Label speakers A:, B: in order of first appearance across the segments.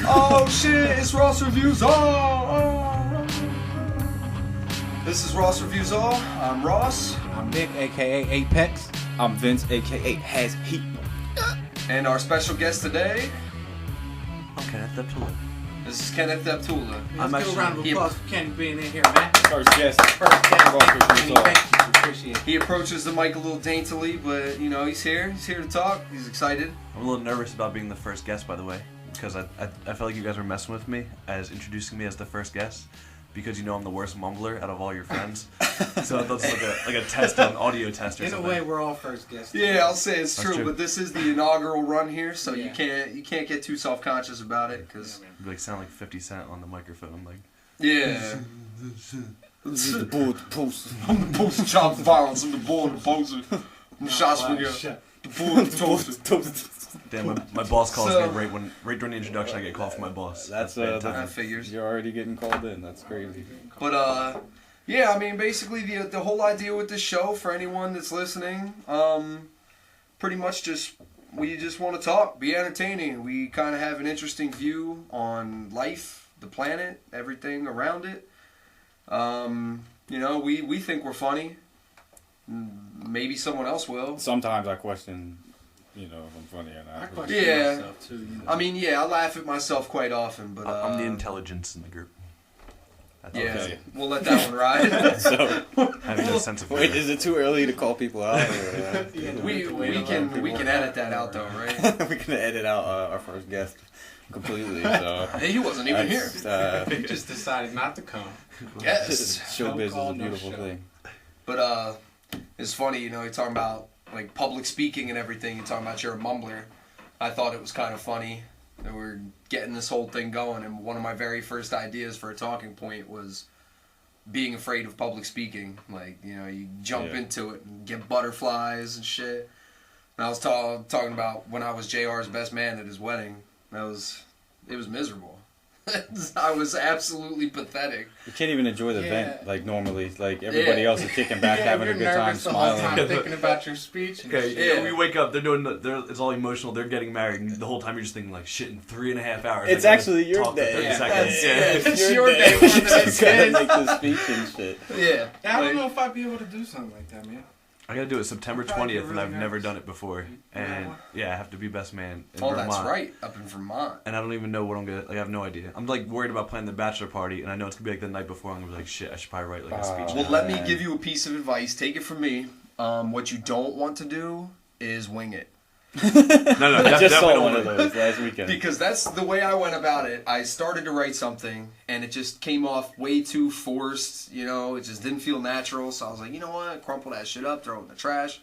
A: Oh shit, it's Ross Reviews All! This is Ross Reviews All. I'm Ross.
B: I'm Nick, aka Apex.
C: I'm Vince, aka Has Heat.
A: And our special guest today,
D: Kenneth Deptula.
A: this is Kenneth Deptula.
B: Let's do a round of applause for Kenny being in here, man.
C: First guest.
B: Appreciate it.
A: He approaches the mic a little daintily, but you know, he's here. He's here to talk. He's excited.
D: I'm a little nervous about being the first guest, by the way, because I felt like you guys were messing with me as introducing me as the first guest, because you know I'm the worst mumbler out of all your friends. So I thought it was like a test, an audio test or
B: In
D: something.
B: a way, we're all first guests.
A: Yeah, I'll say it's
D: That's
A: true,
D: true.
A: but this is the inaugural run here, so
B: Yeah.
A: you can't get too self-conscious about it, because
D: You like sound like 50 Cent on the microphone, like.
A: yeah.
C: The bull with the post.
A: I'm the poster child of violence. I'm the bull and the poser. I'm shots for you. The bull and the toaster.
D: Damn, my boss calls
A: So-
D: me right during the introduction. I get a call from my boss.
C: That's
D: bad
A: That
D: timing.
A: figures.
C: You're already getting called in. That's crazy.
A: But yeah, I mean, basically the whole idea with this show, for anyone that's listening, pretty much we just want to talk, be entertaining. We kind of have an interesting view on life, the planet, everything around it. You know, we think we're funny. Maybe someone else will.
C: Sometimes I question, if I'm funny or
B: I
C: not.
B: question
A: Yeah.
B: myself too. You know.
A: I mean, yeah, I laugh at myself quite often, but
D: I'm the intelligence in the group. That's
A: yeah,
C: Okay.
A: we'll let that one ride.
C: So,
D: Having no sense of
C: wait,
D: humor.
C: is it too early to call people out? Or,
A: we can edit that out though, right?
C: we can edit out our first guest completely. So
A: Hey, he wasn't even here.
B: He just decided not to come.
A: Yes.
C: Showbiz is
B: call,
C: a
B: no
C: beautiful
B: show.
C: thing.
A: But it's funny, you know, you're talking about like public speaking and everything. You're talking about you're a mumbler. I thought it was kind of funny that we're getting this whole thing going, and one of my very first ideas for a talking point was being afraid of public speaking. Like, you know, you jump
C: Yeah.
A: into it and get butterflies and shit. And I was talking about when I was JR's best man at his wedding. It was miserable. I was absolutely pathetic.
C: You can't even enjoy the
B: Yeah.
C: event like normally. Like everybody
A: Yeah.
C: else is kicking back, having a
B: you're
C: good time,
B: nervous the whole
C: smiling.
B: time thinking about your speech. And
D: Okay,
B: shit.
A: Yeah.
D: we wake up, it's all emotional, they're getting married, and the whole time you're just thinking, like, shit, in 3.5 hours.
C: It's
D: I gotta
C: actually your
D: talk for
C: day.
D: 30
A: Yeah,
D: seconds.
A: that's-
B: It's your day.
C: You
B: One of those
C: gotta
B: days.
C: make the speech and shit.
A: Yeah.
B: I don't
A: like-
B: know if I'd be able to do something like that, man.
D: I gotta do it September
B: Probably
D: 20th, and
B: really
D: I've never
B: nervous.
D: done it before. And yeah, I have to be best man in
A: Oh,
D: Vermont.
A: that's right. Up in Vermont.
D: And I don't even know what I'm gonna. Like, I have no idea. I'm like worried about planning the bachelor party, and I know it's gonna be like the night before. I'm gonna be like, shit, I should probably write like a speech.
A: Well,
D: now.
A: let me
C: man.
A: give you a piece of advice. Take it from me. What you don't want to do is wing it.
D: no,
C: I
D: definitely
C: just saw
D: don't
C: one
D: want
C: of
D: it.
C: those last weekend.
A: Because that's the way I went about it. I started to write something, and it just came off way too forced. You know, it just didn't feel natural. So I was like, you know what? Crumple that shit up, throw it in the trash.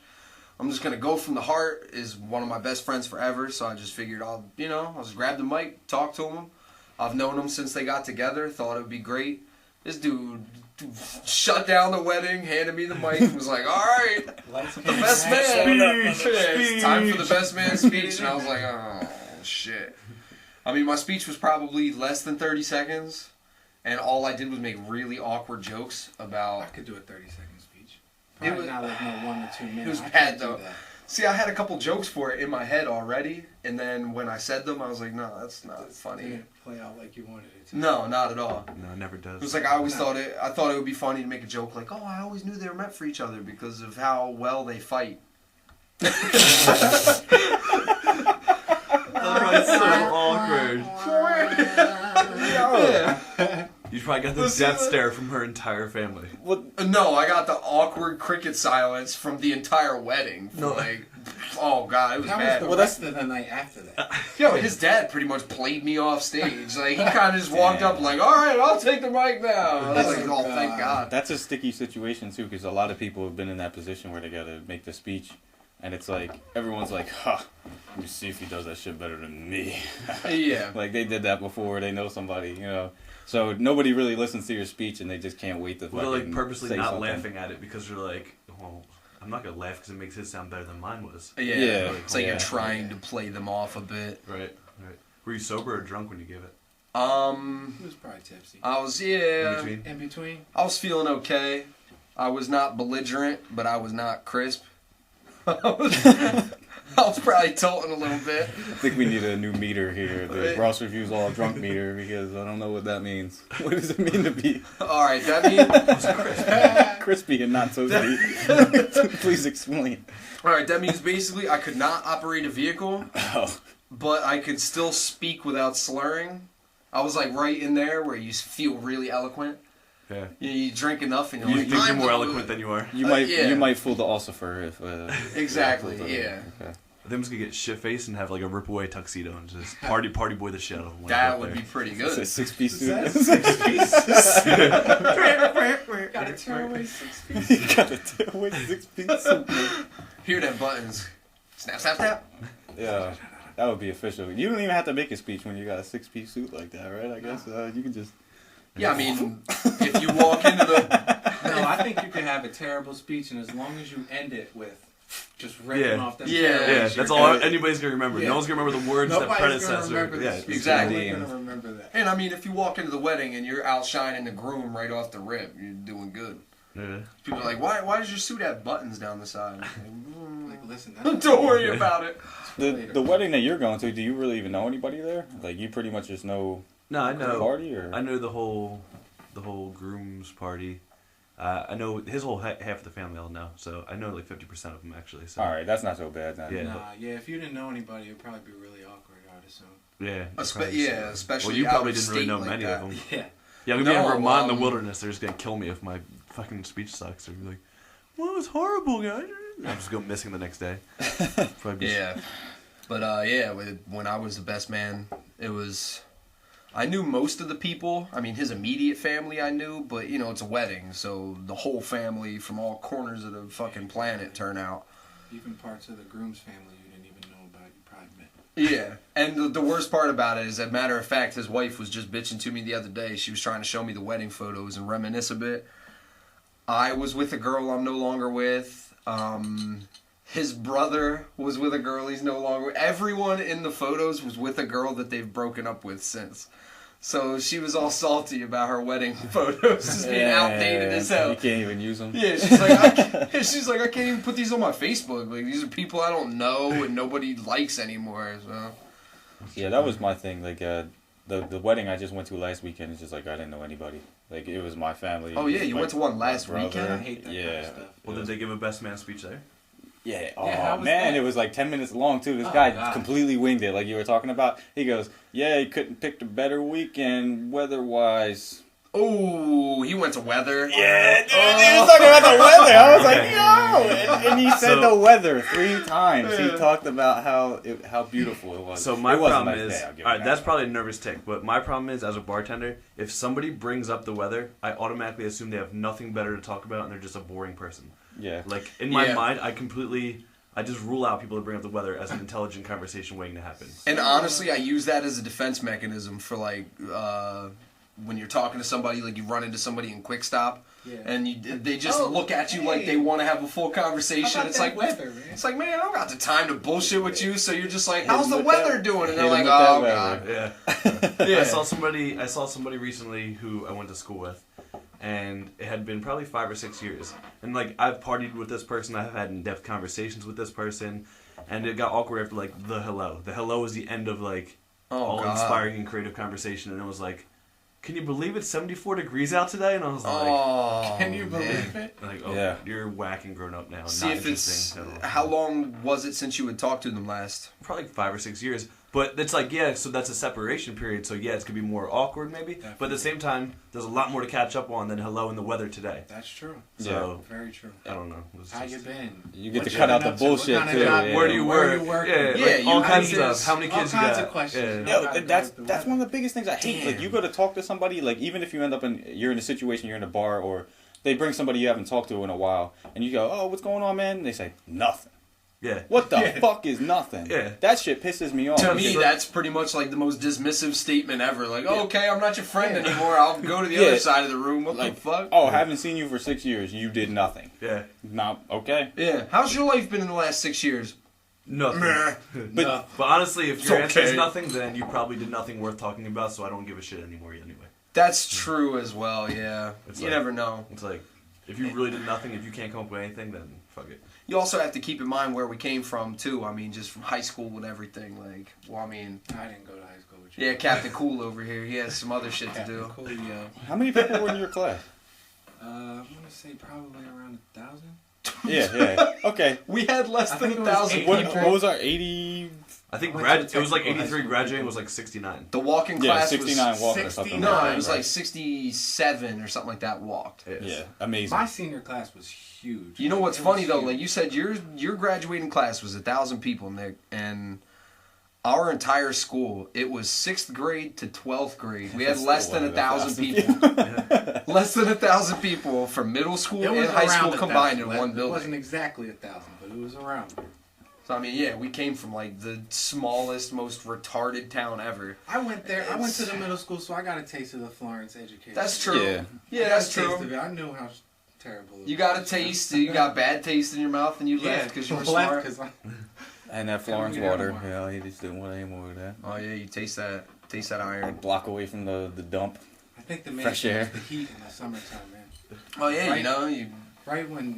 A: I'm just going to go from the heart. Is one of my best friends forever. So I just figured I'll just grab the mic, talk to him. I've known him since they got together. Thought it would be great. This dude shut down the wedding, handed me the mic, and was like, all right. The best man.
D: Speech.
A: It's time for the best man speech. And I was like, oh, shit. I mean, my speech was probably less than 30 seconds. And all I did was make really awkward jokes
B: I
A: about...
B: could do a 30-second speech.
A: It
B: Probably
A: was-
B: not like no 1 to 2 minutes.
A: It was
B: I
A: bad,
B: can't do
A: though.
B: that.
A: See, I had a couple jokes for it in my head already. And then when I said them, I was like, no, that's not
B: It
A: funny.
B: didn't play out like you wanted it to.
A: No, not at all.
D: No, it never does.
A: It was like I always thought it would be funny to make a joke like, oh, I always knew they were meant for each other because of how well they fight.
D: Oh, it's so awkward.
A: Yeah.
D: You probably got the
A: Listen,
D: death stare from her entire family.
A: No, I got the awkward cricket silence from the entire wedding.
D: No.
A: Like, oh god, it was
B: That
A: bad.
B: was the rest of the night after that.
A: Yo, his dad pretty much played me off stage. Like, he kind of just walked up like, all right, I'll take the mic now. I was like, oh, thank God.
C: That's a sticky situation too, because a lot of people have been in that position where they gotta make the speech, and it's like everyone's like, "Ha, let me see if he does that shit better than me."
A: Yeah.
C: Like they did that before. They know somebody, So nobody really listens to your speech, and they just can't wait to.
D: Well, they're like
C: fucking
D: purposely
C: say
D: not
C: something.
D: laughing at it because they're like, well, I'm not gonna laugh because it makes his sound better than mine was.
A: Yeah.
C: Yeah.
A: It's like
C: Yeah.
A: you're trying to play them off a bit.
D: Right. Were you sober or drunk when you gave it?
B: He was probably tipsy.
A: I was,
D: In
A: yeah.
D: between?
B: In between?
A: I was feeling okay. I was not belligerent, but I was not crisp. I was probably tilting a little bit.
C: I think we need a new meter here, the Ross Reviews All drunk meter, because I don't know what that means. What does it mean to be
A: All right, that means
C: crispy and not so sweet? Please explain.
A: all right. That means basically I could not operate a vehicle,
C: Oh,
A: but I could still speak without slurring. I was like right in there where you feel really eloquent.
D: Yeah.
A: You drink enough and you're
D: You
A: like,
D: think you're
A: "I'm
D: more
A: the-"
D: eloquent than you are.
A: yeah.
C: you might fool the ossifer if
A: Exactly,
C: if-
A: yeah.
C: Okay.
D: I think I'm just gonna get shit faced and have like a rip away tuxedo and just party boy the shit out of him. when I
A: That
D: go
A: would
D: up
A: be
D: there.
A: pretty
C: It's a
A: good.
C: 6-piece suit.
B: Gotta tear away 6 feet.
C: You gotta tear away 6-piece suit.
A: Hear them buttons. Snap, snap, snap.
C: Yeah, that would be official. You don't even have to make a speech when you got a 6-piece suit like that, right? I guess you can just.
A: Yeah, I mean, if you walk into the...
B: No, I think you can have a terrible speech, and as long as you end it with just ripping off them.
A: Yeah,
D: Yeah, that's all anybody's gonna remember.
B: Yeah.
D: No one's gonna remember the words
B: Nobody's
D: that
B: gonna
D: predecessor.
B: remember the
D: Yeah,
B: speech.
A: Exactly.
B: Nobody's gonna remember that.
A: And I mean, if you walk into the wedding and you're outshining the groom right off the rip, you're doing good.
D: Yeah.
A: People are like, why does your suit have buttons down the side?
B: Like, listen,
A: Like, don't worry about it.
C: The wedding that you're going to, do you really even know anybody there? Like, you pretty much just know
D: No, I
C: the
D: know.
C: party, or
D: I know the whole groom's party. I know his whole half of the family. I'll know, so I know like 50% of them actually. So.
C: all right, that's not so bad then.
D: Yeah.
B: Nah, yeah, if you didn't know anybody, it'd probably be really awkward, I'd assume.
D: Yeah.
A: Especially
D: Well, you
A: out
D: probably
A: of
D: didn't really
A: state
D: know
A: like
D: many
A: that.
D: of them.
B: Yeah.
D: Yeah, I'm gonna be in
A: No,
D: Vermont in the wilderness. They're just gonna kill me if my fucking speech sucks. They're gonna be like, "Well, it was horrible, guys." I'm just go missing the next day. Probably just-
A: Yeah. But yeah, when I was the best man, it was... I knew most of the people. I mean, his immediate family I knew, but, you know, it's a wedding, so the whole family from all corners of the fucking planet turn out.
B: Even parts of the groom's family you didn't even know about, you probably met.
A: Yeah, and the worst part about it is, as a matter of fact, his wife was just bitching to me the other day. She was trying to show me the wedding photos and reminisce a bit. I was with a girl I'm no longer with. His brother was with a girl he's no longer with. Everyone in the photos was with a girl that they've broken up with since. So she was all salty about her wedding photos just being outdated as hell.
C: You can't even use them.
A: Yeah, she's like, I can't even put these on my Facebook. Like, these are people I don't know and nobody likes anymore. So.
C: Yeah, that was my thing. Like, the wedding I just went to last weekend is just like I didn't know anybody. Like, it was my family.
A: Oh yeah, you
C: my-
A: went to one
C: my
A: last
C: brother.
A: weekend?
B: I hate that kind
C: Yeah.
B: of stuff.
D: Well, did they give a best man speech there?
C: Yeah. Oh
B: Yeah, how was
C: man,
B: that?
C: it was like 10 minutes long too. This
B: Oh,
C: guy
B: God.
C: completely winged it, like you were talking about. He goes, "Yeah, he couldn't pick a better weekend weather-wise."
A: Oh, he went to weather.
C: Yeah, dude, he was talking about the weather. I was like, yo, and he said
D: So-
C: the weather 3 times. He
A: Yeah.
C: talked about how beautiful it was.
D: So my
C: It was a
D: problem
C: nice
D: is,
C: day, I'll give
D: all
C: him
D: right, that's
C: that.
D: probably a nervous tick, but my problem is, as a bartender, if somebody brings up the weather, I automatically assume they have nothing better to talk about and they're just a boring person.
C: Yeah.
D: Like, in my
A: Yeah.
D: mind, I just rule out people that bring up the weather as an intelligent conversation waiting to happen.
A: And honestly, I use that as a defense mechanism for like when you're talking to somebody, like you run into somebody in Quick Stop,
B: Yeah.
A: and they just
B: Oh,
A: look at you like
B: hey.
A: they want to have a full
B: How
A: conversation.
B: about
A: It's
B: that
A: like
B: weather, man?
A: It's like, man, I don't got the time to bullshit with you. So you're just like,
C: Hit
A: how's
C: him
A: the
C: with
A: weather
C: that-
A: doing? And
C: hit
A: they're
C: him
A: like,
C: with that
A: oh
C: weather.
A: god.
D: Yeah.
A: Yeah.
D: I saw somebody recently who I went to school with, and it had been probably 5 or 6 years. And like, I've partied with this person, I've had in-depth conversations with this person, and it got awkward after like the hello. The hello was the end of like
A: Oh
D: all
A: god.
D: inspiring and creative conversation, and it was like, can you believe it's 74 degrees out today? And I was like,
A: Oh,
B: Can you
A: man.
B: believe it?
D: like, oh,
C: Yeah.
D: you're whack and grown up now.
A: See
D: not
A: if it's
D: interesting at all.
A: how long was it since you had talked to them last?
D: Probably like 5 or 6 years. But it's like, yeah, so that's a separation period. So yeah, it's gonna be more awkward maybe. But at the same time, there's a lot more to catch up on than hello and the weather today.
B: That's true.
D: So
B: Very true.
D: I don't know. It's
B: How
D: just-
B: you been?
C: You get
B: What
C: to cut out
B: been
C: the
B: up to? What
C: bullshit
B: kind of
C: too.
B: job-
C: Yeah.
D: Where do you
B: Where
D: work?
B: you work?
D: Yeah,
A: Yeah,
D: like
A: you
D: all
A: have
D: kinds of
A: this-
D: stuff. How many
B: all
D: kids you
B: kinds
D: got?
B: of questions.
D: Yeah.
C: Yo,
B: Gotta
C: that's
B: go with the
C: that's
B: weather.
C: one of the biggest things I hate. Like, you go to talk to somebody, like even if you end up you're in a situation, you're in a bar, or they bring somebody you haven't talked to in a while, and you go, "Oh, what's going on, man?" And they say nothing.
D: Yeah.
C: What the
A: Yeah.
C: fuck is nothing?
D: Yeah.
C: That shit pisses me off.
A: To me,
C: because-
A: that's pretty much like the most dismissive statement ever. Like, oh,
C: Yeah.
A: okay, I'm not your friend anymore. I'll go to the
C: Yeah.
A: other side of the room. What
C: Like,
A: the fuck?
C: oh, I haven't seen you for 6 years. You did nothing.
D: Yeah.
C: Not okay.
A: Yeah. How's your life been in the last 6 years?
D: Nothing.
A: Meh.
D: But honestly, if your
A: It's
D: answer is
A: okay.
D: nothing, then you probably did nothing worth talking about. So I don't give a shit anymore anyway.
A: That's true as well. Yeah.
D: It's
A: You
D: like-
A: never know.
D: It's like, if you really did nothing, if you can't come up with anything, then fuck it.
A: You also have to keep in mind where we came from too. I mean, just from high school and everything. Like, well, I mean,
B: I didn't go to high school with you.
A: yeah, Captain Cool over here. He has some other shit to do.
B: Cool, yeah.
C: How many people were in your class?
B: I'm gonna say probably around 1,000.
C: Yeah. Okay.
A: We had less
B: I
A: than
B: think it was
A: 1,000
C: What
A: people.
C: was our 80?
D: I think
B: I went to
D: it was like
B: technical high
D: 83.
B: school.
D: Graduating was like 69.
A: The walking
C: Yeah,
A: class
C: 69
A: was
C: walking or something.
B: 69.
A: no,
C: like that,
A: it was
C: right?
A: like 67 or something like that walked.
D: Yes.
C: Yeah, amazing.
B: My senior class was huge.
A: You know what's
B: It was
A: funny though?
B: huge.
A: Like you said, your graduating class was 1,000 people, Nick, and our entire school, it was 6th grade to 12th grade. We had less than 1,000 people. Less than 1,000 people from middle school
B: It
A: and
B: was
A: high
B: around
A: school combined in
B: 1,000.
A: one
B: It
A: building.
B: wasn't exactly 1,000, but it was around.
A: So I mean, yeah, we came from like the smallest, most retarded town ever.
B: I went there. I went to the middle school, so I got a taste of the Florence education.
A: That's true.
C: Yeah.
A: Yeah,
B: I got
A: that's
B: a taste
A: true.
B: of it. I knew how terrible it
A: You
B: was.
A: got a taste. You got bad taste in your mouth, and you left because you were smart.
C: And that Florence
B: Yeah,
C: water,
B: water.
C: you know, he just didn't want any more of that.
A: Oh yeah, you taste that
C: A
A: iron.
C: block away from the dump.
B: I think the main
C: Fresh
B: thing
C: air.
B: was the heat in the summertime, man.
A: Oh yeah,
B: Right.
A: you know you.
B: Right when,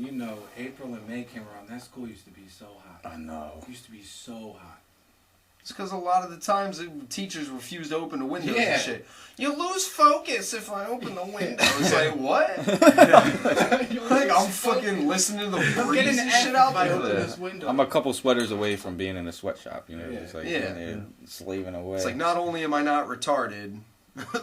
B: April and May came around, that school used to be so hot.
C: I know.
B: It used to be so hot.
A: It's because a lot of the times teachers refuse to open the windows
B: Yeah.
A: and shit. You lose focus if I open the window. It's like, what? Like, I'm fucking listening to the
B: I'm
A: breeze
B: getting
A: and
B: an
A: shit
B: F
A: out
B: if I
A: there.
B: open this window.
C: I'm a couple sweaters away from being in a sweatshop, you know,
B: Yeah.
C: just like
A: Yeah.
C: in there slaving away.
A: It's like, not only am I not retarded,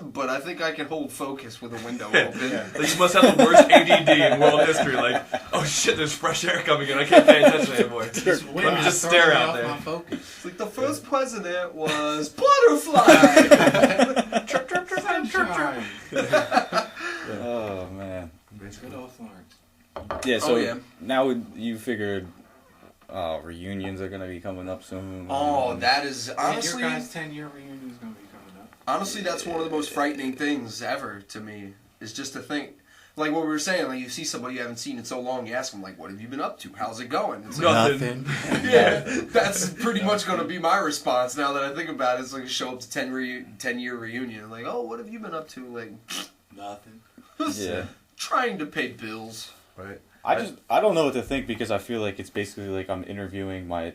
A: but I think I can hold focus with a window open.
D: Like you must have the worst ADD in world history. Like, oh shit, there's fresh air coming in. I can't pay attention anymore.
B: This wind
D: Let me
B: is
D: just
B: throwing
D: stare
B: me
D: out
B: off
D: there.
B: my focus.
A: It's like the first president was butterfly. Chirp, chirp, chirp, chirp, chirp, chirp.
B: Sunshine.
C: oh man.
B: Good old Florence.
C: Yeah. So
A: yeah.
C: now you figured reunions are gonna be coming up soon.
A: Oh, that is honestly.
B: Your guys' 10-year reunion is going to be coming up.
A: Honestly, that's one of the most frightening things ever to me. Is just to think, like what we were saying, like you see somebody you haven't seen in so long, you ask them like, "What have you been up to? How's it going?" It's like,
D: Nothing.
A: yeah, that's pretty much going to be my response now that I think about it. It's like show up to 10-year reunion, like, "Oh, what have you been up to?" Like,
B: Nothing.
C: Yeah.
A: trying to pay bills.
D: Right.
C: I don't know what to think because I feel like it's basically like I'm interviewing my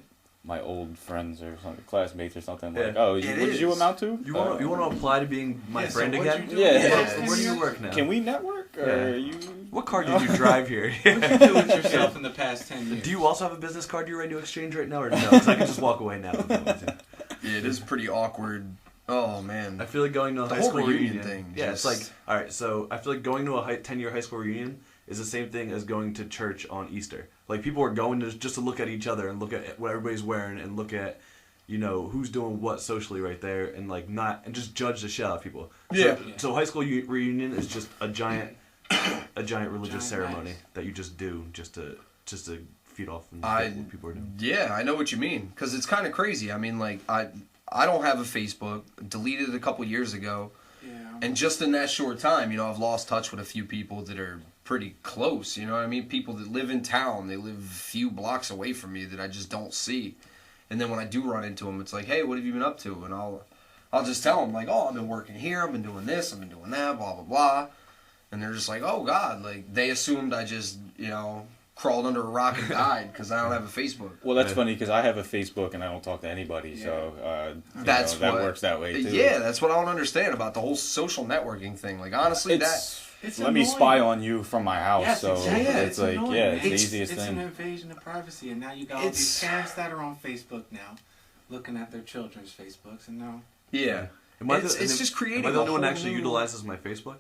C: old friends or something, classmates or something. Like,
D: Yeah.
C: oh,
A: It
C: what did you
A: is.
C: amount to?
D: You want to apply to being my
B: Yeah, so
D: friend
B: what'd
D: again?
B: you do?
C: Yeah.
D: Where do you work now?
C: Can we network or
D: Yeah.
C: you?
D: What car did you drive here?
B: What you do with yourself in the past 10 years?
D: Do you also have a business card you're ready to exchange right now, or no? Because I can just walk away now. If I want to.
A: Yeah, it is pretty awkward. Oh man,
D: I feel like going to a
A: The
D: high
A: whole
D: school
A: reunion
D: reunion
A: thing
D: Yeah,
A: just-
D: it's like, all right. So I feel like going to a 10-year high school reunion is the same thing as going to church on Easter. Like people are going to just to look at each other and look at what everybody's wearing and look at, who's doing what socially right there and like not and just judge the shit out of people.
A: Yeah.
D: So high school reunion is just a giant religious
B: Giant
D: ceremony
B: mass.
D: that you just do just to feed off and
A: I-
D: look at what people are doing.
A: yeah, I know what you mean because it's kind of crazy. I mean, like I don't have a Facebook, deleted it a couple years ago.
B: Yeah.
A: And just in that short time, I've lost touch with a few people that are pretty close. You know what I mean? People that live in town, they live a few blocks away from me that I just don't see. And then when I do run into them, it's like, hey, what have you been up to? And I'll just tell them, like, oh, I've been working here, I've been doing this, I've been doing that, blah, blah, blah. And they're just like, oh, God. Like, they assumed I just, crawled under a rock and died because I don't have a Facebook.
C: Well, that's
D: Yeah.
C: funny because I have a Facebook and I don't talk to anybody, so
A: That's
C: that
A: what-
C: works that way too.
A: Yeah, that's what I don't understand about the whole social networking thing. Like, honestly,
B: It's
C: let me
B: annoying.
C: spy on you from my house.
B: Yes,
C: so
B: exactly.
C: it's like,
B: annoying,
C: yeah,
B: man.
C: it's the easiest
B: It's
C: thing.
B: an invasion of privacy, and now you got all these parents that are on Facebook now, looking at their children's Facebooks, and now
A: yeah.
D: Am I
A: It's just creating
D: Am I the only
A: a
D: one
A: whole
D: actually
A: new-
D: utilizes my Facebook?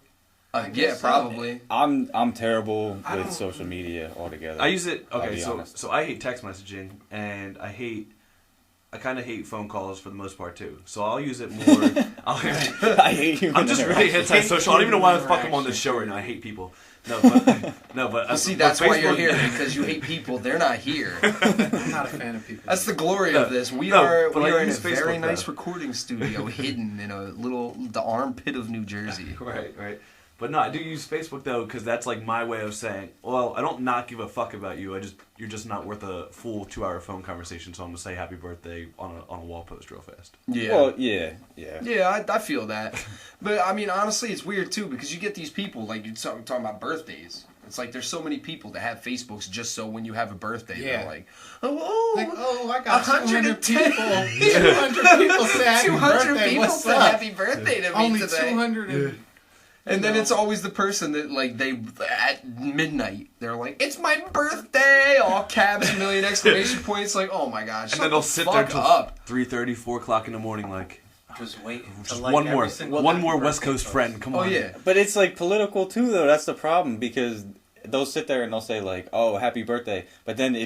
A: Yeah,
B: guess so.
A: probably.
C: I'm terrible
B: I
C: with
B: don't-
C: social media altogether.
D: I use it.
C: I'll
D: Okay,
C: be
D: so
C: honest.
D: I hate text messaging, and I kind of hate phone calls for the most part too. So I'll use it more.
C: I hate you.
D: I'm just really anti-social. I don't even know why the fuck I'm on this show right now. I hate people. No, but
A: See, that's why you're
D: Facebook-
A: here, because you hate people. They're not here.
B: I'm not a fan of people.
A: That's the glory of this. We
D: No,
A: are
D: but I
A: in a
D: use Facebook,
A: very nice
D: though.
A: recording studio hidden in the armpit of New Jersey.
D: Right. But no, I do use Facebook though because that's like my way of saying, well, I don't not give a fuck about you. You're just not worth a full 2-hour phone conversation. So I'm gonna say happy birthday on a wall post real fast.
A: Yeah.
C: Well, yeah.
A: Yeah, I feel that. But, I mean, honestly, it's weird, too, because you get these people, like, you're talking about birthdays. It's like there's so many people that have Facebooks just so when you have a birthday,
B: Yeah.
A: they're like, oh,
B: I got 200
A: 110
B: people. 200 people say happy
A: 200
B: birthday.
A: people
B: What's
A: say
B: up?
A: happy birthday to me
B: Only
A: today.
B: 200.
A: And then it's always the person that, like, they, at midnight, they're like, it's my birthday! All caps, a million exclamation points, like, oh my gosh.
D: And then they'll sit there till
A: up.
D: 3:30, 4 o'clock in the morning, like,
B: Just wait.
D: just
B: Like
D: one
B: every single
D: more
B: happy
D: West
B: birthday
D: Coast
B: post.
D: friend. Come
A: Oh,
D: on.
A: yeah.
C: But it's like political too, though. That's the problem because they'll sit there and they'll say like, "Oh, happy birthday," but then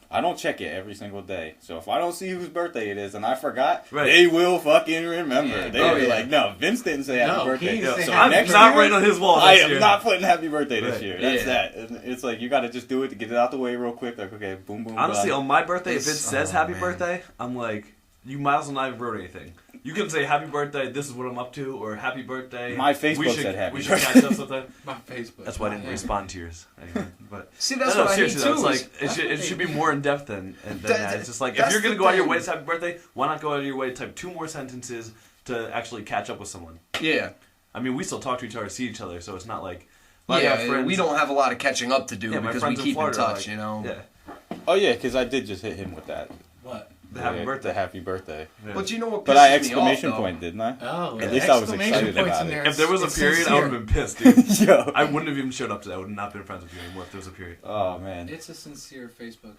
C: I don't check it every single day. So if I don't see whose birthday it is and I forgot,
D: Right.
C: they will fucking remember.
B: Yeah.
C: They'll be
A: yeah.
C: like, "No, Vince didn't say happy
B: No,
C: birthday."
B: he didn't say
C: So
B: happy
D: I'm
C: next
D: not
C: year,
D: writing on his wall
C: I
D: this
C: am
D: year.
C: not putting happy birthday this
D: Right.
C: year. That's
A: Yeah.
C: that. It's like you got to just do it to get it out the way real quick. Like, okay, boom, boom.
D: Honestly,
C: done.
D: on my birthday, if it
A: It's-
D: says
A: oh,
D: happy
A: man.
D: birthday, I'm like, you might as well not even wrote anything. You can say happy birthday, this is what I'm up to, or happy birthday.
C: My Facebook
D: we should,
C: said happy
D: we should
C: birthday.
D: catch up sometime.
B: My Facebook.
D: That's why I didn't
B: Yeah.
D: respond to yours. Anyway, but
A: See, that's
D: no,
A: what I hate
D: seriously,
A: too.
D: though,
A: is-
D: it's like it should be more in depth than that. It's just like if
A: That's
D: you're gonna
A: the
D: go out of your
A: thing.
D: way to say happy birthday, why not go out of your way to type 2 more sentences to actually catch up with someone?
A: yeah.
D: I mean, we still talk to each other, see each other, so it's not like I got
A: Yeah,
D: friends-
A: we don't have a lot of catching up to do
D: Yeah, my
A: because we
D: friends in
A: keep in
D: Florida are
A: touch,
D: like-
A: you know.
D: Yeah,
C: Oh yeah, because I did just hit him with that.
B: What?
D: the happy
C: Yeah,
D: birthday.
C: The happy birthday.
D: Yeah.
A: But you know what pisses
C: But I
A: me
C: exclamation
A: off, though?
C: point, didn't I?
B: Oh,
C: At
B: the
C: least I was
B: exclamation
C: excited
B: points
C: about
B: in
C: it.
B: there.
D: If there was a
B: It's
D: period, I
B: sincere.
D: would have been pissed, dude.
C: Yo.
D: I wouldn't have even showed up to that. I would not been friends with you anymore if there was a period.
C: Oh man.
B: It's a sincere Facebook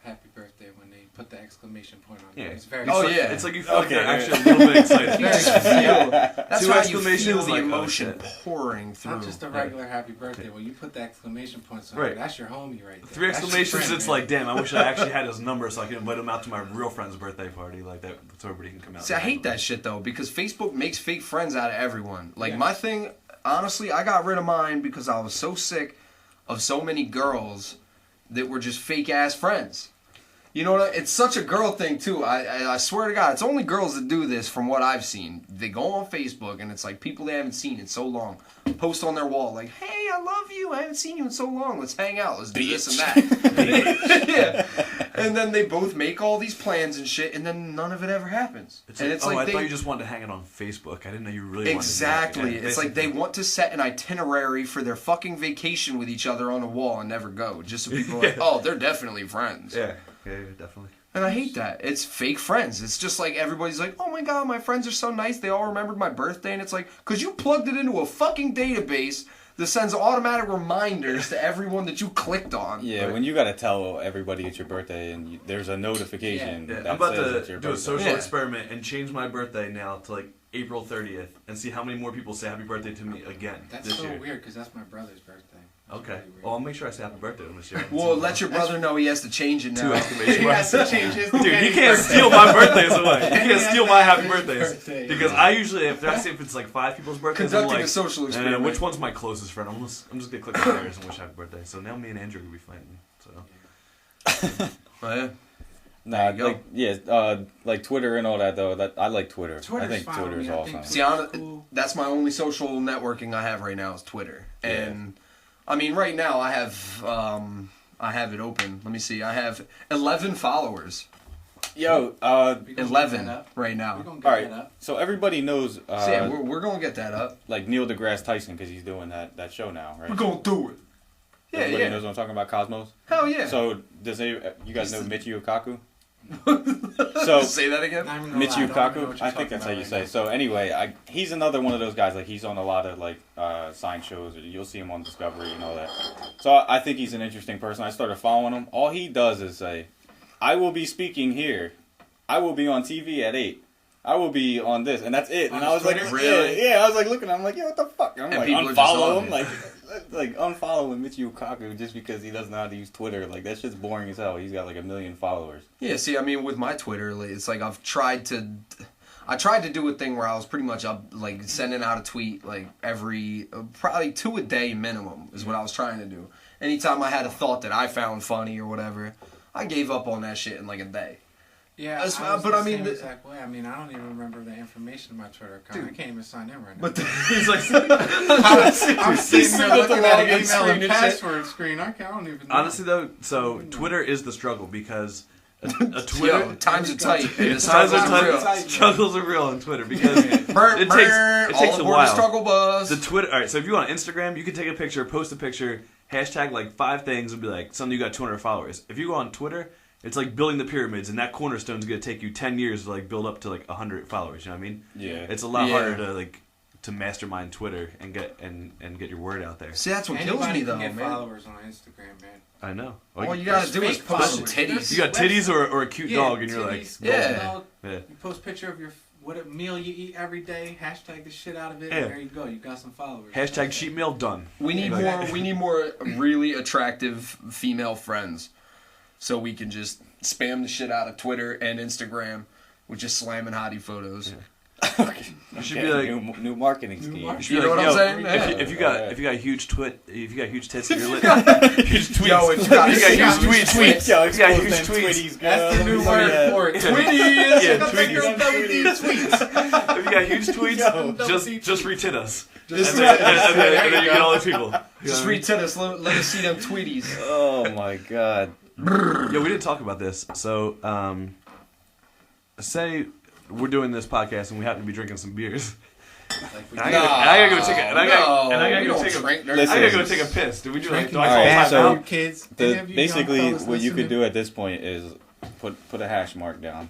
B: happy birthday when they put the exclamation point on
D: Yeah.
B: there. It's very
A: Oh,
B: sweet.
A: yeah.
D: It's like you feel like
C: Okay,
D: they're
C: yeah.
D: actually a little bit excited.
A: You just feel, that's
D: 2
A: how you
D: exclamations,
A: feel the
D: like, oh,
A: emotion
D: shit.
A: pouring through.
B: Not just a regular happy birthday. When you put the exclamation points on
D: Right.
B: it, that's your homie right there.
D: 3
B: That's your
D: exclamations,
B: friend,
D: it's
B: man.
D: like, damn, I wish I actually had his number so I could invite him out to my real friend's birthday party, like that, so everybody can come out.
A: See, I hate that shit though because Facebook makes fake friends out of everyone. Like
B: Yeah.
A: my thing, honestly, I got rid of mine because I was so sick of so many girls that were just fake ass friends. You know what? It's such a girl thing too. I swear to God, it's only girls that do this. From what I've seen, they go on Facebook and it's like people they haven't seen in so long post on their wall like, "Hey, I love you. I haven't seen you in so long. Let's hang out. Let's do this and that." Yeah. And then they both make all these plans and shit, and then none of it ever happens.
D: It's
A: and
D: like,
A: it's
D: oh,
A: like
D: I
A: they
D: thought you just wanted to hang it on Facebook. I didn't know you really
A: exactly.
D: wanted to do that.
A: It's like they want to set an itinerary for their fucking vacation with each other on a wall and never go, just so people are like, "Oh, they're definitely friends."
D: Yeah, definitely.
A: And I hate that. It's fake friends. It's just like everybody's like, "Oh my god, my friends are so nice. They all remembered my birthday." And it's like, because you plugged it into a fucking database that sends automatic reminders to everyone that you clicked on.
C: Yeah,
D: Right.
C: when you gotta tell everybody it's your birthday and there's a notification.
D: Yeah,
C: that
D: I'm about
C: says it's
D: to
C: your
D: do a
C: birthday.
D: social
A: Yeah.
D: experiment and change my birthday now to like April 30th and see how many more people say happy birthday to me again
B: That's
D: this
B: so
D: year.
B: weird because that's my brother's birthday. That's
D: Okay.
B: really weird.
D: Well, I'll make sure I say happy birthday to him this year.
A: Well, let your brother know he has to change it
D: 2
A: now.
D: exclamation
B: He has
D: marks.
B: to change his
D: Dude, he
B: daddy's
D: can't
B: birthday.
D: steal my birthdays away. He
B: And
D: can't
B: he has
D: steal
B: to
D: my
B: have
D: happy
B: his
D: birthdays.
B: birthday.
D: Because I usually, if it's like 5 people's birthdays, I'm
A: Conducting
D: like,
A: a social experiment.
D: which one's my closest friend? I'm just gonna click on theirs and wish happy birthday. So now me and Andrew will be fighting. So
A: Oh, yeah.
C: Nah,
A: There you go.
C: like like Twitter and all that though. That I like Twitter.
B: Twitter's
C: I think
B: fine
C: Twitter's
B: with me. I
C: awesome.
B: think
A: See, honest,
B: Cool.
A: that's my only social networking I have right now is Twitter. And I mean, right now I have it open. Let me see. I have 11 followers.
C: Yo,
B: We gonna
A: 11
B: get that up.
A: right
B: We're
A: now.
B: gonna get
C: all right.
B: that up.
C: So everybody knows,
A: So yeah, we're gonna get that up.
C: like Neil deGrasse Tyson because he's doing that show now, right?
A: We're gonna do it. Yeah,
C: Everybody
A: yeah.
C: knows what I'm talking about, Cosmos.
A: Hell yeah.
C: So you guys know Michio Kaku? So
A: Say that again.
B: Not even gonna lie,
C: Michio
B: I don't even know
C: Kaku,
B: what you're
C: I think
B: talking
C: that's how
B: about
C: you
B: right
C: say.
B: now.
C: So anyway, he's another one of those guys. Like he's on a lot of like science shows. Or you'll see him on Discovery and all that. So I think he's an interesting person. I started following him. All he does is say, "I will be speaking here. I will be on TV at 8. I will be on this," and that's it. And
B: On
C: I was like,
B: Twitter?
A: Really?
C: yeah. I was like looking. I'm like, "Yo, what the fuck?" I'm
A: And
C: like,
A: people are just on
C: unfollow him.
A: it.
C: Like unfollowing Michio Kaku just because he doesn't know how to use Twitter. Like that shit's boring as hell. He's got like 1 million followers.
A: Yeah, see, I mean, with my Twitter, it's like I tried to do a thing where I was pretty much up, like sending out a tweet like every probably 2 a day minimum is what I was trying to do. Anytime I had a thought that I found funny or whatever, I gave up on that shit in like a day.
B: Yeah,
A: That's-
B: I was
A: but
B: the
A: I mean,
B: same
A: the-
B: exact way. I mean, I don't even remember the information in my Twitter account.
A: Dude.
B: I can't even sign in right now.
A: But
D: he's like,
B: I'm sitting
A: sitting
B: there
A: at the
B: looking at an
A: login
B: email
A: screen
B: and
A: and shit.
B: password screen. I don't even know.
D: honestly though, so Twitter is the struggle because a
A: Yo,
D: Twitter.
A: times are tight. and the
D: Times are
A: struggles
D: tight.
A: real.
D: Struggles are real on Twitter because
A: Brr,
D: it takes
A: all
D: a
A: aboard the
D: while.
A: struggle bus.
D: The Twitter. All right, so if you go on Instagram, you can take a picture, post a picture, hashtag like 5 things and be like, suddenly you got 200 followers. If you go on Twitter, it's like building the pyramids, and that cornerstone's gonna take you 10 years to like build up to like 100 followers. You know what I mean?
C: Yeah.
D: It's a lot harder to like to mastermind Twitter and get your word out there.
A: See, that's what kills me though,
B: get
A: man.
B: followers on Instagram, man.
D: I know.
A: All you gotta do is post some titties.
D: You got titties or a cute dog, and you're
B: titties,
D: like,
B: dog.
D: Yeah.
B: You post a picture of your what a meal you eat every day. Hashtag the shit out of it.
D: Yeah.
B: And there you go. You got some followers.
D: Hashtag cheat meal done.
A: We need more. We need more really attractive female friends, so we can just spam the shit out of Twitter and Instagram with just slamming hottie photos.
D: Yeah.
C: You
D: should be like
C: new marketing scheme.
D: You should
A: You
D: be
A: know
D: like,
A: what I'm
D: yo,
A: saying?
D: if you got huge tits, and you're lit. Huge tweets.
A: Yo, if you got
D: huge tweets.
C: Yo,
D: If you got huge
C: expose them
D: tweets.
B: That's the new word for it.
A: Tweeties.
D: Yeah,
B: Got that girl
D: tweets.
B: double D tweets.
D: If you got huge tweets,
B: Yo.
D: just retweet us.
A: Just
D: And then you get all the people.
A: Just retweet us. Let us see them tweeties.
C: Oh my god.
D: Yo, we didn't talk about this. So, say we're doing this podcast and we happen to be drinking some beers.
B: Like we
D: And I
B: did.
D: gotta go take a. And I gotta go take a.
C: Listen.
D: I gotta go take a piss. Do we do like?
B: Drinking
D: Do I
C: All
D: call
C: right,
D: time
C: so-
D: out?
B: kids. Any of you young
C: Basically,
B: fellas
C: what you could
B: listening?
C: do at this point is put a hash mark down,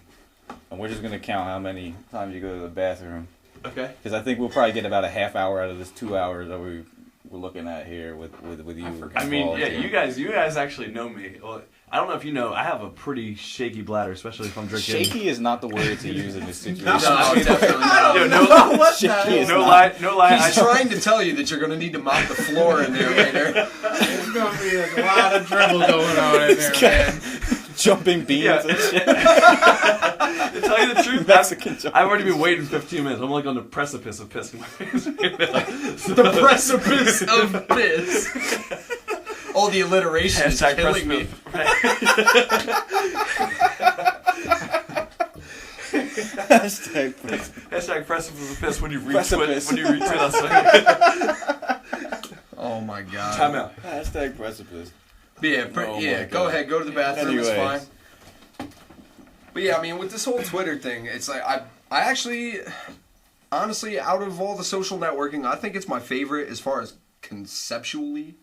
C: and we're just gonna count how many times you go to the bathroom.
D: Okay.
C: Because I think we'll probably get about a half hour out of this 2 hours that we're looking at here with you.
D: I mean, yeah,
C: involved.
D: you guys actually know me. Well, I don't know if you know, I have a pretty shaky bladder, especially if I'm drinking.
C: Shaky is not the word to use in this situation.
A: No, definitely not.
D: Yo, no,
B: What
C: Shaky
B: the
C: is
D: no
C: not-
D: lie.
A: He's trying to tell you that you're going to need to mop the floor in there later.
B: There's gonna be a lot of dribble going on in there, man.
C: Jumping beans
D: Yeah.
C: and shit.
D: To tell you the truth,
C: Mexican
D: I've already been waiting 15 minutes. I'm like on the precipice of pissing my pants.
A: The precipice of piss. All the alliteration is
D: Hashtag
A: killing me.
C: Hashtag
D: Precipice of piss when you
C: Precipice.
D: retweet us.
A: Oh my god.
D: Time out.
C: Hashtag precipice.
A: But yeah,
C: Oh my
A: yeah. Go
C: God.
A: ahead, go to the bathroom. It's
C: Anyways.
A: fine. But yeah, I mean, with this whole Twitter thing, it's like I actually, honestly, out of all the social networking, I think it's my favorite as far as conceptually.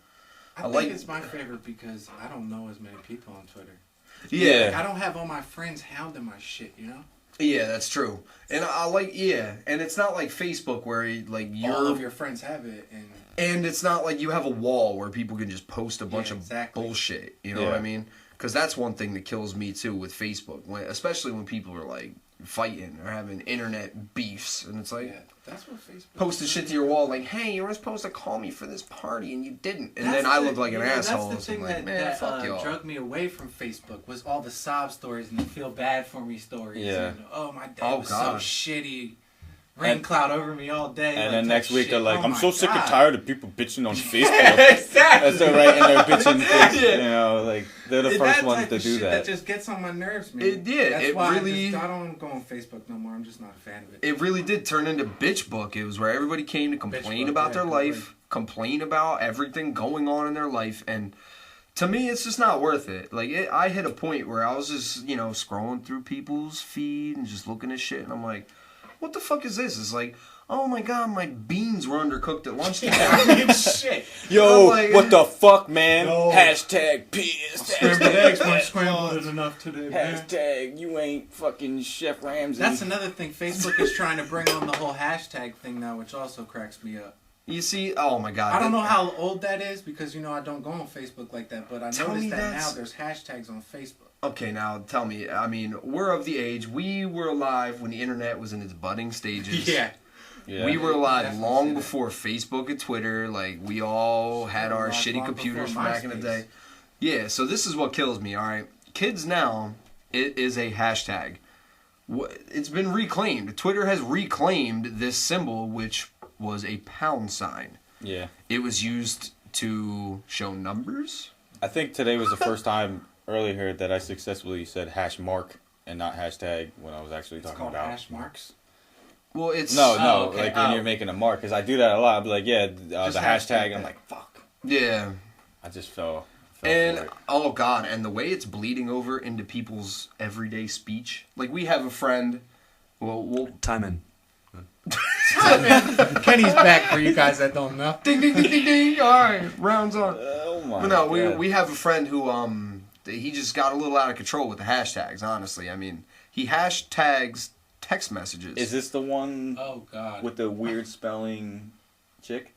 B: I
A: like-
B: think it's my favorite because I don't know as many people on Twitter.
A: Yeah,
B: Like, I don't have all my friends hounding my shit, you know?
A: yeah, that's true. And I like and it's not like Facebook where like
B: All of
A: you're,
B: your friends have it, and
A: and it's not like you have a wall where people can just post a bunch of
B: exactly.
A: bullshit. You know what I mean? Because that's one thing that kills me too with Facebook, especially when people are like fighting or having internet beefs, and it's like.
B: yeah, that's what Facebook.
A: Posted shit to your wall like, hey, you were supposed to call me for this party and you didn't. And
B: That's
A: then I
B: the-
A: look like an
B: you know,
A: asshole.
B: That's the
A: So I'm
B: thing
A: like,
B: that,
A: man, fuck y'all.
B: drug me away from Facebook was all the sob stories and the feel bad for me stories.
C: Yeah.
B: And, oh, my day
A: Oh,
B: was
A: God.
B: so shitty. Rain cloud over me all day.
C: And
B: like
C: then
B: that
C: next week
B: shit.
C: they're like,
B: Oh
C: I'm
B: my
C: so sick and
B: God.
C: tired of people bitching on Facebook.
B: Exactly.
C: As they're writing their bitching things,
A: Yeah.
C: you know, like they're the
B: It's
C: first
B: that
C: ones
B: type
C: to
B: of
C: do
B: shit
C: that.
B: just gets on my nerves, man.
A: It did.
B: That's
A: It
B: why
A: really-
B: I don't go on Facebook no more. I'm just not a fan of it.
A: It really did turn into bitch book. It was where everybody came to complain
B: book,
A: about
B: yeah,
A: their
B: completely.
A: life, complain about everything going on in their life, and to me, it's just not worth it. Like, I hit a point where I was just, scrolling through people's feed and just looking at shit, and I'm like, what the fuck is this? It's like, oh my god, my beans were undercooked at lunchtime.
B: Shit.
C: Yo,
A: I'm like-
C: what the fuck, man?
B: Yo.
C: Hashtag pissed.
B: Scrambled eggs weren't scrambled enough today, man.
C: Hashtag you ain't fucking Chef Ramsay.
B: That's another thing. Facebook is trying to bring on the whole hashtag thing now, which also cracks me up.
A: You see, oh my god.
B: I don't know how old that is because, I don't go on Facebook like that, but I
A: Tell
B: noticed
A: me
B: that
A: that's-
B: now there's hashtags on Facebook.
A: Okay, now tell me. I mean, we're of the age. We were alive when the internet was in its budding stages.
C: Yeah.
A: We were alive
B: Definitely
A: long
B: see that.
A: before Facebook and Twitter. Like, we all had our
B: Long
A: shitty
B: before
A: computers from back in the
B: MySpace.
A: day. Yeah, so this is what kills me, alright? Kids now, it is a hashtag. It's been reclaimed. Twitter has reclaimed this symbol, which was a pound sign.
C: Yeah.
A: It was used to show numbers.
C: I think today was the first time earlier that I successfully said hash mark and not hashtag when I was actually talking
B: called
C: about
B: hash marks?
A: Well, it's...
C: No,
B: okay.
C: like when you're making a mark, because I do that a lot. I'll be like, yeah, the
B: Just
C: hashtag,
B: hashtag
C: I'm
B: that.
C: like, fuck.
A: Yeah.
C: I just fell
A: And
C: for it.
A: oh god, and the way it's bleeding over into people's everyday speech. Like we have a friend. Well,
D: Time in.
B: Kenny's back for you guys that don't know.
A: Ding, ding, ding, ding, ding. All right, rounds on.
C: Oh my
A: But no,
C: God.
A: we have a friend who he just got a little out of control with the hashtags. Honestly, I mean, he hashtags text messages.
C: Is this the one
B: Oh God.
C: with the weird spelling chick?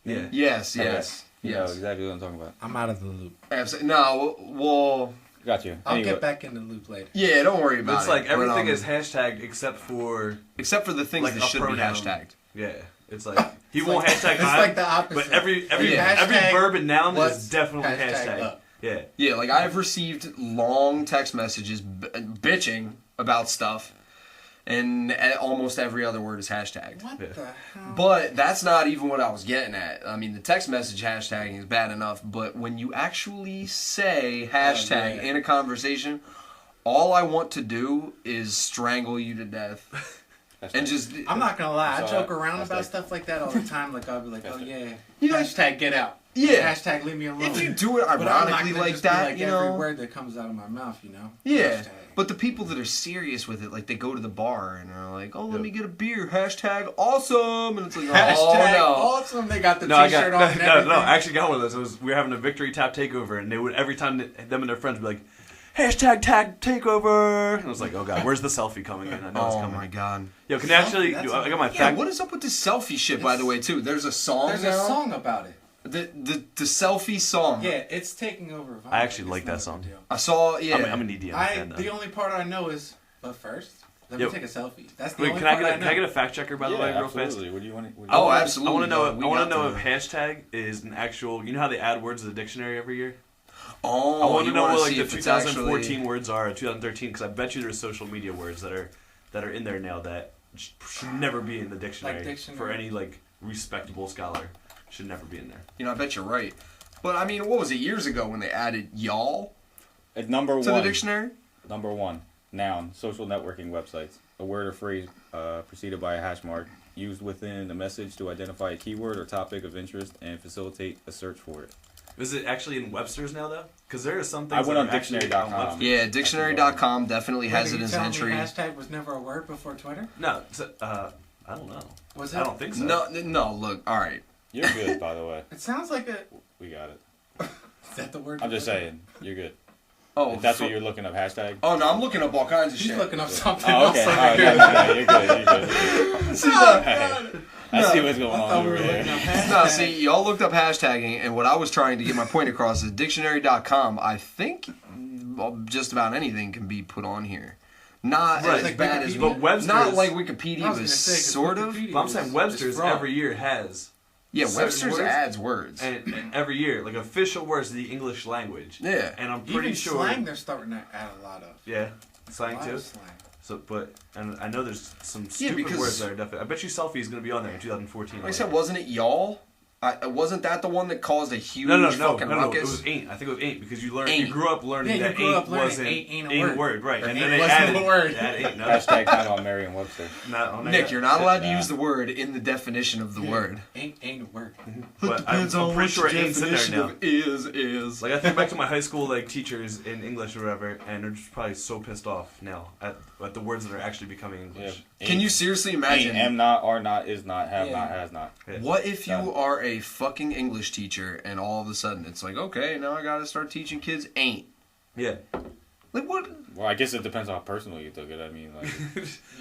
D: Yeah.
A: Yes,
C: Okay.
A: yes,
C: You know
A: yes.
C: exactly what I'm talking about.
B: I'm out of the loop.
A: Absolutely. No, well,
C: Got you.
B: I'll
C: Anyway,
B: get back in the loop later.
A: yeah, don't worry about
D: It's
A: it.
D: like everything
A: But,
D: is hashtagged except for
A: except for the things
D: like
A: that
D: a
A: should
D: pronoun.
A: be hashtagged.
D: yeah. It's like he won't
B: like-
D: hashtag
B: It's
D: I'm,
B: like the opposite.
D: but every
A: Yeah.
D: every
B: Hashtag
D: verb and noun
B: what's
D: is definitely
B: hashtag
D: hashtag.
B: up.
D: Yeah.
A: Yeah, like I've received long text messages bitching about stuff, and almost every other word is hashtagged.
B: What
D: Yeah.
B: the hell?
A: But that's not even what I was getting at. I mean, the text message hashtagging is bad enough, but when you actually say hashtag
B: yeah.
A: in a conversation, all I want to do is strangle you to death.
C: that's
A: And
C: right.
A: just,
B: I'm not gonna lie, I
C: So,
B: joke around
C: that's
B: about
C: like-
B: stuff like that all the time. Like I'll be like, oh
C: Hashtag.
B: yeah,
A: You know-
B: hashtag get out.
A: Yeah.
B: Hashtag leave me alone.
A: if you do it
B: But I'm not
A: ironically
B: gonna
A: like
B: just be
A: that,
B: like
A: you
B: every
A: know.
B: word that comes out of my mouth, you know.
A: Yeah,
B: Hashtag.
A: but the people that are serious with it, like they go to the bar and are like, "Oh, let
D: Yep.
A: me get a beer." Hashtag awesome, and it's like,
B: Hashtag
A: "Oh no."
B: awesome. They got the
D: No, I
B: T-shirt
D: got
B: on and
D: no,
B: everything.
D: no. I actually got one of those. We were having a victory tap takeover, and they would every time them and their friends would be like, hashtag tag takeover. And I was like, oh god, where's the selfie coming in? I know it's
A: Oh
D: coming.
A: my god.
D: Yo, can you actually?
B: That's
D: I got my
A: Yeah,
D: fact.
A: what is up with this selfie shit? By the way, too, there's a song
B: There's
A: now.
B: a song about it.
A: The selfie song.
B: Yeah, it's taking over. Vine.
D: I actually
B: It's
D: like
B: not
D: that
B: a
D: song.
B: big deal.
A: I saw. Yeah,
D: I'm an EDM
B: I
D: fan.
B: the only part I know is, but first, let me
D: Yo.
B: take a selfie. That's the
D: Wait,
B: only
D: can I
B: part
D: get a,
B: know.
D: can I get a fact checker by the way, real fast?
C: absolutely. What do you want?
A: Oh,
D: I
A: absolutely.
D: want to know.
A: We
D: I want to
A: got
D: know
A: the-
D: if hashtag is an actual. You know how they add words to the dictionary every year?
A: Oh,
D: I want to
A: you
D: know
A: wanna
D: what like
A: see
D: the
A: if it's
D: 2014
A: actually-
D: words are, or 2013, because I bet you there's social media words that are in there now that should never be in the dictionary,
B: Like dictionary?
D: for any like respectable scholar. Should never be in there.
A: You know, I bet you're right. But I mean, what was it years ago when they added y'all
C: At number
A: to
C: one.
A: the dictionary?
C: Number one. Noun. Social networking websites. A word or phrase preceded by a hash mark used within a message to identify a keyword or topic of interest and facilitate a search for it.
D: Is it actually in Webster's now though? Because there are some things.
C: I went
D: that
C: on
D: are actually
C: dictionary.com.
D: Webster's.
A: Yeah, dictionary.com definitely
B: Wait,
A: has
B: are
A: it
B: you
A: as
B: telling
A: entry.
B: me hashtag was never a word before Twitter?
D: No, I don't know.
B: Was it?
D: I don't think so.
A: No, look, all right.
C: You're good, by the way.
B: It sounds like a.
C: We got it.
B: Is that the word?
C: I'm just saying. You're good.
A: Oh,
C: If that's what you're looking up, hashtag.
A: Oh no, I'm looking up all kinds of
B: He's
A: shit.
B: looking up something
C: Oh,
B: else.
C: okay.
B: over
C: All right,
B: here.
C: yeah, you're good. You're good.
A: See, look.
C: I see what's going
B: I
C: on
B: thought we
C: over
B: were looking
C: here.
B: up hashtag.
A: No, see, y'all looked up hashtagging, and what I was trying to get my point across is dictionary.com. I think just about anything can be put on here. Not
D: Right.
A: as
B: Like
A: bad as
B: Wikipedia?
D: But Webster's.
A: not like
B: I
A: Wikipedia
B: was
A: was
B: gonna say, 'cause
A: sort of.
B: Wikipedia
D: But I'm
B: is-
D: saying
B: is
D: Webster's
B: fraud.
D: every year has.
A: Yeah,
D: certain
A: Webster's
D: words,
A: adds words.
D: And every year, like official words of the English language.
A: Yeah.
D: And I'm pretty
B: Even
D: sure.
B: slang, they're starting to add a lot of.
D: Yeah, slang
B: A lot
D: too.
B: of slang.
D: So, and I know there's some
A: Yeah,
D: stupid
A: because-
D: words that are definitely. I bet you selfie is gonna be on there in 2014.
A: Like I said, wasn't it y'all? Wasn't that the one that caused a huge
D: no,
A: fucking
D: It
A: ruckus?
D: was ain't. I think it was ain't because you learned.
A: Ain't.
D: You grew up learning
B: Yeah, you
D: that
B: grew
D: ain't
B: up learning
D: wasn't
B: ain't
D: a
B: a
D: word, right?
B: Or
D: And
B: ain't
D: then they
B: wasn't
D: added
B: a word.
D: Yeah, ain't. No,
C: Hashtag not on Merriam-Webster.
D: not on there
A: Nick,
D: yet.
A: you're not allowed to
C: Nah.
A: use the word in the definition of the word.
B: Ain't a word.
D: But I'm pretty sure ain't's in there now.
A: Is.
D: Like I think back to my high school like teachers in English or whatever, and they're just probably so pissed off now at the words that are actually becoming English.
A: Can you seriously
C: Ain't,
A: imagine?
C: am not, are not, is not, have
B: Yeah.
C: not, has not.
D: Yeah.
A: What if you
C: Done.
A: are a fucking English teacher and all of a sudden it's like, okay, now I gotta start teaching kids ain't.
D: Yeah.
A: Like what?
C: Well, I guess it depends on how personal you took it. I mean, like,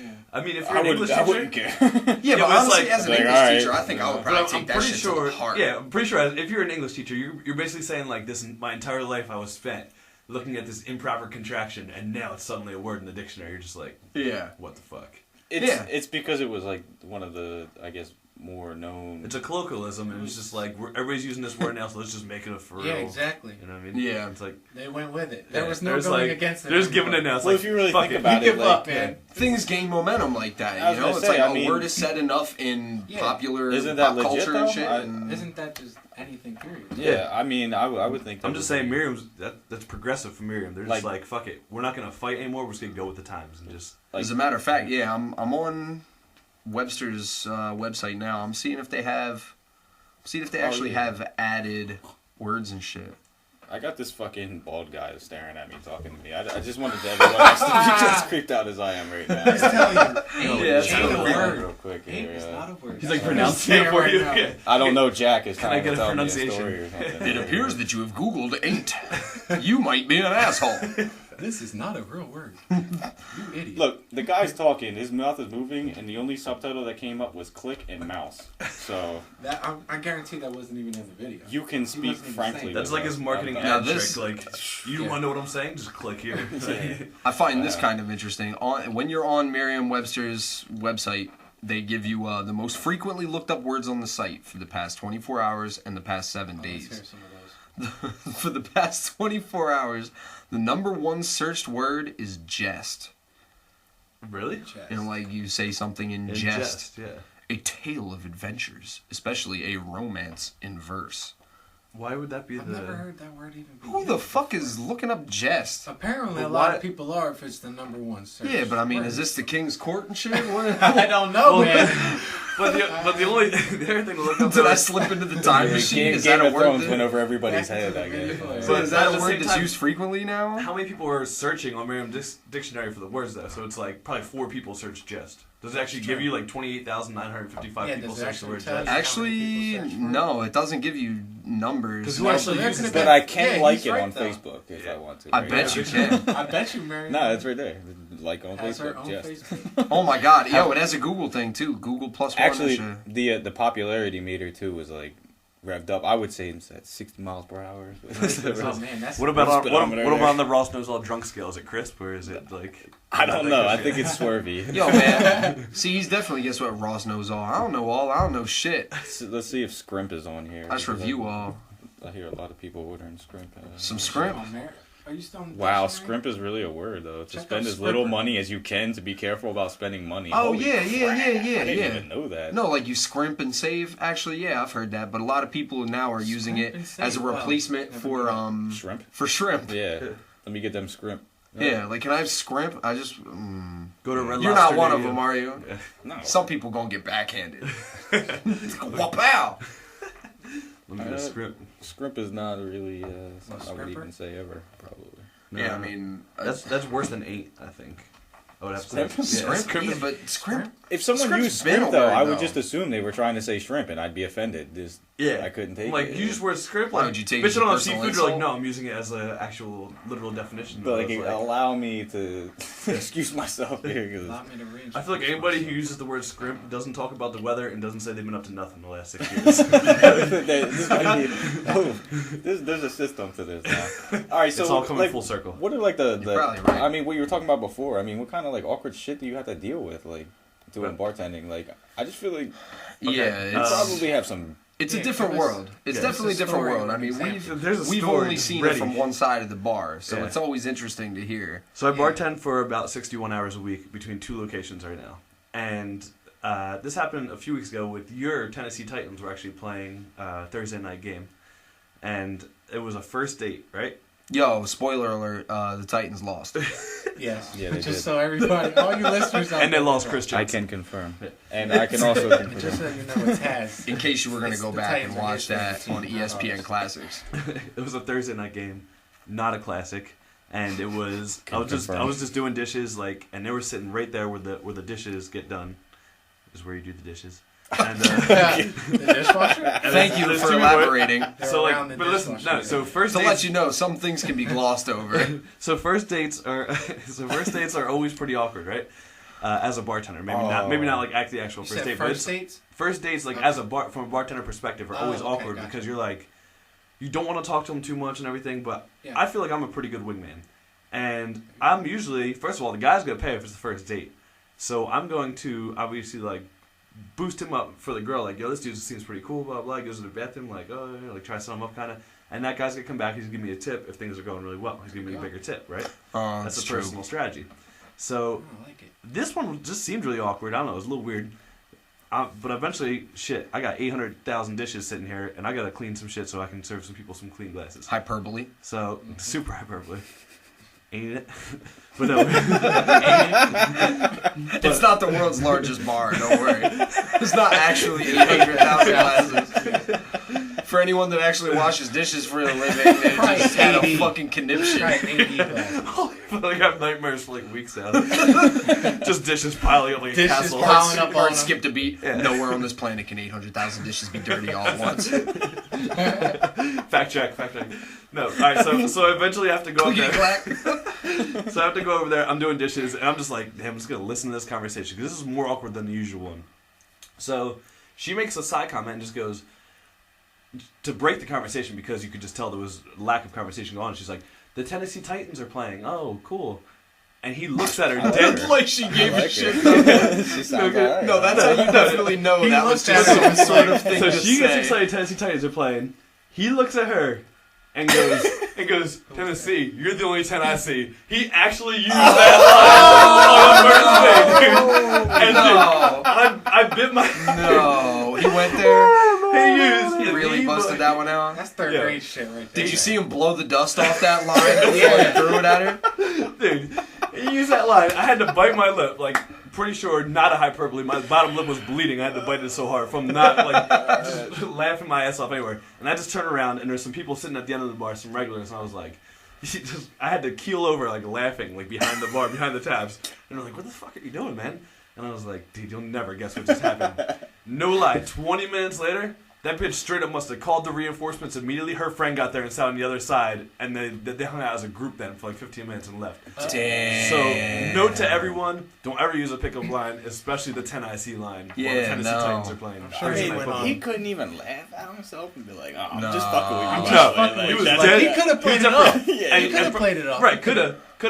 B: Yeah.
D: I mean, if you're an English
C: I
D: teacher,
C: wouldn't care.
A: Yeah,
D: Yeah,
A: but
D: but it's
A: honestly,
D: like-
A: as an
C: like,
A: English
C: alright,
A: teacher, I think I would
D: but
A: probably
D: I'm
A: take that
D: pretty
A: shit to
D: sure.
A: the heart.
D: Yeah, I'm pretty sure if you're an English teacher, you're basically saying like this. My entire life I was spent looking at this improper contraction, and now it's suddenly a word in the dictionary. You're just like,
A: Yeah.
D: what the fuck?
C: It's because it was like one of the, I guess, more known.
D: It's a colloquialism, and it's just like everybody's using this word now, so let's just make it a for real.
B: Yeah, exactly.
D: You know what I mean?
A: Yeah.
D: It's like
B: They went with it. There
D: yeah,
B: was no
D: there's
B: going
D: like,
B: against it.
D: They're just giving it now. It's
C: Well,
D: like,
C: if you really
D: fuck
C: think
D: it.
C: about
B: You
C: it,
B: give
C: like,
B: up, man.
A: Things gain momentum like that,
C: I was
A: you know?
C: gonna
A: It's
C: say,
A: like
C: I
A: a
C: mean-
A: word is said enough in
B: Yeah.
A: popular
C: Isn't that
A: pop
C: legit,
A: culture and
C: though?
A: shit. and-
B: Isn't that just anything, period?
C: Yeah, I mean, I would think.
D: I'm
C: that
D: just
C: would
D: saying,
C: be-
D: Miriam's that's progressive for Miriam. They're just
C: Like-
D: like, fuck it, we're not gonna fight anymore. We're just gonna go with the times and just.
C: like,
A: As a matter of fact, yeah, I'm on Webster's website now. I'm seeing if they actually
C: yeah.
A: have added words and shit.
C: I got this fucking bald guy staring at me, talking to me. I just wanted everyone else to be as creeped out as I am right now.
B: Just tell you.
A: Yeah,
B: Ain't a word.
C: Real quick
B: Ain't
C: here.
B: is not a word.
D: He's like
B: That's
D: pronouncing it for you.
B: right
D: Yeah.
C: I don't know. Jack is
D: Can I
C: trying
D: get
C: to
D: a
C: tell me a
D: pronunciation?
C: story or something.
A: It appears that you have Googled ain't. You might be an asshole.
B: This is not a real word. You idiot.
C: Look, the guy's talking, his mouth is moving, and the only subtitle that came up was click and mouse. So
B: That, I guarantee that wasn't even in the video.
C: you can speak
B: wasn't even
C: frankly.
B: saying
C: with
D: That's like
C: us
D: his marketing
C: about
A: Now
D: ad
A: this-
D: trick. Like, you want to know what I'm saying? Just click here.
A: I find this kind of interesting. When you're on Merriam-Webster's website, they give you the most frequently looked up words on the site for the past 24 hours and the past 7
B: Let's hear
A: days.
B: some of those.
A: For the past 24 hours, the number one searched word is jest.
D: Really?
B: Chest.
A: And like you say something in jest.
D: Yeah.
A: A tale of adventures, especially a romance in verse.
D: Why would that be
B: I've never heard that word even be
A: Who the
B: used
A: fuck
B: before.
A: is looking up jest?
B: Apparently,
D: But
B: a lot
D: why-
B: of people are if it's the number one search.
A: Yeah, but I mean,
B: word.
A: is this the King's Court and shit? What?
B: I don't know, man.
D: But the only the other thing to look up
A: Did I
D: is-
A: slip into the time machine?
C: Game,
A: Is
C: Game
A: that a
C: of
A: word?
C: Thrones
A: that-
C: went over everybody's
B: Back to
C: head,
B: the
C: I guess.
B: video.
A: So
D: But
A: is
D: at
A: that
D: the
A: a word
D: same
A: that's
D: time-
A: used frequently now?
D: How many people are searching on Merriam Dictionary for the words though? So it's like probably 4 people search jest. Does it actually give you like 28,955
B: Yeah,
D: people
B: does it
D: search the word
B: actually tell
D: jest?
B: you?
A: Actually,
B: How many people search for it?
A: no, it doesn't give you numbers.
D: 'Cause who actually
B: there
D: uses
B: could've
C: But
B: been-
C: I can
B: yeah,
C: like
B: he's
C: it
B: right,
C: on
B: though.
C: Facebook if I want to.
A: I
C: right?
A: bet you can.
B: I bet you, Mary.
C: No, it's right there. Like on
B: Has her
C: Facebook.
B: own
C: Yes.
B: Facebook.
A: Oh my god, yo, it has a Google thing too. Google plus one.
C: Actually,
A: and shit.
C: the popularity meter too was like revved up. I would say it's at 60 miles per hour.
B: Oh man, that's
D: What about on,
C: Speedometer
D: what about
C: there.
D: on the Ross Knows All drunk scale? Is it crisp or is it like?
C: I don't know. I think it's swervy.
A: Yo, man. See, he's definitely guess what Ross knows all. I don't know all. I don't know shit.
C: So let's see if Scrimp is on here.
A: I just review all.
C: I hear a lot of people ordering Scrimp.
A: Some Scrimp.
B: Come on, Mary. Are you still on the
C: Wow,
B: dictionary?
C: scrimp is really a word though. To
B: Check
C: spend
B: out
C: as little
B: Scrimper.
C: money as you can, to be careful about spending money.
A: Oh
C: Holy
A: yeah,
C: crap.
A: yeah.
C: I didn't even know that.
A: No, like you scrimp and save. Actually, yeah, I've heard that. But a lot of people now are using
B: Scrimp
A: it
B: and
A: as a
B: save. Wow.
A: replacement
B: Never
A: for
B: knew that.
C: Shrimp.
A: for shrimp.
C: Yeah. Let me get them scrimp.
A: Yeah, like can I have scrimp? I just.
D: Go to Red
A: You're
D: Lobster
A: not one
D: near
A: of
D: you.
A: them, are you?
C: No.
A: Some people gonna get backhanded. Wow.
D: Let me get a script.
C: Scrimp is not really something I would
B: scrimper?
C: even say ever, probably.
A: Yeah, I mean,
D: That's worse than 8, I think. I would have to say.
C: Scrimp?
A: scrimp. Yeah, but scrimp.
C: If someone
A: Scrimp's
C: used
A: been
C: scrimp,
A: a
C: though,
A: word,
C: I would
A: though.
C: just assume they were trying to say shrimp, and I'd be offended. I couldn't take
D: Like,
C: it.
D: you just word script,
A: Why
D: like,
A: would you take it as
D: bitching
A: a
D: on
A: personal
D: seafood, you're like,
A: insult?
D: no, I'm using it as an actual literal definition.
C: But like,
D: It's
C: allow me to excuse myself here. 'cause-
B: Allow me to read.
D: I feel like anybody who uses the word scrimp doesn't talk about the weather and doesn't say they've been up to nothing the last 6 years.
C: This might be- oh, there's a system to this now. All right, so
D: It's all coming
C: like,
D: full circle.
C: what are like the
A: probably right.
C: I mean, what you were talking about before? I mean, what kind of like awkward shit do you have to deal with, like doing bartending? Like, I just feel like
A: Yeah,
C: you
A: it's
C: probably have some.
A: it's
B: Yeah,
A: a different
B: give us-
A: world. It's
D: yeah,
A: definitely a
B: it's a
A: different
B: story
A: world. I
B: of
A: mean,
B: an
A: we've
D: There's a
A: we've
D: story
A: only seen
D: ready.
A: it from one side of the bar, so
D: Yeah.
A: it's always interesting to hear.
D: So I bartend for about 61 hours a week between 2 locations right now. And this happened a few weeks ago with your Tennessee Titans. We're actually playing Thursday night game. And it was a first date, right?
A: Yo, spoiler alert: the Titans lost.
B: Yes.
C: Yeah, they
B: Just
C: did.
B: so everybody, all you listeners out
D: And they
B: there
D: lost
B: know.
D: Chris
C: I
D: Johnson.
C: can confirm, and I can also confirm.
B: Just so you know, it's has.
A: In case you were gonna
B: It's
A: go
B: the
A: back
B: Titans
A: and
B: are
A: watch
B: against
A: that on
B: the team, not
A: ESPN
B: ours.
A: Classics.
D: It was a Thursday night game, not a classic. And it was I
C: Confirmed.
D: was just doing dishes like, and they were sitting right there where the dishes get done, is where you do the dishes. And
B: The dishwasher.
A: Thank you
D: there's
A: for
D: two
A: elaborating.
B: They're
D: so
B: around
D: like,
B: the
D: but listen,
B: dishwasher.
D: no. So first
A: To
D: dates,
A: let you know, some things can be glossed over.
D: so first dates are always pretty awkward, right? As a bartender, maybe not like the actual
B: You
D: first
B: said
D: date, but
B: first
D: it's,
B: dates.
D: first dates like as a from a bartender perspective are always
B: okay,
D: awkward
B: gotcha.
D: because you're like, you don't want to talk to them too much and everything, but
B: Yeah.
D: I feel like I'm a pretty good wingman, and I'm usually, first of all, the guy's gonna pay if it's the first date, so I'm going to obviously like boost him up for the girl, like, yo, this dude seems pretty cool, blah blah. He goes to the bathroom, like, oh, you know, like try to set him up kind of, and that guy's gonna come back, he's gonna give me a tip if things are going really well, he's gonna give me a bigger tip, right? That's a
A: true.
D: personal strategy. So
B: I like it.
D: this one just seemed really awkward. I don't know, it was a little weird. But eventually, shit, I got 800,000 dishes sitting here, and I gotta clean some shit so I can serve some people some clean glasses.
A: Hyperbole.
D: So, super hyperbole. Ain't it? But no.
A: It's not the world's largest bar. Don't worry. It's not actually 800,000 glasses. For anyone that actually washes dishes for a living, they just had a fucking conniption.
B: Right, maybe.
D: I feel like I have nightmares for like weeks now. Just dishes piling up like a castle.
B: piling up on
A: Heart
B: them.
A: skipped a beat.
D: Yeah.
A: Nowhere on this planet can 800,000 dishes be dirty all at once.
D: Fact check. No, alright, so eventually I have to go up
A: Clickety
D: there.
A: clack.
D: So I have to go over there, I'm doing dishes, and I'm just like, damn, I'm just gonna listen to this conversation, because this is more awkward than the usual one. So, she makes a side comment and just goes, to break the conversation, because you could just tell there was lack of conversation going on, she's like, the Tennessee Titans are playing, oh, cool. And he looks at her dead
A: Like she gave a shit.
C: She sounds alright.
A: No, that's how you definitely know
B: He
A: that was
B: looked
A: just
B: at her
A: some sort of thing
D: So
A: to
D: she gets
A: say.
D: excited Tennessee Titans are playing. He looks at her and goes, Tennessee, you're the only 10 I see. He actually used that line on the first day, dude. And dude, I bit my...
A: No, he went there. He really busted that one out.
B: That's third grade shit right there.
A: Did you see him blow the dust off that line before he threw it at her?
D: Dude, he used that line. I had to bite my lip. Like, pretty sure, not a hyperbole. My bottom lip was bleeding. I had to bite it so hard from not, like, just laughing my ass off anywhere. And I just turned around, and there's some people sitting at the end of the bar, some regulars, and I was like, I had to keel over, like, laughing, like, behind the bar, behind the tabs. And they're like, what the fuck are you doing, man? And I was like, dude, you'll never guess what just happened. No lie, 20 minutes later, that bitch straight up must have called the reinforcements immediately. Her friend got there and sat on the other side, and they hung out as a group then for like 15 minutes and left.
A: Damn.
D: So, note to everyone, don't ever use a pickup line, especially the 10 IC line while the
A: Yeah,
D: Tennessee
A: no.
D: Titans are playing.
B: sure he went on.
C: He couldn't even laugh at himself and be like, "Oh, I'm
A: No.
C: just fucking with you."
D: No,
C: by the way."
D: he was
C: That's-
D: dead.
B: He could have played it
D: definitely-
B: off.
C: Yeah,
B: He could have played it off.
D: Right, could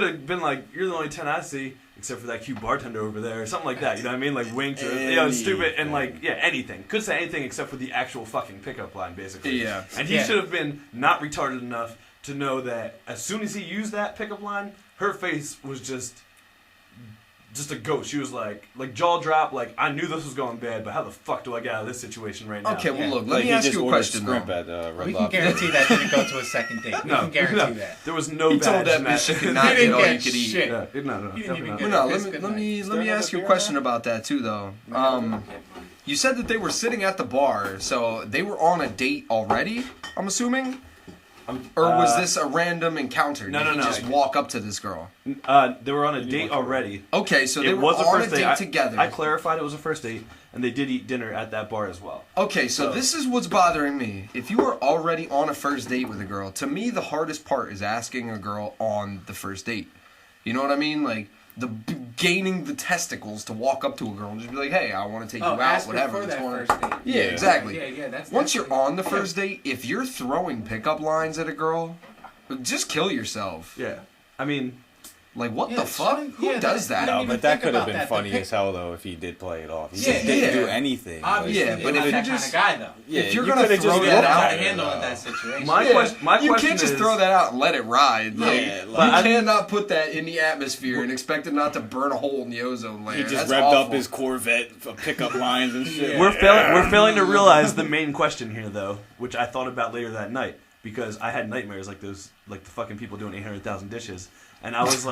D: have been like, you're the only 10 I see, except for that cute bartender over there, or something like that. You know what I mean? Like winked or stupid, and like anything. Could say anything except for the actual fucking pickup line, basically.
A: Yeah.
D: And he should have been not retarded enough to know that as soon as he used that pickup line, her face was just a ghost. She was like jaw drop. Like, I knew this was going bad, but how the fuck do I get out of this situation right now?
A: Okay, well, look,
C: Like,
A: let me
C: he
A: ask
C: just
A: you a
C: ordered
A: question,
C: scrimp
A: though.
C: at Red
B: We can
C: Lobster.
B: guarantee that didn't go to a second date. We can guarantee that.
D: There was no
A: He
D: badge
A: told that
D: in
A: bitch she could not
B: He
A: get
B: didn't
A: all
B: get
A: you could eat.
B: shit.
D: No,
B: He didn't
D: definitely
B: even
D: not.
B: get
A: Well, no,
B: It's
A: let
B: good
A: me
C: Still another
A: ask you a
C: beer
A: question
C: now?
A: about that too, though. You said that they were sitting at the bar, so they were on a date already. I'm assuming, or was this a random encounter?
D: No,
A: Did
D: no,
A: he
D: no.
A: just walk up to this girl?
D: They were on a date already.
A: Okay, so they
D: It
A: were
D: was a
A: on a
D: first
A: date
D: date.
A: together.
D: I clarified it was a first date, and they did eat dinner at that bar as well.
A: Okay, so this is what's bothering me. If you are already on a first date with a girl, to me the hardest part is asking a girl on the first date. You know what I mean? Like gaining the testicles to walk up to a girl and just be like, "Hey, I want to take you out,
B: ask her
A: whatever."
B: for
A: It's
B: that
A: one-
B: first date.
A: Yeah, exactly.
B: Yeah, that's
A: Once you're
B: definitely-
A: on the first date, if you're throwing pickup lines at a girl, just kill yourself.
D: Yeah. I mean,
A: Like, what
B: Yeah,
A: the fuck?
B: shouldn't-
A: Who
B: yeah,
A: does
B: that-
A: that?
C: No,
B: even
C: but that
B: think
C: could have
B: about
C: been
B: that. The
C: funny
B: pic-
C: as hell though if he did play it off. He
B: Yeah,
C: just didn't
A: yeah.
C: do anything.
B: Obviously,
A: Yeah,
B: yeah,
A: but
B: but
A: if
B: that
A: you
B: kind
A: just-
B: of guy though.
A: If you're
C: you
A: gonna
C: coulda
A: throw
C: just
A: that
C: looked
A: out,
B: How
C: at
B: to
C: it,
B: handle
C: though.
B: that situation.
D: my
A: Yeah,
D: question. My
A: you
D: question
A: can't just
D: is,
A: throw that out and let it ride. Like,
C: Yeah,
A: you
C: like-
A: cannot put that in the atmosphere and expect it not to burn a hole in the ozone layer.
C: He just
A: That's
C: revved
A: awful.
C: up his Corvette for pickup lines and shit.
B: Yeah.
D: We're failing to realize the main question here, though, which I thought about later that night because I had nightmares like those, like the fucking people doing 800,000 dishes, and I was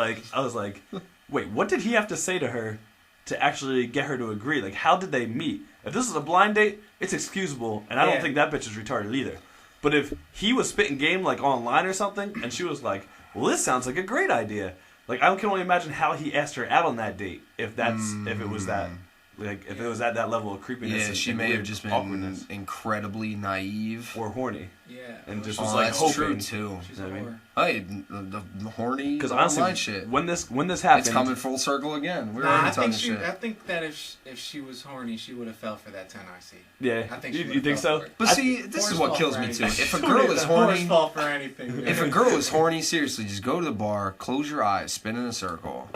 D: like, wait, what did he have to say to her to actually get her to agree? Like, how did they meet? If this is a blind date, it's excusable, and I don't
B: Yeah.
D: think that bitch is retarded either. But if he was spitting game like online or something, and she was like, "Well, this sounds like a great idea," like I can only imagine how he asked her out on that date if it was that. Like, if it was at that level of creepiness,
A: Yeah,
D: and
A: she
D: and
A: may have
D: weird
A: just been
D: awkwardness.
A: incredibly naive.
D: Or horny,
B: Yeah.
D: and just
A: Oh,
D: was like
A: that's
D: hoping.
A: true too.
B: She's
D: You know
B: a
D: what I mean?
B: whore.
A: Hey, the horny
D: Because
A: online
D: honestly,
A: shit.
D: when this happened,
A: It's coming full circle again. We're
B: Nah,
A: already
B: I
A: talking
B: think
A: shit.
B: I think that if she was horny, she would have fell for that 10 IC.
D: yeah,
B: I think she
D: you
B: would've
D: think
B: fell
D: so?
B: for it.
A: But
D: I-
A: see, this is
B: Horse
A: what
B: fall
A: kills
B: for
A: me too.
B: anything.
A: If a girl is
B: Horse
A: horny,
B: fall for anything.
A: if a girl is horny, seriously, just go to the bar, close your eyes, spin in a circle,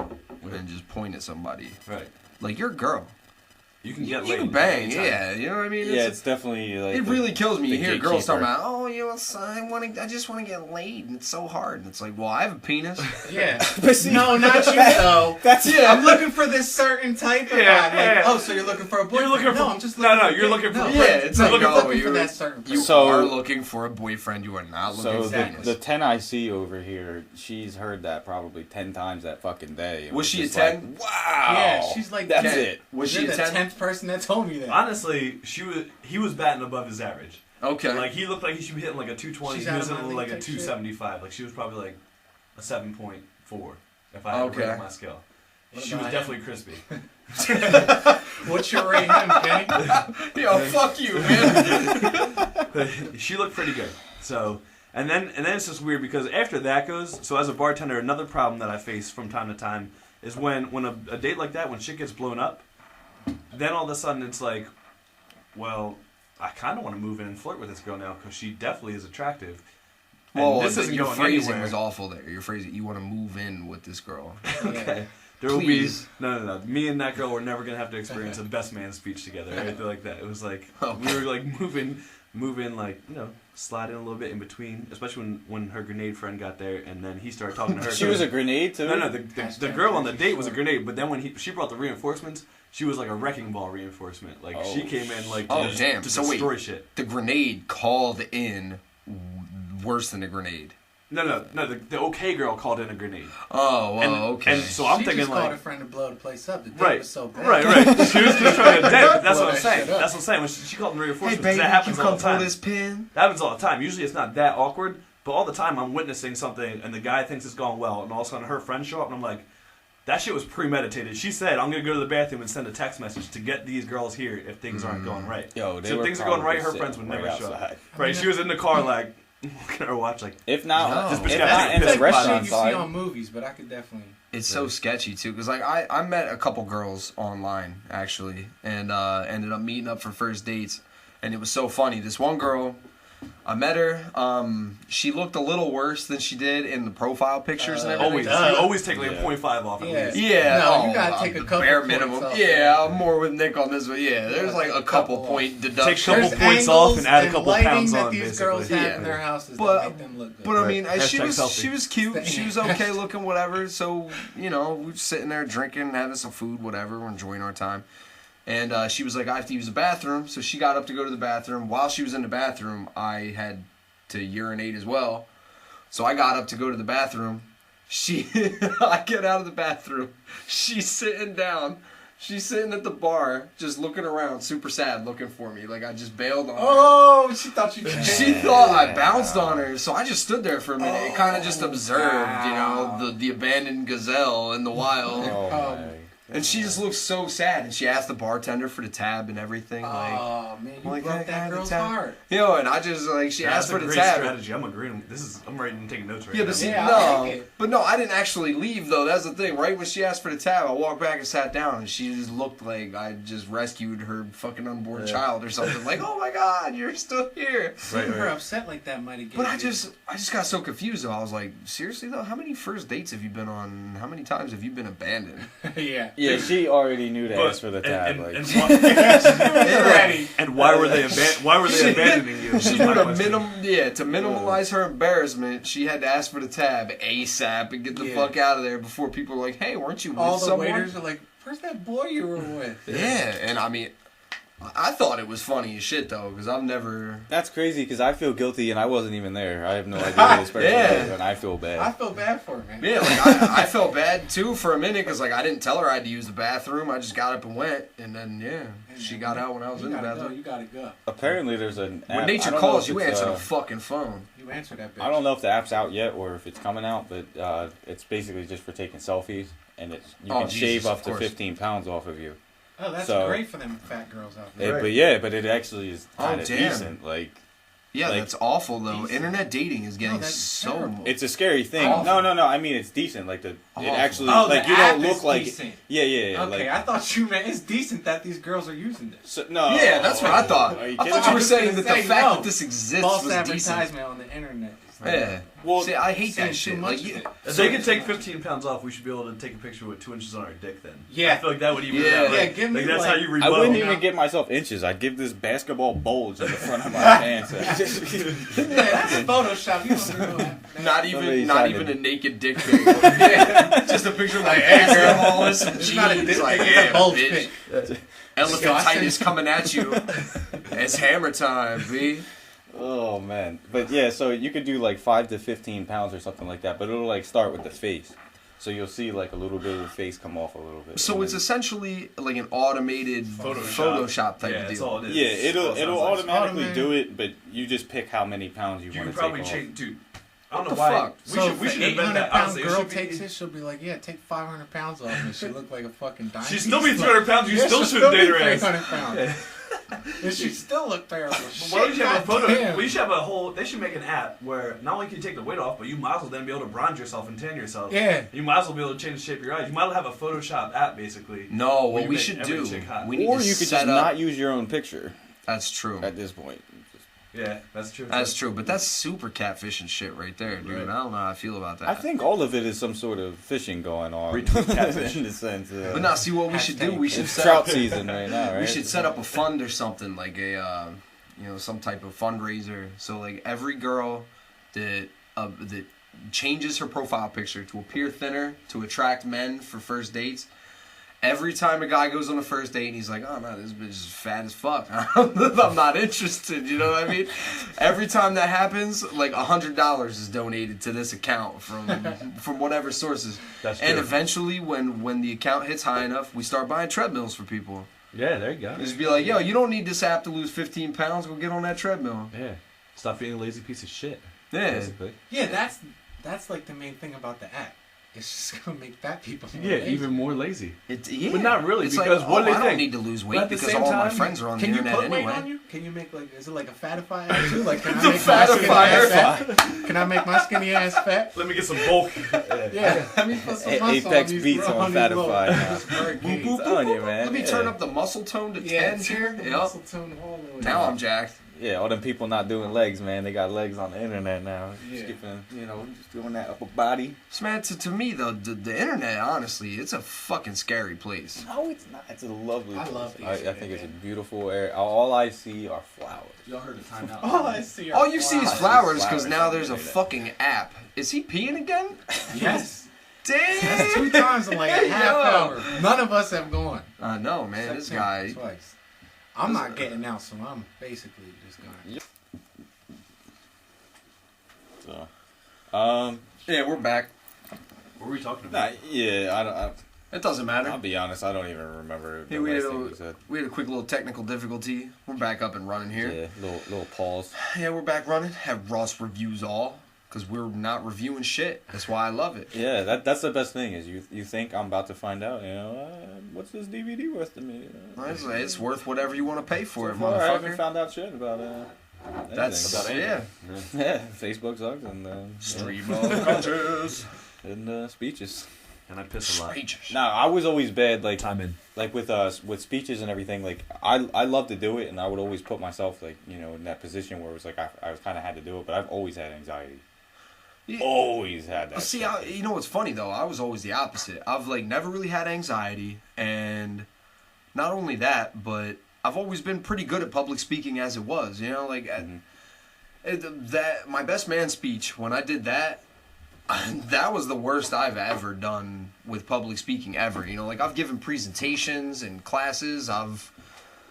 A: and just point at somebody.
D: Right,
A: Like, you're a girl.
D: you can get
A: You
D: laid
A: can bang,
D: anytime.
A: yeah. You know what I mean?
C: Yeah, it's definitely like
A: It really kills me. You
C: the
A: hear girls talking
C: gatekeeper.
A: about, oh, you know, I just want to get laid, and it's so hard. And it's like, well, I have a penis.
B: Yeah.
C: But see,
B: No, not you though.
C: That's
B: I'm looking for this certain type of
D: Yeah,
B: guy. Like,
D: yeah.
B: oh, so you're looking for a boyfriend?
D: You're looking for-
B: no, I'm just
D: no,
B: looking
D: no,
B: for
D: you're looking for a
A: Yeah, it's
B: no,
A: like,
B: you're
A: oh,
B: looking for
A: you're-
B: that certain person.
A: You
C: So-
A: are looking for a boyfriend. You are not looking
C: So
A: for a
B: Exactly.
A: penis.
C: the 10 IC over here, she's heard that probably 10 times that fucking day. and
A: Was she a
C: just
A: 10?
C: Like, wow.
B: Yeah, she's like
C: That's
B: that.
C: it.
A: Was
B: You're
A: she a
B: the
A: 10?
B: 10th person that told me that.
D: Honestly, he was batting above his average.
A: Okay.
D: Like he looked like he should be hitting like a 220.
B: She's
D: He was
B: out of
D: hitting
B: my
D: like a
B: league type
D: 275. Like she was probably like a 7.4 if I had to rate on my scale.
B: What
D: She was
B: about
D: definitely crispy.
B: What's your rating him, Kenny?
A: Yo, fuck you, man.
D: She looked pretty good. So, and then it's just weird because after that goes. So as a bartender, another problem that I face from time to time is when a date like that, when shit gets blown up, then all of a sudden it's like, well, I kind of want to move in and flirt with this girl now because she definitely is attractive. And
A: Well,
D: this isn't
A: your
D: going
A: phrasing
D: anywhere.
A: was awful there. Your phrasing, you want to move in with this girl.
D: Okay. There will
A: Please.
D: be no. Me and that girl were never gonna have to experience a best man speech together or anything like that. It was like we were like moving, like sliding a little bit in between. Especially when her grenade friend got there, and then he started talking to her.
C: She was a grenade too.
D: No. The girl on the date was a grenade, but then when she brought the reinforcements, she was like a wrecking ball reinforcement. Like she came in like to destroy shit.
A: The grenade called in worse than a grenade.
D: No. The okay girl called in a grenade.
A: Oh, well, okay.
D: And so I'm
B: She
D: thinking
B: just
D: like.
B: called a friend to blow the place up. The date
D: Right,
B: was so bad.
D: right. She was just trying to dead. That's
B: Blow
D: what I'm
B: that
D: saying.
B: shit up.
D: That's what I'm saying. When she called them
A: Hey,
D: reinforcements,
A: baby,
D: that happens
A: you
D: all
A: come
D: the
A: pull
D: time.
A: this pin?
D: That happens all the time. Usually it's not that awkward, but all the time I'm witnessing something and the guy thinks it's gone well, and all of a sudden her friends show up and I'm like, that shit was premeditated. She said, I'm going to go to the bathroom and send a text message to get these girls here if things aren't going right.
C: Yo, they
D: so if
C: were
D: things are going right, her
C: probably
D: friends would
C: sitting
D: never
C: right
D: show up.
C: outside.
D: Right, she was in the car like, looking at her watch like,
C: If not,
A: No.
C: if
D: This bitch
C: not
D: got
C: in
D: pissed
C: the
D: by
C: restaurant
B: You see
C: side.
B: on movies, but I could definitely.
A: It's so sketchy too, because like I met a couple girls online actually, and ended up meeting up for first dates, and it was so funny. This one girl, I met her. She looked a little worse than she did in the profile pictures and everything.
D: always take like a 0.5 off at
B: Yeah.
D: least.
A: Yeah,
B: No, you gotta take a couple
A: bare
B: points
A: minimum.
B: off.
A: Yeah, I'm more with Nick on this one. Yeah, there's like a couple
B: couple
A: point
D: Take a
A: deduction.
D: couple
B: There's
D: points off
B: angles
D: and add a couple
B: lighting
D: pounds
B: that
D: on,
B: these girls
D: basically.
B: have
A: Yeah.
B: in their houses
A: But-
B: that make them look good.
A: But I mean, she
D: Hashtag
A: was
D: selfie.
A: she was cute. She was okay looking, whatever. So we were sitting there drinking, having some food, whatever. We're enjoying our time. And she was like, I have to use the bathroom. So she got up to go to the bathroom. While she was in the bathroom, I had to urinate as well. So I got up to go to the bathroom. I get out of the bathroom. She's sitting down. She's sitting at the bar, just looking around, super sad, looking for me. Like I just bailed on her.
B: Oh, she thought you.
A: She thought I bounced on her, so I just stood there for a minute and kind of just observed, the abandoned gazelle in the wild.
C: Oh, my.
A: And she just looked so sad, and she asked the bartender for the tab and everything.
B: Oh man, you
A: like,
B: broke
A: "Can I
B: that
A: have the
B: girl's
A: tab?"
B: heart.
A: And I just she asked
D: That's
A: for
D: a
A: the
D: great
A: tab.
D: strategy. I'm agreeing. I'm writing and taking notes right
A: Yeah,
D: now.
A: but see,
B: Yeah, I like it.
A: but no, I didn't actually leave though. That's the thing. Right when she asked for the tab, I walked back and sat down, and she just looked like I just rescued her fucking unborn child or something. Like, oh my god, you're still here.
B: Seeing her upset like that might have.
A: But I just got so confused though. I was like, seriously though, how many first dates have you been on? How many times have you been abandoned?
B: yeah.
C: Yeah, she already knew to ask for the tab.
D: And why were they abandoning you?
A: She
D: Is my
A: knew to
D: question.
A: minimize her embarrassment, she had to ask for the tab ASAP and get the fuck out of there before people were like, hey, weren't you with
B: All the
A: someone?
B: waiters are like, "Where's that boy you were with?"
A: Yeah, and I mean, I thought it was funny as shit though, because I've never.
C: That's crazy because I feel guilty and I wasn't even there. I have no idea who this person is, and I feel bad.
B: I feel bad for her, man.
A: Yeah, like I felt bad too for a minute because like I didn't tell her I had to use the bathroom. I just got up and went, and then she got out when I was in the bathroom.
B: You gotta go.
C: Apparently, there's an app.
A: When nature
C: I don't
A: calls,
C: know
A: you
C: if it's,
A: answer the fucking phone.
B: You answer that bitch.
C: I don't know if the app's out yet or if it's coming out, but it's basically just for taking selfies, and you can shave up to 15 pounds off of you.
B: Oh, that's
C: So-
B: great for them fat girls out there.
C: But it actually is kind of
A: damn.
C: decent. Like,
A: Yeah,
C: Like,
A: that's awful though.
B: decent.
A: Internet dating is getting
B: that's
A: so.
B: terrible.
C: it's a scary thing.
A: Awful.
C: No. I mean, it's decent. Like it
A: Awful.
C: actually,
B: Oh,
C: like
B: the
C: you
B: app
C: don't
B: is
C: look like.
B: decent.
C: Yeah.
B: Okay,
C: Like,
B: I thought you meant it's decent that these girls are using this.
C: so, no.
A: Yeah, that's what I thought.
C: Are you
A: I
C: kidding
A: thought you
C: me?
A: were saying that
B: gonna
A: the
B: say,
A: fact
B: no.
A: that this exists
B: False
A: was decent.
B: advertisement on the internet.
A: Yeah.
C: Well,
A: See, I hate
B: Saying
A: that
B: too
A: shit.
B: much
A: Like,
B: of it.
D: If they could take 15 pounds off, we should be able to take a picture with 2 inches on our dick then.
B: Yeah.
D: I feel like that would even
A: Yeah.
D: out,
B: Yeah,
D: like,
B: give me,
D: like that's
B: like-
D: how you
C: I
D: rebuttal.
C: wouldn't
B: Yeah.
C: even give myself inches. I'd give this basketball bulge in the front of my pants.
B: Yeah, that's Photoshop. You don't know that.
A: not
C: Somebody's
A: even
C: trying
A: a
C: to-
A: naked dick pic. Yeah, just a picture of like basketball and some
B: It's not a
A: jeans.
B: dick
A: Like,
B: pic, it's
A: yeah,
B: a bulge
A: bitch.
B: pic.
A: Elephantitis coming at you. It's hammer time, B.
C: Oh man, but yeah, so you could do like 5 to 15 pounds or something like that, but it'll like start with the face. So you'll see like a little bit of the face come off a little bit.
A: So it's essentially like an automated Photoshop type of
D: That's
A: deal.
D: all it is.
C: Yeah, it'll automatically
B: Automated.
C: do it, but you just pick how many pounds you
D: You
C: want
D: can
C: to
D: probably
C: take off.
D: change, dude. I don't
A: What
D: know
A: the
D: why.
A: fuck?
D: We should invent
B: 800
D: that.
B: pound
D: Honestly, it
B: girl
D: should be-
B: takes it, she'll be like, yeah, take 500 pounds off me. She look like a fucking diamond.
D: She'd still be 300 pounds. You
B: Yeah,
D: still
B: she'll
D: shouldn't date her
B: be
D: ass.
B: 300 pounds. And she still look terrible.
D: Why don't you have a photo?
B: Goddamn.
D: We should have a whole. They should make an app where not only can you take the weight off, but you might as well then be able to bronze yourself and tan yourself.
B: Yeah.
D: You might as well be able to change the shape of your eyes. You might have a Photoshop app basically.
A: No,
D: where
A: what
D: you
A: we
D: make
A: should
D: every
A: do,
D: chick hot.
A: we need
C: Or
A: to
C: you could
A: set
C: just
A: up.
C: not use your own picture
A: That's true.
C: at this point.
D: Yeah, that's true.
A: That's true, but that's super catfishing shit right there, dude.
D: Right.
A: I don't know how I feel about that.
C: I think all of it is some sort of fishing going on.
D: Retweet catfish.
C: In a sense.
A: But now, see what we should do. We should
C: It's
A: set
C: trout
A: up.
C: season right now, right?
A: We should set up a fund or something like a, some type of fundraiser. So like every girl that changes her profile picture to appear thinner to attract men for first dates. Every time a guy goes on a first date and he's like, oh man, this bitch is fat as fuck. I'm not interested, you know what I mean? Every time that happens, like $100 is donated to this account from whatever sources.
D: That's
A: and
D: true.
A: eventually when the account hits high enough, we start buying treadmills for people.
D: Yeah, there you go.
A: Just be like, yo, you don't need this app to lose 15 pounds. Go get on that treadmill.
D: Yeah. Stop being a lazy piece of shit.
A: Yeah.
D: Basically.
B: Yeah, that's like the main thing about the app. It's just gonna make fat people more
E: Yeah,
B: lazy.
E: even more lazy.
A: Yeah.
E: But not really,
A: It's
E: because
A: like,
E: what do they
A: I don't
E: think?
A: need to lose
E: But
A: weight
E: at the
A: because
E: same
A: all my
E: time,
A: friends are on the
B: Can you
A: internet
B: put weight
A: anyway.
B: on you? Can you make like, is it like a fatify app too? Like, can I
A: The
B: make my skinny
A: fatifier.
B: ass fat? Can I make my skinny ass fat?
D: Let me get some bulk.
B: Yeah, let me put some muscle
C: Apex
B: on these
C: Beats on
B: these little-
C: Fatify.
B: these bird
A: Boop,
B: gates.
A: boop,
C: It's on
A: boop,
C: you,
A: boop.
C: man.
A: Let me
C: Yeah.
A: turn up the muscle tone to
B: Yeah,
A: 10 here.
B: the
A: Yep.
B: muscle tone all the way
A: Now
B: down.
A: I'm jacked.
C: Yeah, all them people not doing legs, man. They got legs on the internet now.
B: Yeah.
C: Skipping, just doing that upper body.
A: So, man, to me, though, the internet, honestly, it's a fucking scary place.
C: No, it's not. It's a lovely
B: I
C: place.
B: love the
C: I
B: internet,
C: think it's a
B: man.
C: beautiful area. All I see are flowers.
D: Y'all heard the timeout.
B: All I see are
A: All you see is
C: Flowers.
A: flowers because
C: Flowers
A: now
C: on the
A: there's a
C: internet.
A: fucking app. Is he peeing again?
B: Yes.
A: Damn!
B: That's 2 times in like a half
A: Yo.
B: hour. None of us have gone.
A: I know, man. This
B: Except
A: guy.
B: him, twice. I'm not getting out, so I'm basically just going.
C: So,
A: Yeah, we're back.
D: What were we talking about?
C: yeah,
A: It doesn't
C: I'll
A: matter.
C: be honest. I don't even remember
A: Hey,
C: the
A: we
C: last
A: had
C: thing you said.
A: a quick little technical difficulty. We're back up and running here.
C: Yeah, little pause.
A: Yeah, we're back running. Have Ross reviews all because we're not reviewing shit. That's why I love it.
C: Yeah, that's the best thing is you think I'm about to find out. What's this DVD worth to me?
A: It's worth whatever you want to pay for it,
C: So far, I haven't
A: motherfucker.
C: found out shit about
A: That's
C: anything.
A: yeah.
C: Yeah, Facebook sucks and
A: Stream of conscious.
C: and speeches.
D: And I piss a lot.
C: Now I was always bad
D: Time in.
C: like with speeches and everything. Like I love to do it, and I would always put myself like in that position where it was like I was kind of had to do it, but I've always had anxiety.
A: Yeah.
C: Always had that.
A: See,
C: stuff.
A: you know what's funny though? I was always the opposite. I've like never really had anxiety, and not only that, but I've always been pretty good at public speaking as it was. That my best man speech when I did that. That was the worst I've ever done with public speaking ever. Like I've given presentations and classes. I've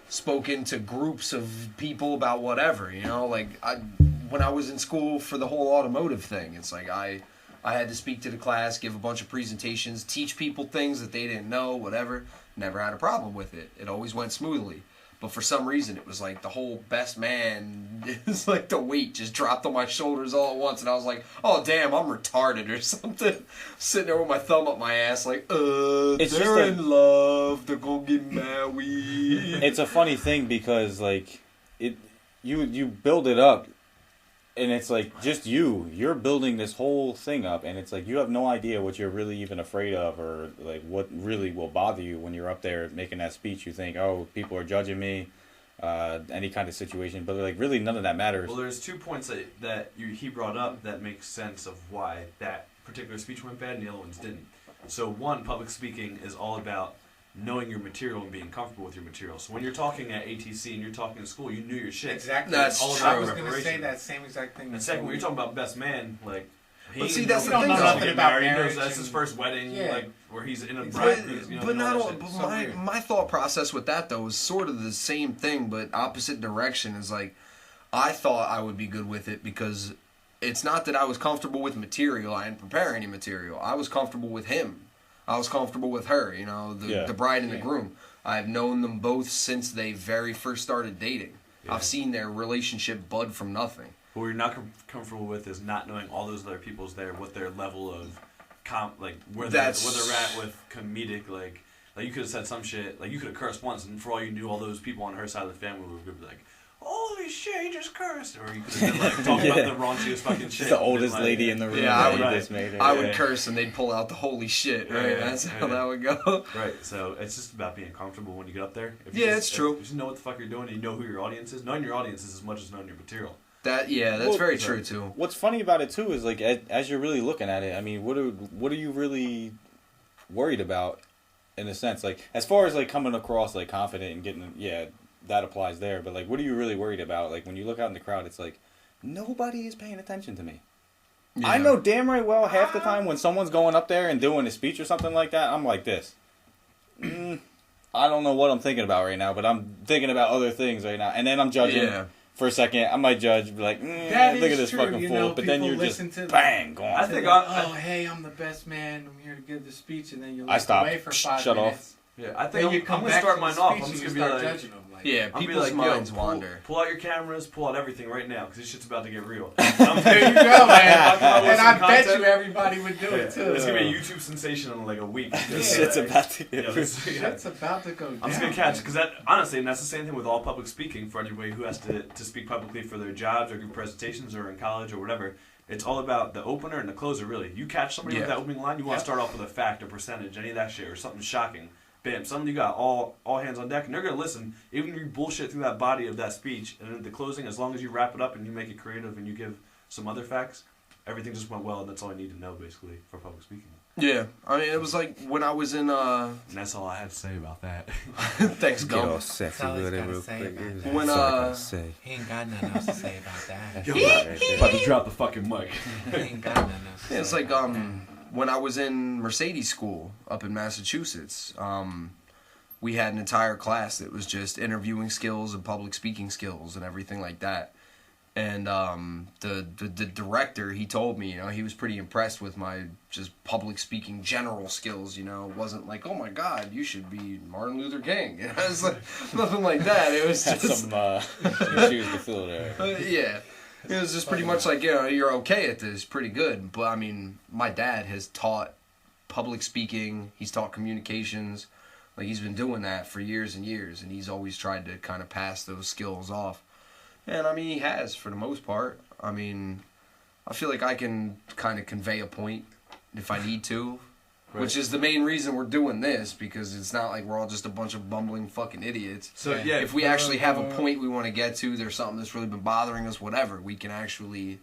A: spoken to groups of people about whatever. When I was in school for the whole automotive thing, it's like I had to speak to the class, give a bunch of presentations, teach people things that they didn't know, whatever. Never had a problem with it. It always went smoothly. But for some reason, it was like the whole best man, it's like the weight just dropped on my shoulders all at once. And I was like, oh, damn, I'm retarded or something. Sitting there with my thumb up my ass like,
C: It's
A: they're
C: just like-
A: in love. They're going to get married.
C: It's a funny thing because like you build it up, and it's like just you're building this whole thing up, and it's like you have no idea what you're really even afraid of, or like what really will bother you when you're up there making that speech. You think, oh, people are judging me, any kind of situation, but like really none of that matters.
D: Well, there's 2 points he brought up that make sense of why that particular speech went bad and the other ones didn't. So one, public speaking is all about knowing your material and being comfortable with your material. So when you're talking at ATC and you're talking in school, you knew your shit.
B: Exactly.
A: That's
D: all
A: true.
B: I
D: about
B: was going to say
D: preparation.
B: that same exact thing.
D: And second, when you're talking about best man, like
A: But see, that's
B: we
A: the
B: don't
A: thing,
B: know
A: though.
B: nothing about
D: He knows
B: marriage
D: that's his
B: and-
D: first wedding,
B: Yeah.
D: like where he's in a
B: But-
D: bride.
A: But not all,
B: shit.
A: but
B: So
A: my,
B: weird.
A: my thought process with that though is sort of the same thing, but opposite direction. Is like I thought I would be good with it because it's not that I was comfortable with material. I didn't prepare any material. I was comfortable with him. I was comfortable with her, you know, the bride and the groom. I've known them both since they very first started dating. Yeah. I've seen their relationship bud from nothing.
D: What you're not comfortable with is not knowing all those other people's there, what their level of where they're at with comedic, like you could have said some shit, like you could have cursed once, and for all you knew, all those people on her side of the family would be like, holy shit, he just cursed. Or you could have been like talking about the raunchiest fucking shit.
C: The oldest lady in the room.
A: Yeah, I would curse and they'd pull out the holy shit, right?
D: Yeah,
A: That's how that would go.
D: Right, so it's just about being comfortable when you get up there.
A: It's true.
D: If you know what the fuck you're doing and you know who your audience is, knowing your audience is as much as knowing your material.
A: That's very true too.
C: What's funny about it too is like as you're really looking at it, I mean, what are you really worried about in a sense? Like as far as like coming across like confident and getting that applies there, but like what are you really worried about? Like when you look out in the crowd, it's like nobody is paying attention to me. Yeah. I know damn right well half the time when someone's going up there and doing a speech or something like that, I'm like this. I don't know what I'm thinking about right now, but I'm thinking about other things right now, and then I'm judging. Yeah. For a second, I might judge, be like, look at this fucking fool. But then you're just, bang, going.
B: I think, hey, I'm the best man. I'm here to give the speech. And then you look away for 5
C: shut
B: minutes.
C: Off.
D: Yeah, I think I'm going to start mine off. I'm just going to be like,
B: judging them.
A: Yeah, people's minds wander.
D: Pull out your cameras, pull out everything right now, because this shit's about to get real.
B: There you go, man. And I bet you everybody would do it, too.
D: It's going to be a YouTube sensation in like a week.
C: Shit's about to get real.
B: Shit's about to go down.
D: I'm just going to catch, because honestly, and that's the same thing with all public speaking for anybody who has to speak publicly for their jobs or give presentations or in college or whatever. It's all about the opener and the closer, really. You catch somebody with that opening line, you want to start off with a fact, a percentage, any of that shit, or something shocking. Bam, suddenly you got all hands on deck, and they're going to listen, even if you bullshit through that body of that speech, and at the closing, as long as you wrap it up and you make it creative and you give some other facts, everything just went well, and that's all I need to know, basically, for public speaking.
A: Yeah, I mean, it was like when I was in...
D: And that's all I had to say about that.
A: Thanks, Gum.
C: Get all sexy with it real quick.
A: When,
B: he ain't got nothing else to say about that.
D: Yo, about to drop the fucking mic.
B: He ain't got nothing else to say.
A: It's like, when I was in Mercedes school up in Massachusetts, we had an entire class that was just interviewing skills and public speaking skills and everything like that. And the director, he told me, you know, he was pretty impressed with my just public speaking general skills. You know, it wasn't like, oh my God, you should be Martin Luther King. You know, it's like nothing like that. It was just
C: some shoes to fill there.
A: Yeah. It was just pretty much like, you know, you're okay at this, pretty good. But, I mean, my dad has taught public speaking. He's taught communications. Like, he's been doing that for years and years. And he's always tried to kind of pass those skills off. And, I mean, he has, for the most part. I mean, I feel like I can kind of convey a point if I need to. Right. Which is the main reason we're doing this, because it's not like we're all just a bunch of bumbling fucking idiots. So yeah, if we actually have a point we want to get to, there's something that's really been bothering us, whatever, we can actually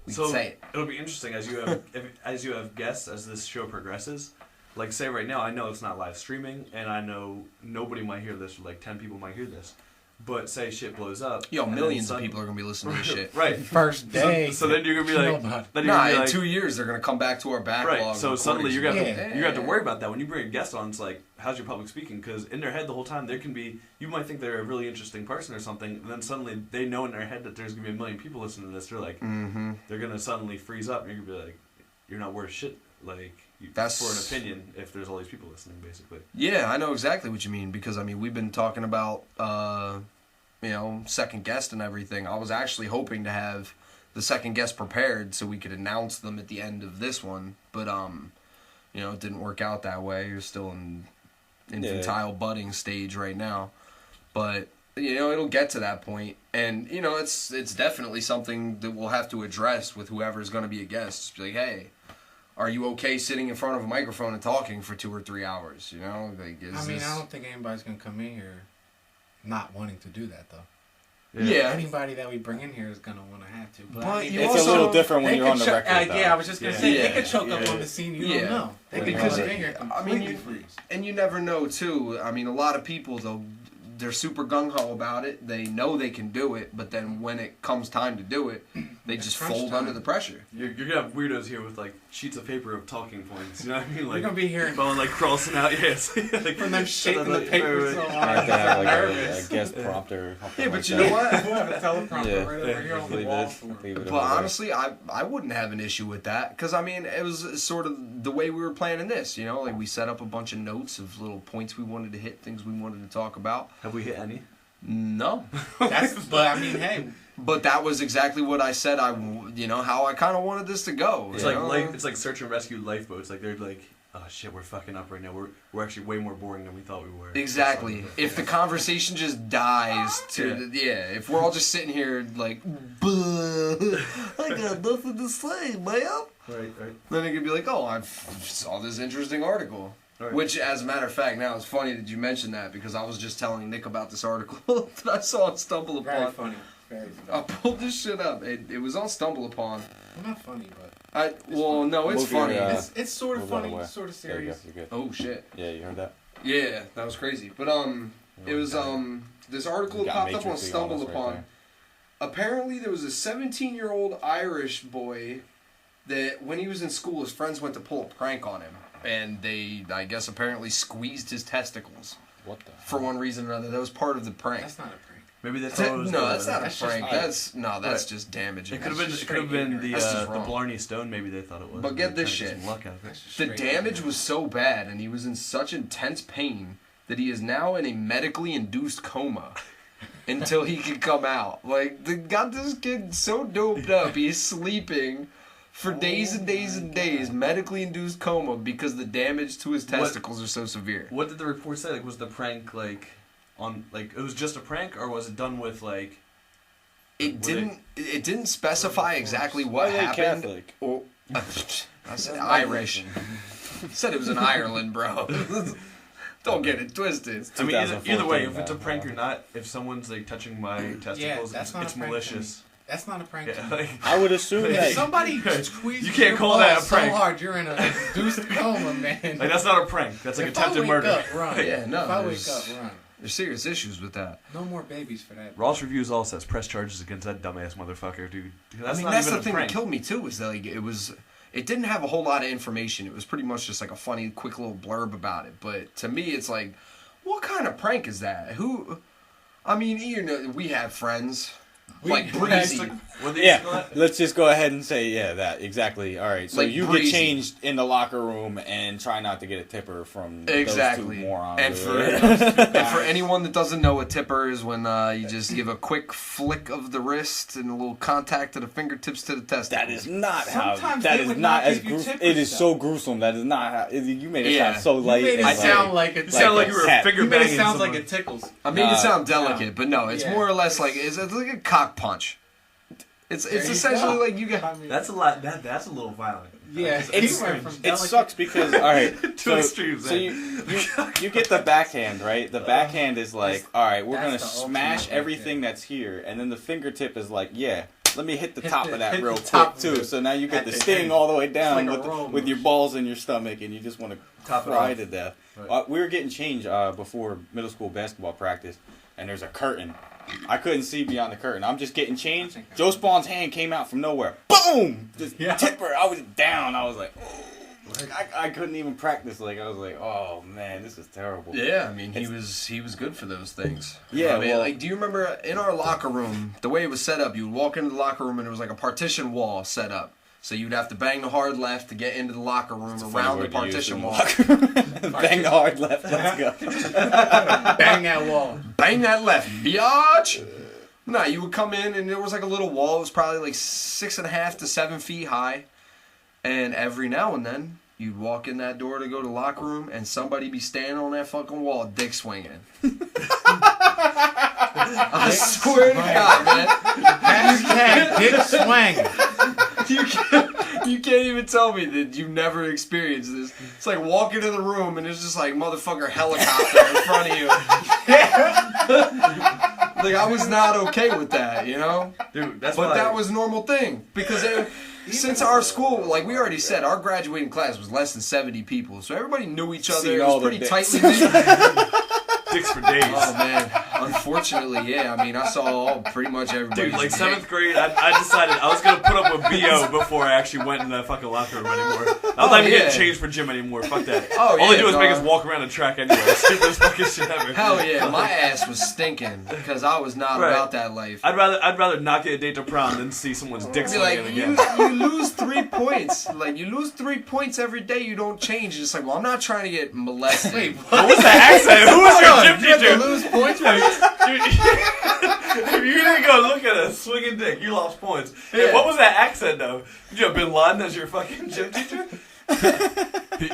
A: can say it.
D: It'll be interesting as you have guests as this show progresses. Like say right now, I know it's not live streaming, and I know nobody might hear this, or like 10 people might hear this. But say shit blows up.
A: Yo, millions of people are going to be listening to this shit.
D: Right.
B: First day.
D: So then you're going to be like...
A: in 2 years they're going to come back to our backlog.
D: Right. So suddenly you're going to have to worry about that. When you bring a guest on, it's like, how's your public speaking? Because in their head the whole time, there can be... You might think they're a really interesting person or something, and then suddenly they know in their head that there's going to be a million people listening to this. They're like... Mm-hmm. They're going to suddenly freeze up, and you're going to be like, you're not worth shit. Like... That's for an opinion if there's all these people listening, basically.
A: Yeah, I know exactly what you mean, because, I mean, we've been talking about... you know, second guest and everything. I was actually hoping to have the second guest prepared so we could announce them at the end of this one, but you know, it didn't work out that way. You're still in infantile budding stage right now, but you know, it'll get to that point, and you know, it's definitely something that we'll have to address with whoever's going to be a guest. Just be like, hey, are you okay sitting in front of a microphone and talking for 2 or 3 hours? You know, like,
B: I don't think anybody's going to come in here not wanting to do that, though.
A: Yeah.
B: Anybody that we bring in here is going to want to have to. But I mean,
C: it's a little different when you're on the record, though.
B: Yeah, I was just going to say, they could choke up on the scene. You don't know. They could come in here completely freeze.
A: And you never know, too. I mean, a lot of people, they're super gung-ho about it. They know they can do it, but then when it comes time to do it, They just fold under the pressure.
D: You're gonna have weirdos here with like sheets of paper of talking points. You know what I mean? Like
B: you're gonna be hearing
D: going like crossing out. Yes, like
B: from them shaking the paper so
C: I
B: hard.
C: have to have like
B: Nervous.
C: a guest prompter. Or something
A: Yeah, but
C: like
A: you
C: that.
A: know what?
B: We'll have a teleprompter right over here on the
C: Leave
B: wall.
C: it- leave it
A: But
C: over there.
A: honestly, I wouldn't have an issue with that because I mean it was sort of the way we were planning this. You know, like we set up a bunch of notes of little points we wanted to hit, things we wanted to talk about.
D: have we hit any?
A: No,
B: But I mean, hey,
A: but that was exactly what I said. How I kind of wanted this to go.
D: It's
A: you
D: like
A: know?
D: it's like search and rescue lifeboats. Like they're like, oh shit, we're fucking up right now. We're actually way more boring than we thought we were.
A: Exactly. If the conversation just dies if we're all just sitting here like, I got nothing to say, man.
D: Right.
A: Then it could be like, oh, I saw this interesting article.
D: Right.
A: Which, as a matter of fact, now it's funny that you mentioned that because I was just telling Nick about this article that I saw on Stumble
B: very
A: Upon.
B: funny. Very funny.
A: I pulled this shit up. It was on Stumble Upon.
B: Well, not funny, but
A: It's
C: Move
A: funny.
C: your,
B: it's sort of
C: move that
B: funny,
C: away.
B: sort of
C: There you go.
B: serious.
C: You're good.
A: Oh shit.
C: Yeah, you heard that?
A: Yeah, that was crazy. But it was this article
C: You got
A: popped up on
C: Matrixy on
A: Stumble
C: us right
A: Upon.
C: there.
A: Apparently, there was a 17-year-old Irish boy that when he was in school, his friends went to pull a prank on him, and they, I guess, apparently squeezed his testicles
C: What the?
A: for one reason or another. That was part of the prank.
B: That's not a prank.
D: Maybe they thought it was
A: No, that's not
B: That's
A: a
B: just
A: prank.
B: art.
A: That's just damaging.
D: It could have been.
B: just
D: It could have been the
A: That's just
D: the
A: wrong.
D: Blarney Stone. Maybe they thought it was.
A: But get
D: They were
A: this
D: trying to
A: shit.
D: some luck out of it.
B: That's just
A: The
B: straight
A: damage
B: ignorant.
A: was so bad, and he was in such intense pain that he is now in a medically induced coma until he can come out. Like, they got this kid so doped up, he's sleeping for days and days and days, medically induced coma because the damage to his testicles are so severe.
D: What did the report say? Like, was the prank like on like it was just a prank, or was it done with like?
A: It
D: were
A: didn't specify exactly what
C: Are they
A: happened.
C: Catholic?
A: Or, I said Irish. Said it was in Ireland, bro. Don't get it twisted.
D: I mean, either way,
C: 2014,
D: if it's a
C: man.
D: prank or not, if someone's like touching my testicles,
B: that's not
D: it's
B: a prank
D: malicious.
B: That's not a prank.
D: Yeah,
B: to me.
D: like,
C: I would assume
B: If
C: that.
B: somebody squeezes
D: You can't
B: your
D: call that a
B: balls so
D: prank.
B: hard, you're in a induced coma, man.
D: like that's not a prank. That's like
B: If I
D: attempted
B: wake
D: murder.
B: Up, run.
A: Yeah, no,
B: If I wake
A: there's-
B: up, run.
A: There's serious issues with that.
B: No more babies for that.
D: RossReviewsAll says press charges against that dumbass motherfucker, dude. That's not
A: that's
D: even
A: the
D: a
A: thing
D: prank.
A: that killed me too. Is that like it didn't have a whole lot of information. It was pretty much just like a funny, quick little blurb about it. But to me, it's like, what kind of prank is that? Who? I mean, you know, we have friends like Breezy.
D: What they
C: Yeah, let's just go ahead and say, that, exactly. All right, so
A: Like
C: you
A: Breezy.
C: get changed in the locker room and try not to get a tipper from
A: Exactly.
C: those two morons.
A: And for and for anyone that doesn't know what tipper is, when you just give a quick flick of the wrist and a little contact to the fingertips to the testicles.
C: That is not how.
B: Sometimes
C: That
B: they
C: is
B: would
C: not
B: not
C: as
B: give you
C: gruesome.
B: tipper
C: It is
B: stuff.
C: so gruesome. That is not how. You made it
A: Yeah.
C: sound so
B: You
C: light.
B: made it
C: and
B: sound like it.
D: You sound like you were
C: cat.
D: finger
B: You made it
D: banging
B: sound like
D: someone.
B: it tickles.
A: I made it sound
B: no.
A: delicate, but no, it's
B: Yeah.
A: more or less like it's like a cock punch. It's
B: There you
A: essentially
B: go.
A: like you got.
B: I mean,
D: That's a lot. That's a little violent.
B: yeah.
C: It's-
B: he went from
C: It
B: delicate-
C: sucks because all right,
D: Two extremes,
C: So
D: eh?
C: you get the backhand, right? The backhand is like, all right, we're gonna
B: that's the
C: smash
B: ultimate right
C: everything
B: there.
C: that's here, and then the fingertip is like, yeah, let me hit the
B: Hit
C: top
B: the-
C: of that
B: hit
C: real
B: the
C: quick
B: top of
C: too.
B: it
C: So now you get
B: at
C: the
B: the
C: sting
B: end.
C: all the way down
B: like a roll
C: with your
B: motion.
C: balls in your stomach, and you just want to
D: Top it
C: cry
D: off.
C: to death.
D: Right.
C: We were getting changed before middle school basketball practice, and there's a curtain. I couldn't see beyond the curtain. I'm just getting changed. Joe Spawn's hand came out from nowhere. Boom! Just
B: Yeah.
C: tipper. I was down. I was like, oh. I couldn't even practice. Like I was like, oh man, this is terrible.
A: Yeah, I mean he was good for those things.
C: Yeah,
A: I mean,
C: well-
A: like, do you remember in our locker room the way it was set up? You would walk into the locker room and there was like a partition wall set up. So you'd have to bang the hard left to get into the locker room around the partition wall.
C: Bang the hard left. Let's go.
B: Bang that wall.
A: Bang that left, biatch! No, you would come in and there was like a little wall. It was probably like 6.5 to 7 feet high. And every now and then, you'd walk in that door to go to the locker room and somebody be standing on that fucking wall, dick swinging. I swear to God, man.
B: Hashtag dick swang.
A: You can't even tell me that you never experienced this. It's like walking in the room and there's just like motherfucker helicopter in front of you. Like I was not okay with that, you know?
D: Dude, that's
A: But
D: why
A: that was a normal thing because since our school, like we already said, our graduating class was less than 70 people, so everybody knew each other.
C: Seen
A: It
C: all
A: was
C: the
A: pretty
C: dicks.
A: tightly knit.
D: dicks for days.
A: Oh man, unfortunately, yeah. I mean, I saw pretty much everybody.
D: Dude, like 7th grade, I decided I was gonna put up with BO before I actually went in the fucking locker room anymore. I was not even getting changed for gym anymore. Fuck that.
A: Oh,
D: All they
A: yeah,
D: do is make
A: dog.
D: us walk around the track anyway. Stupidest fucking shit ever.
A: Hell yeah, my ass was stinking because I was not
D: Right.
A: about that life.
D: I'd rather not get a date to prom than see someone's dick
A: Be
D: swinging
A: like,
D: again.
A: you lose 3 points. Like, you lose 3 points every day, you don't change. It's like, well, I'm not trying to get molested.
B: Wait,
D: What was that accent? Who was your gym
A: You have to
D: teacher?
A: lose points.
D: If you didn't go look at a swinging dick, you lost points. Hey,
A: Yeah.
D: what was that accent though? Did you have Bin Laden as your fucking gym teacher?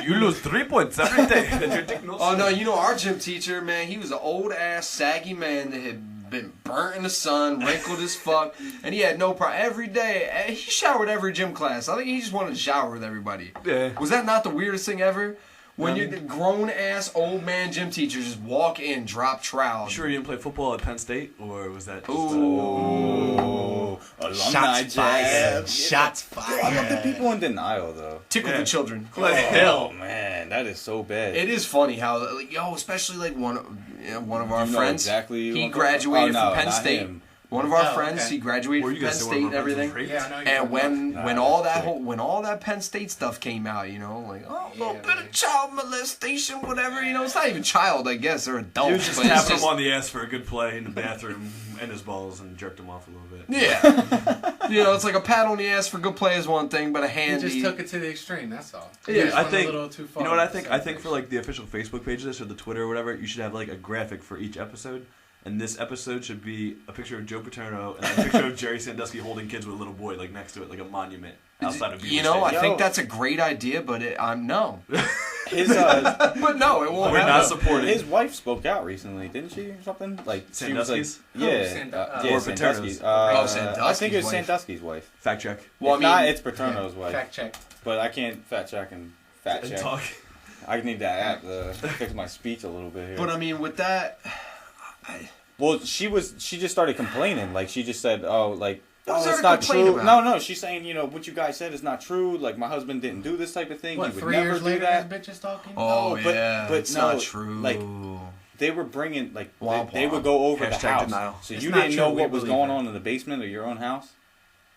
D: You lose 3 points every day. And your dick
A: Oh, no, you know, our gym teacher, man, he was an old-ass, saggy man that had been burnt in the sun, wrinkled as fuck, and he had no problem. Every day, he showered every gym class. I think he just wanted to shower with everybody.
D: Yeah.
A: Was that not the weirdest thing ever? When you're the grown-ass, old-man gym teachers just walk in, drop trowel.
D: Sure you didn't play football at Penn State? Or was that just
C: Ooh. Alumni
B: Shots fired.
C: jab.
B: Shots
C: I love the
B: fired.
C: people in denial, though.
A: Tickle
D: Yeah.
A: the children.
D: Like hell.
C: Oh, man, that is so bad.
A: It is funny how, like, especially like one of our
C: You know
A: friends.
C: exactly who
A: He
C: I'm talking
A: graduated
C: about? Oh,
A: from
C: no,
A: Penn
C: not
A: State.
C: him.
A: One of our
B: Oh,
A: friends,
B: okay.
A: he graduated
D: Were
A: from
D: you
A: Penn
D: guys
A: State and everything.
B: Yeah, I know.
A: And when
C: Nah,
A: all
C: that's
A: that
C: sick.
A: when all that Penn State stuff came out, you know, like a little
B: Yeah,
A: bit
B: man.
A: of child molestation, whatever, you know, it's not even child, I guess, they're adults.
D: You just
A: but it's
D: tapped him
A: just-
D: on the ass for a good play in the bathroom and his balls and jerked him off a little bit.
A: Yeah, you know, it's like a pat on the ass for good play is one thing, but a
B: He
A: hand.
B: just took it to the extreme. That's all.
A: Yeah,
B: He just
D: I
B: went
D: think
B: a little too far.
D: you know what I
B: with
D: think.
B: the
D: I think for
B: celebration.
D: like the official Facebook page of this or the Twitter or whatever, you should have like a graphic for each episode. And this episode should be a picture of Joe Paterno and a picture of Jerry Sandusky holding kids with a little boy, like next to it, like a monument outside of
A: You know, I
C: Yo.
A: think that's a great idea, but I'm no.
C: His
A: But no, it won't
D: We're
A: happen.
D: not supporting.
C: his wife spoke out recently, didn't she, or something? Like she was like,
D: Sandusky's?
C: yeah,
B: Or
C: Sandusky's.
D: Paterno's.
A: Oh,
C: I think it was
A: Sandusky's wife.
C: Sandusky's wife.
D: Fact check.
A: Well,
C: If not, it's Paterno's wife.
B: Fact check.
C: But I can't fact check and fact
D: And
C: check.
D: talk.
C: I need that app to fix my speech a little bit here.
A: But I mean, with that,
C: Well, she just started complaining. Like she just said, "Oh, like
A: What's there
C: it's
A: to
C: not
A: complain
C: true."
A: about?
C: No, she's saying, you know, what you guys said is not true. Like my husband didn't do this type of thing.
B: What,
C: He would
B: 3
C: never
B: years
C: do
B: later,
C: that.
B: this bitch is talking?
A: oh
C: No, but-
A: yeah,
C: but
A: it's
C: no,
A: not true.
C: like, They were bringing like
A: Womp
C: they
A: womp.
C: would go over the
D: Hashtag
C: house,
D: denial.
C: so
B: It's
C: you
B: not
C: didn't
B: true,
C: know
B: we
C: what was
B: believe
C: going
B: it.
C: on in the basement of your own house.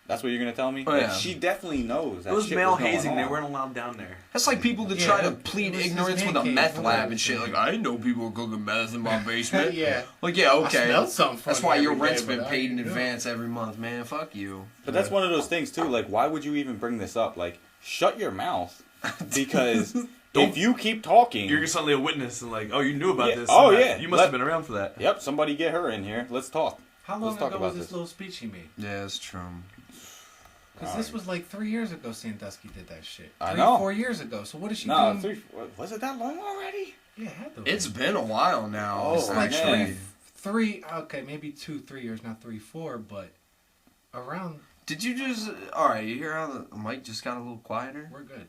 C: That's what you're gonna tell me?
A: Oh,
C: Like,
A: yeah.
C: she definitely knows that
D: It was
C: shit
D: male
C: was going
D: hazing. They
C: on.
D: weren't allowed down there.
A: That's like people that
B: Yeah,
A: try to
B: it
A: plead
B: was his
A: ignorance with a
B: man
A: meth
B: cave.
A: lab and shit. Like, I didn't know people were cooking meth in my basement.
B: Yeah.
A: Like, yeah,
B: I
A: okay.
B: smelled something
A: That's
B: funny
A: why your
B: every
A: rent's
B: day,
A: been
B: but I
A: paid in
B: didn't know.
A: advance every month, man. Fuck you.
C: But that's one of those things too. Like, why would you even bring this up? Like, shut your mouth, because if you keep talking,
D: You're suddenly a witness and like, oh, you knew about
C: Yeah.
D: this.
C: Oh,
D: and
C: yeah.
D: You must have been around for that.
C: yep, somebody get her in here. Let's talk.
B: How long
C: Let's talk
B: ago
C: about
B: was this
C: this.
B: little speech he made?
A: Yeah, it's true.
B: Because this was like 3 years ago Sandusky did that shit.
C: I
B: 3,
C: know.
B: 4 years ago. So what is she
C: No,
B: doing?
C: was it that long already?
B: Yeah, it had to be.
A: It's been a while now.
C: Oh,
B: It's like
C: man.
B: three, okay, maybe 2, 3 years, not 3, 4, but around,
A: Did you just? All right, you hear how the mic just got a little quieter?
B: we're good.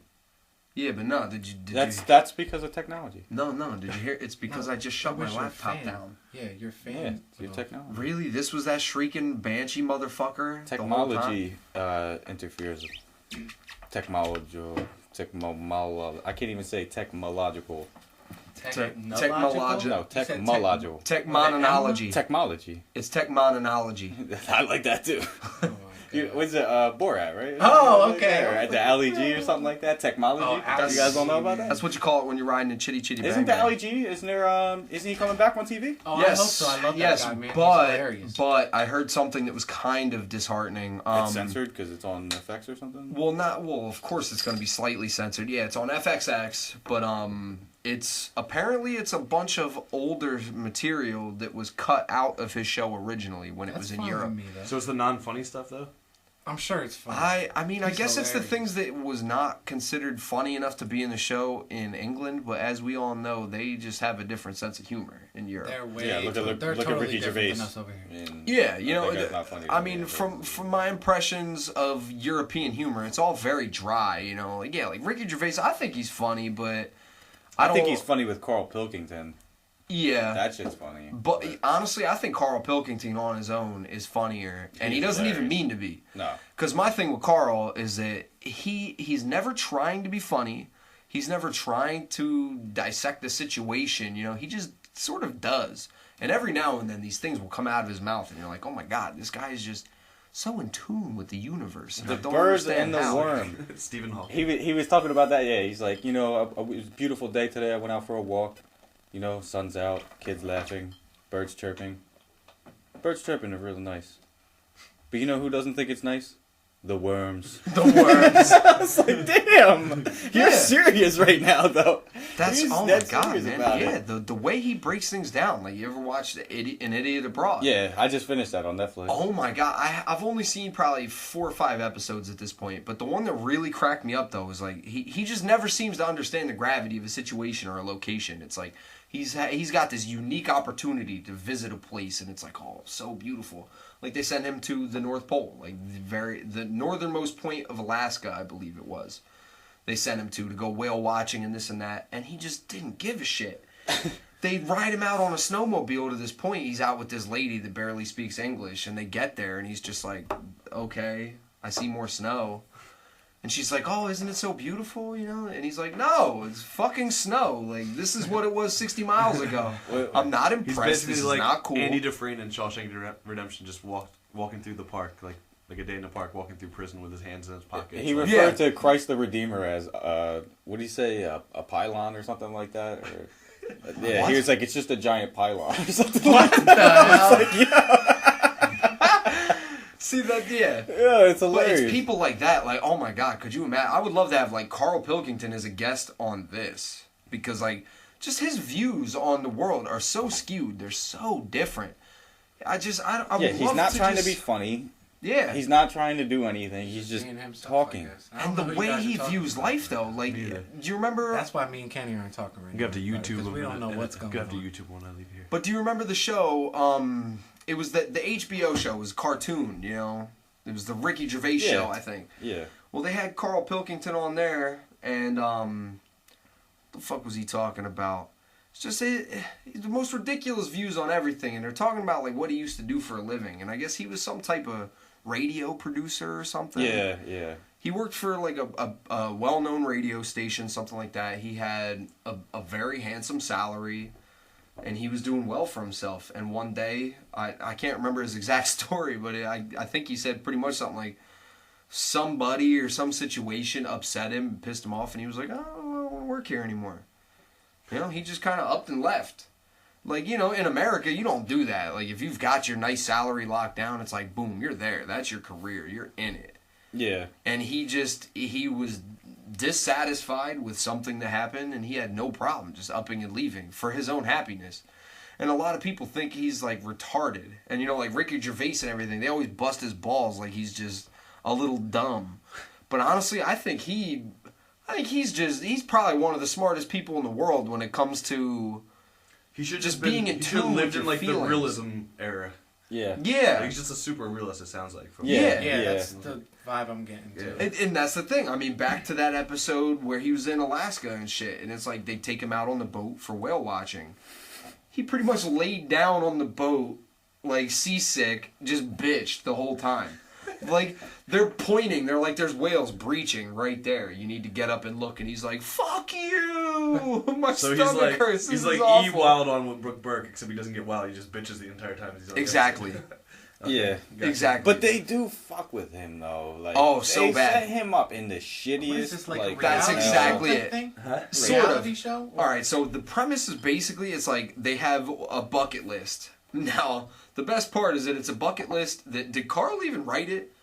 A: Yeah, but no. Did you?
C: That's because of technology.
A: No. Did you hear? It's because
B: No,
A: I just shut
B: that
A: my
B: was your
A: laptop
B: fan.
A: down.
B: Yeah, your fan.
C: Yeah, it's your technology.
A: Really? This was that shrieking banshee motherfucker? the whole time?
C: Technology interferes. I can't even say technological.
A: technological.
C: No, technological.
A: Techmonology.
C: Technology.
A: It's techmonology.
C: I like that too. What's it? Borat, right?
B: Oh, okay.
C: Or at the LEG or something like that. Technology.
B: Oh,
C: you guys don't know about that?
A: That's what you call it when you're riding in Chitty Chitty Bang
C: Isn't the
A: Bang.
C: LEG? Isn't there? Isn't he coming back on TV?
B: Oh,
A: Yes,
B: I hope so. I love that
A: yes,
B: guy, man. He's
A: but
B: hilarious.
A: I heard something that was kind of disheartening.
C: It's censored because it's on FX or something.
A: Well, of course it's going to be slightly censored. Yeah, it's on FXX, but it's a bunch of older material that was cut out of his show originally when it
B: That's
A: was in
B: fine
A: Europe.
B: with me, though.
D: So it's the non-funny stuff though.
B: I'm sure it's fun.
A: I mean, I
B: He's
A: guess it's the
B: hilarious.
A: things that was not considered funny enough to be in the show in England, but as we all know, they just have a different sense of humor in Europe.
B: They're way.
C: Yeah, look at
B: they're
C: Ricky
B: different
C: Gervais.
B: than us over here.
A: Yeah, you know,
C: that guy's not funny to
A: I
C: me,
A: mean,
C: but-
A: from my impressions of European humor, it's all very dry, you know. Like, yeah, like Ricky Gervais, I think he's funny, but
C: I think he's funny with Carl Pilkington.
A: Yeah.
C: That shit's funny.
A: But honestly, I think Carl Pilkington on his own is funnier, and he
C: He's
A: doesn't even
C: hilarious.
A: mean to be.
C: No.
A: Because my thing with Carl is that he's never trying to be funny. He's never trying to dissect the situation. You know, he just sort of does. And every now and then these things will come out of his mouth, and you're like, oh my God, this guy is just so in tune with the universe. And
C: The
A: I don't
C: birds
A: understand
C: and the
A: how.
C: worm.
D: Stephen Hawking.
C: He was talking about that. Yeah, he's like, it was a beautiful day today. I went out for a walk. Sun's out, kids laughing, birds chirping. Birds chirping are really nice. But you know who doesn't think it's nice? The worms.
A: The worms.
C: I was like, damn, you're
A: Yeah.
C: serious right now, though.
A: That's
C: He's
A: oh my
C: dead
A: God,
C: serious
A: man.
C: about
A: Yeah,
C: it.
A: the way he breaks things down. Like, you ever watched An Idiot Abroad?
C: Yeah, I just finished that on Netflix.
A: Oh my God, I've only seen probably 4 or 5 episodes at this point, but the one that really cracked me up though is like he just never seems to understand the gravity of a situation or a location. It's like he's got this unique opportunity to visit a place, and it's like, oh, so beautiful. Like, they sent him to the North Pole, like the northernmost point of Alaska, I believe it was. They sent him to go whale watching and this and that, and he just didn't give a shit. They ride him out on a snowmobile to this point. He's out with this lady that barely speaks English, and they get there, and he's just like, okay, I see more snow. And she's like, oh, isn't it so beautiful, And he's like, no, it's fucking snow. Like, this is what it was 60 miles ago. I'm not
D: He's
A: impressed.
D: basically
A: This is
D: like
A: not cool.
D: Andy Dufresne in Shawshank Redemption, just walking through the park, like a day in the park, walking through prison with his hands in his pockets.
C: He
D: like,
C: referred to Christ the Redeemer as, what did he say, a pylon or something like that? Or, yeah,
A: What?
C: he was like, it's just a giant pylon or something
A: What
C: like
A: the
C: that.
A: hell? See that? Yeah.
C: Yeah, it's
A: But
C: hilarious.
A: it's people like that, like, oh my God, could you imagine? I would love to have, like, Carl Pilkington as a guest on this. Because, like, just his views on the world are so skewed. They're so different. I would
C: he's
A: love
C: not
A: to
C: trying
A: just,
C: to be funny.
A: Yeah.
C: He's not trying to do anything. He's just
B: Being himself,
C: talking.
B: I guess. I don't
A: And
B: know
A: the
B: who you
A: way
B: guys are
A: he
B: talking
A: views
B: about.
A: life, though, like,
D: Me either.
A: do you remember?
B: That's why me and Kenny aren't talking right
D: You have
B: now.
D: to YouTube
B: because we
D: him
B: don't know what's going
D: You have to
B: on.
D: YouTube when I leave here.
A: But do you remember the show? It was the HBO show. It was a cartoon, It was the Ricky Gervais
C: Yeah.
A: show, I think.
C: Yeah.
A: Well, they had Carl Pilkington on there, and what the fuck was he talking about? It's just the most ridiculous views on everything, and they're talking about like what he used to do for a living, and I guess he was some type of radio producer or something.
C: Yeah.
A: He worked for like a well-known radio station, something like that. He had a very handsome salary, and he was doing well for himself. And one day, I can't remember his exact story, but I think he said pretty much something like somebody or some situation upset him and pissed him off, and he was like, oh, I don't want to work here anymore. He just kind of upped and left. Like, in America, you don't do that. Like, if you've got your nice salary locked down, it's like, boom, you're there. That's your career. You're in it.
C: Yeah.
A: And he was dissatisfied with something that happened, and he had no problem just upping and leaving for his own happiness. And a lot of people think he's, like, retarded. And, like Ricky Gervais and everything, they always bust his balls like he's just a little dumb. But honestly, I think he's probably one of the smartest people in the world when it comes to
D: He should
A: just
D: been,
A: being in
D: he should have
A: tune
D: lived
A: with
D: in
A: your
D: like
A: feelings.
D: the realism era.
C: Yeah.
A: Yeah.
D: He's just a super realist. It sounds like.
C: Yeah.
B: Yeah, that's the vibe I'm getting to.
D: Yeah.
A: And that's the thing. I mean, back to that episode where he was in Alaska and shit, and it's like they take him out on the boat for whale watching. He pretty much laid down on the boat, like seasick, just bitched the whole time. Like, they're pointing, they're like, there's whales breaching right there. You need to get up and look, and he's like, fuck you! My
D: So
A: stomach hurts.
D: he's
A: This
D: like
A: is awful.
D: wild on with Brooke Burke, except he doesn't get wild. He just bitches the entire time. He's on
A: Exactly.
C: Yeah.
D: Gotcha.
A: Exactly.
C: But they do fuck with him though. Like,
A: Oh, so
C: they
A: bad.
C: set him up in the
B: What is
C: shittiest.
B: this, like,
C: like
B: a
A: That's
B: reality
A: exactly
B: show
A: it.
B: type thing?
D: Huh?
A: Sort of.
B: Reality show?
A: All right, so the premise is basically it's like they have a bucket list. Now, the best part is that it's a bucket list that did Carl even write it?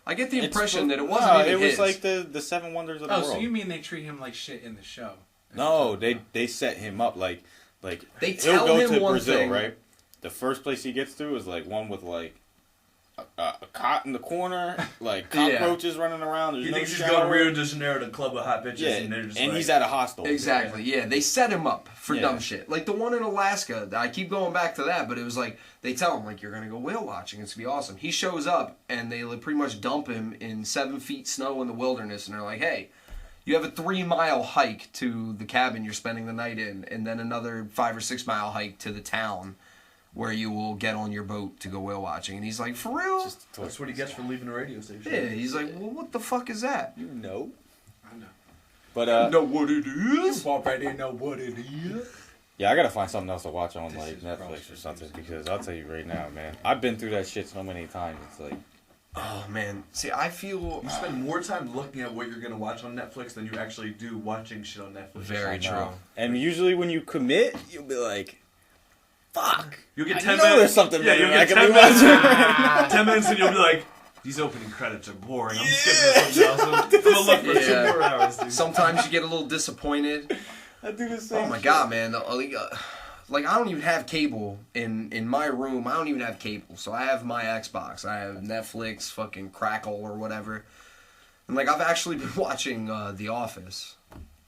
A: I get the impression that it wasn't even
C: it was
A: his.
C: like the seven wonders of the
B: Oh,
C: world.
B: so you mean they treat him like shit in the show?
C: No, they set him up like
A: They
C: he'll
A: tell
C: go
A: him
C: to
A: one
C: Brazil,
A: thing.
C: right? The first place he gets to is like one with like a cot in the corner, like
A: Yeah.
C: cockroaches running around. There's
D: He
C: no
D: thinks he's
C: shower.
D: going to Rio de Janeiro to club with hot bitches,
C: Yeah,
D: and they're just
C: and
D: like,
C: he's at a hostel.
A: Exactly, yeah. They set him up for
C: Yeah.
A: dumb shit. Like the one in Alaska. I keep going back to that, but it was like, they tell him, like, you're going to go whale watching. It's going to be awesome. He shows up, and they like, pretty much dump him in 7 feet snow in the wilderness, and they're like, hey, you have a 3-mile hike to the cabin you're spending the night in, and then another 5 or 6 mile hike to the town where you will get on your boat to go whale watching. And he's like, for real?
D: That's what he gets for leaving the radio station.
A: Yeah, he's like, well, what the fuck is that?
C: You know.
B: I know.
C: But
A: You know what it is?
B: Already know what it is.
C: Yeah, I gotta find something else to watch on
B: This
C: like
B: is
C: Netflix or something
B: RossReviewsAll.
C: because I'll tell you right now, man, I've been through that shit so many times. It's like,
A: Oh man, see, I feel
D: You spend more time looking at what you're gonna watch on Netflix than you actually do watching shit on Netflix.
A: Very
C: I know.
A: true.
C: And usually when you commit, you'll be like, "Fuck,
D: You'll get
C: I
D: 10
C: know
D: minutes.
C: there's something
D: Yeah,
C: better
D: you'll
C: I
D: get
C: can
D: 10
C: be
D: minutes.
C: watching."
D: 10 minutes and you'll be like, these opening credits are boring. I'm skipping to something else. I'm gonna look for
A: Yeah.
D: 2 more hours, dude.
A: sometimes you get a little disappointed.
C: I do the same.
A: Oh my
C: shit.
A: god, man! Like I don't even have cable in my room. I don't even have cable, so I have my Xbox. I have Netflix, fucking Crackle or whatever. And like I've actually been watching The Office,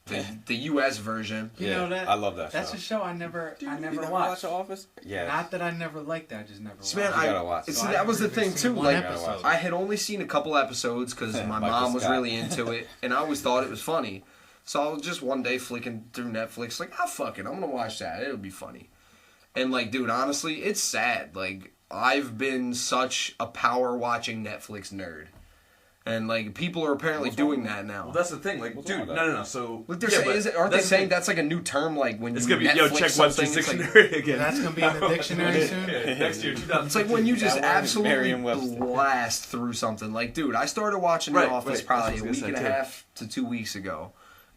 A: the U.S. version.
B: You
C: Yeah,
B: know that?
C: I love that
B: That's
C: show.
B: a show I never
C: You never
B: watched.
C: watch The Office? Yeah.
B: Not that I never liked it, I just never watched
A: See, man,
C: You gotta watch it.
A: see,
B: So I
A: that was the
B: haven't even
A: thing
B: seen
A: too.
B: one
A: Like
B: episode.
A: I had only seen a couple episodes because my
C: Michael
A: mom was
C: Scott.
A: really into it, and I always thought it was funny. So I was just one day flicking through Netflix, like, ah, fuck it, I'm gonna watch that. It'll be funny. And like, dude, honestly, it's sad. Like, I've been such a power watching Netflix nerd, and like, people are apparently
C: What's wrong
A: doing
C: with
A: that now.
D: Well, that's the thing. Like,
C: What's
D: dude,
C: wrong
D: no,
C: with that?
D: no. So,
A: Like they're
D: yeah,
A: saying,
D: but
A: aren't they
D: that's the
A: saying
D: thing.
A: that's like a new term? Like when
D: It's
A: you
D: gonna be,
A: Netflix
D: yo, check
A: something,
D: Webster's
A: it's like,
D: dictionary again.
B: That's gonna be in the dictionary soon.
D: Yeah, next year, 2000.
A: it's like when you just
C: That word is
A: absolutely
C: Merriam-Webster.
A: blast through something. Like, dude, I started watching
D: Right,
A: The Office
D: right.
A: probably
D: That's
A: a
D: what I was
A: week and
D: gonna
A: a
D: say, too.
A: half to 2 weeks ago,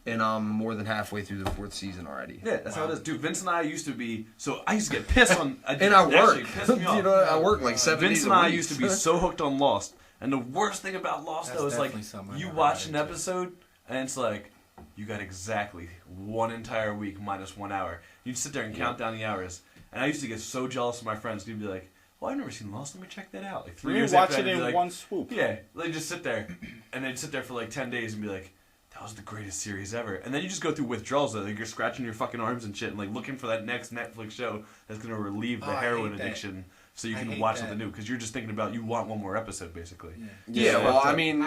A: and I'm more than halfway through the 4th season already.
D: Yeah, that's how it is. Dude, Vince and I used to be, so I used to get pissed on,
A: And I
D: it
A: work.
D: actually pissed me
A: You
D: off.
A: know, I work like 7
D: Vince
A: days
D: and
A: a
D: I
A: week.
D: used to be so hooked on Lost. And the worst thing about Lost,
B: That's
D: though, is like,
B: definitely something I
D: you
B: never
D: watch
B: got
D: an
B: into.
D: episode, and it's like, you got exactly 1 entire week minus 1 hour. You'd sit there and count down the hours. And I used to get so jealous of my friends. You'd be like, well, I've never seen Lost. Let me check that out. Like 3
C: You
D: years
C: watch
D: after
C: it
D: that, I'd be
C: in
D: like,
C: one swoop.
D: Yeah, they just sit there, and they'd sit there for like 10 days and be like, that was the greatest series ever. And then you just go through withdrawals, like you're scratching your fucking arms and shit, and like looking for that next Netflix show that's gonna relieve the
B: Oh, I
D: heroin
B: hate that.
D: addiction, so you
B: I
D: can
B: hate
D: watch
B: that.
D: something new. Because you're just thinking about you want one more episode, basically.
A: Yeah, well,
C: fucked
A: I
C: up.
A: mean,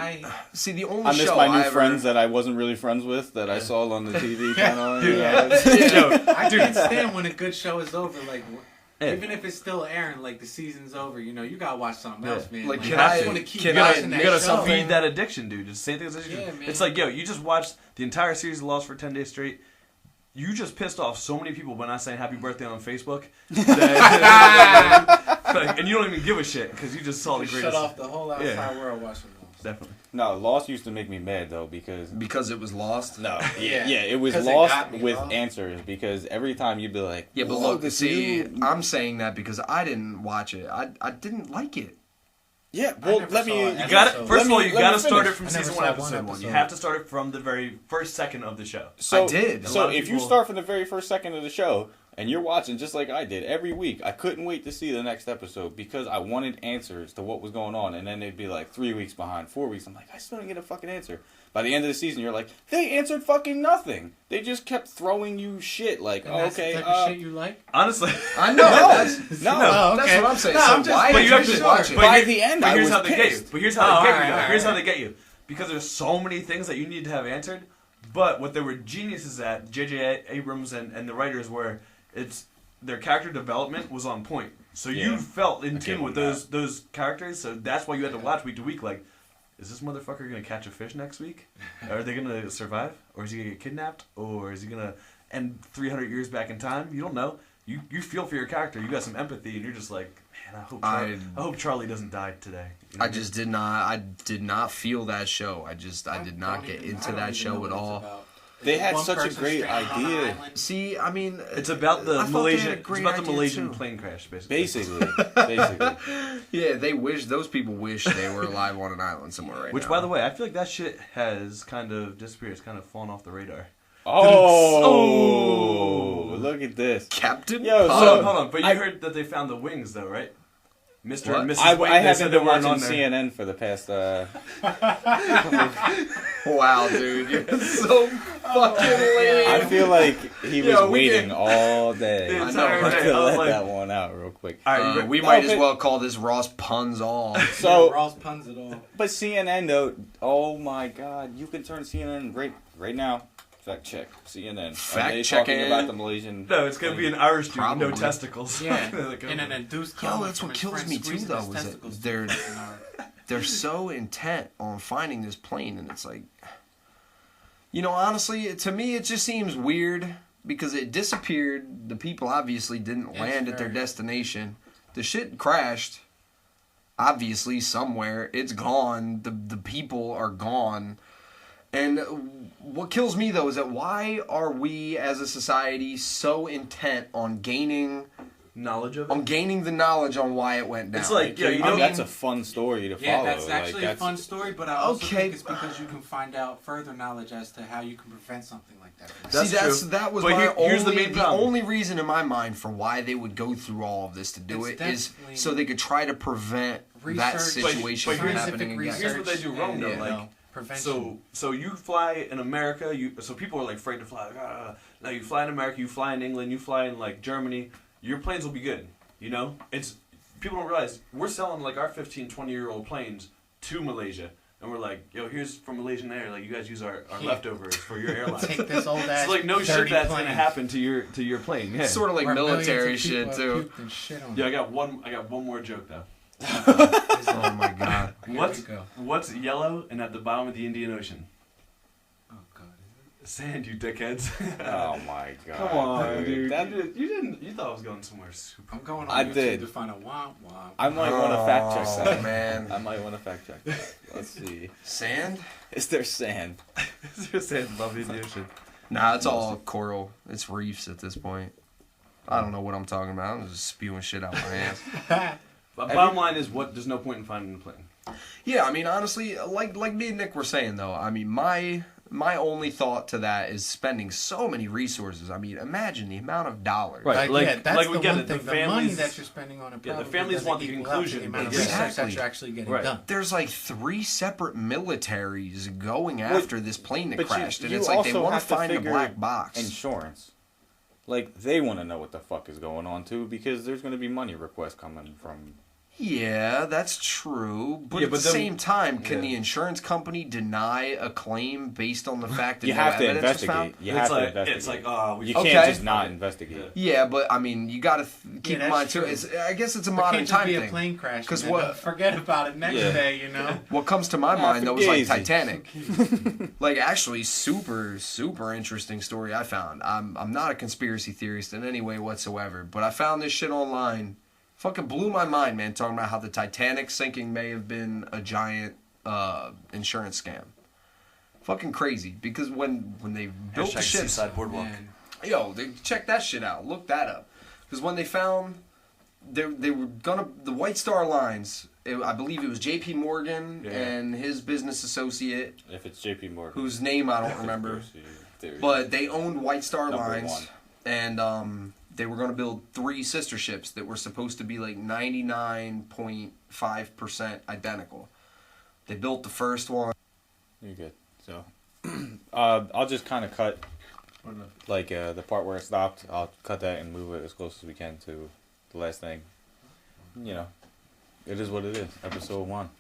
A: see, the only
C: I miss
A: show
C: my new
A: I ever...
C: friends that I wasn't really friends with that I saw on the TV kind of.
D: Dude,
B: I can't stand when a good show is over. Like,
D: Yeah.
B: even if it's still airing, like the season's over, you know, you gotta watch something else, man.
A: Like,
B: Like,
A: can
B: I
A: I-
B: just want to keep
A: can
B: watching
A: I-
B: that
D: You gotta
B: show.
D: feed that addiction, dude. Just same thing as addiction.
B: Yeah, man.
D: It's like, yo, you just watched the entire series of Lost for 10 days straight. You just pissed off so many people by not saying happy birthday on Facebook. Like, and you don't even give a shit because you just saw the
B: Just
D: greatest.
B: shut off the whole outside
D: Yeah.
B: world watching Lost.
D: Definitely.
C: No, Lost used to make me mad though because
A: Because it was Lost?
C: no,
B: Yeah.
C: yeah, it was
B: 'Cause it
C: Lost
B: got me
C: with
B: lost.
C: answers because every time you'd be like,
A: Yeah, but
C: "Whoa,
A: look,
C: this
A: see,
C: new-"
A: I'm saying that because I didn't watch it. I didn't like it.
C: yeah,
B: I
C: well,
B: never
C: let
B: saw
C: me.
B: it.
D: You got it.
B: So-
D: First of all, you
C: let
D: got to
C: me
D: start it
C: finish.
D: from
B: I never
D: season
B: saw
D: 1,
B: one
D: episode 1. You
B: episode.
D: have to start it from the very first second of the show.
C: So,
A: I did.
D: A
C: So
D: lot of
C: if you
D: people-
C: start from the very first second of the show and you're watching just like I did every week, I couldn't wait to see the next episode because I wanted answers to what was going on. And then they'd be like 3 weeks behind, 4 weeks. I'm like, I still didn't get a fucking answer. By the end of the season, you're like, they answered fucking nothing. They just kept throwing you shit like,
B: And
C: oh,
B: that's
C: okay,
B: the type of shit you like?
D: Honestly.
A: I know. That's,
C: no.
B: Oh,
A: that's
B: okay.
A: what I'm saying.
B: No,
A: So
B: I'm just
A: why
D: But
A: did
D: you
A: you
D: have to
A: just watch it?
C: By the end,
D: But
C: I
D: here's
C: was
D: how they get you.
C: pissed.
D: But here's how they get you.
B: alright,
D: though. Here's how
B: alright.
D: they get you. Because there's so many things that you need to have answered. But what they were geniuses at, J.J. Abrams and the writers, were their character development was on point. So you
C: Yeah.
D: felt in
C: I
D: tune
C: get
D: with
C: that.
D: those characters. So that's why you had to watch week to week. Like, is this motherfucker gonna catch a fish next week? Are they gonna survive? Or is he gonna get kidnapped? Or is he gonna end 300 years back in time? You don't know. You feel for your character. You got some empathy, and you're just like, man, I hope Charlie doesn't die today. You know
A: I
D: what
A: just did not. I did not feel that show. I did not get into that show at all.
C: They had
B: One
C: such a
B: person
C: great
B: stranded on an
C: idea.
B: island.
A: See, I mean,
D: It's about the
A: I thought they had
D: Malaysian.
A: a
D: It's
A: great
D: about the
A: idea,
D: Malaysian
A: too.
D: plane crash, basically.
C: Basically.
A: Yeah, they wish those people wish they were alive on an island somewhere right
D: Which,
A: now.
D: by the way, I feel like that shit has kind of disappeared. It's kind of fallen off the radar.
C: Oh, look at this.
A: Captain.
C: Yo,
A: Pug.
C: so-
D: Hold on, but you
C: I-
D: heard that they found the wings, though, right? Mr.
A: What?
D: and Mrs.
C: I
D: Wayne, they
C: haven't
D: said they
C: been
D: weren't
C: watching
D: on there.
C: CNN for the past.
A: Wow, dude, you're so fucking lame.
C: I feel like he was
A: Yo, we
C: waiting
A: did-
C: all day.
D: The
A: I know,
D: entire
A: right?
D: day.
C: to
D: I was
C: let
D: like,
C: that one out real quick.
D: all right, you ready?
A: We might
C: but-
A: as well call this Ross Puns All.
C: So,
B: Yeah, Ross puns it all.
C: but CNN though, oh my God, you can turn CNN right now. Fact check CNN.
A: Fact
C: Are they
A: checking.
C: talking about the Malaysian?
D: No, it's going to be an Irish dude with no
A: Probably.
D: testicles.
B: Yeah,
D: Like,
B: in an induced
A: Yo,
B: coma
A: that's
B: from
A: what
B: his
A: kills
B: friend
A: me too,
B: squeezing
A: though.
B: his
A: Is
B: testicles.
A: that they're so intent on finding this plane, and it's like, you know, honestly, to me, it just seems weird because it disappeared. The people obviously didn't land at their destination. The shit crashed. Obviously, somewhere it's gone. The people are gone. And what kills me though is that why are we as a society so intent on gaining
D: knowledge of it?
A: On gaining the knowledge on why it went down.
D: It's like, yeah, you know,
C: that's a fun story to follow.
B: Yeah, that's actually
C: like,
B: a fun story, but I also think it's because you can find out further knowledge as to how you can prevent something like that.
A: That was
D: here's
A: the only reason in my mind for why they would go through all of this to do it is so they could try to prevent that situation from happening again.
D: Here's what they do wrong though, like prevention. So you fly in America, so people are like afraid to fly. Now you fly in America, you fly in England, you fly in like Germany, your planes will be good. You know? It's people don't realize we're selling like our 15, 20-year-old planes to Malaysia. And we're like, yo, here's from Malaysian Air. Like, you guys use our leftovers for your airline.
B: Take this old ass.
D: It's like no shit that's gonna happen to your plane. Yeah.
A: It's sort of like military shit too.
D: Yeah, I got one more joke though.
A: Oh my god.
D: What's yellow and at the bottom of the Indian Ocean?
B: Oh god.
D: Sand, you dickheads.
C: Oh my god.
D: Come on, dude. You thought I was going somewhere super.
B: I'm going on YouTube to find a womp womp.
C: I might want to fact check that.
A: Man.
C: I might want to fact check that. Let's see.
A: Sand?
C: Is there sand?
D: Is there sand above the ocean?
A: Nah, it's all coral. It's reefs at this point. I don't know what I'm talking about. I'm just spewing shit out my ass.
D: But bottom line is, there's no point in finding a plane.
A: Yeah, I mean, honestly, like me and Nick were saying, though, I mean, my only thought to that is spending so many resources. I mean, imagine the amount of dollars.
D: Right,
B: that's
D: we
B: the
D: get
B: one
D: it.
B: thing. The money that you're spending on it.
D: Yeah, the families want the conclusion.
B: The amount of research that you're actually getting done.
A: There's like 3 separate militaries going after this plane that crashed, and
C: you
A: it's like they
C: also
A: want to
C: have to
A: find a
C: figure
A: black box.
C: Insurance. Like, they want to know what the fuck is going on, too, because there's going to be money requests coming from...
A: Yeah, that's true. But at the same time, can the insurance company deny a claim based on the fact that
C: you have to investigate? You have to investigate.
D: It's like,
C: you can't just not investigate.
A: Yeah, but I mean, you got to keep in mind too. I guess it's a modern time thing.
B: It can't just be a plane crash.
A: Because
B: forget about it next day. You know.
A: What comes to my mind though is like Titanic. Like actually, super interesting story I found. I'm not a conspiracy theorist in any way whatsoever, but I found this shit online. Fucking blew my mind, man, talking about how the Titanic sinking may have been a giant insurance scam. Fucking crazy. Because when they built the ships...
D: Seaside Boardwalk.
A: Yo, check that shit out. Look that up. Because when they found... They were gonna... The White Star Lines, I believe it was J.P. Morgan and his business associate...
C: If it's J.P. Morgan.
A: Whose name I don't remember. But they owned White Star Lines.
C: One.
A: And... they were going to build 3 sister ships that were supposed to be like 99.5% identical. They built the first one.
C: You're good. So, I'll just kind of cut, like, the part where it stopped. I'll cut that and move it as close as we can to the last thing. You know, it is what it is. Episode 1.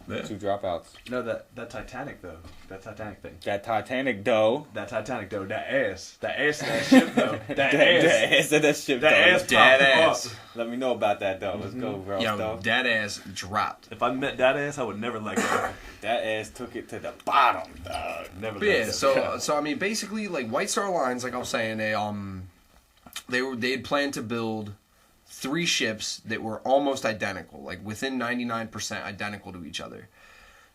D: Yeah.
C: 2 dropouts.
D: No, that Titanic though. That Titanic thing.
C: That Titanic dough.
D: That Titanic though. That ass. That ass of that ship though. That ass
C: of that ship.
D: That ass.
A: That ass.
C: Let me know about that though. Let's go, bro.
A: Yo, that ass dropped.
D: If I met that ass, I would never let go.
C: That ass took it to the bottom, dog.
D: Never.
A: Yeah. So I mean, basically, like White Star Lines, like I was saying, they had planned to build 3 ships that were almost identical, like within 99% identical to each other.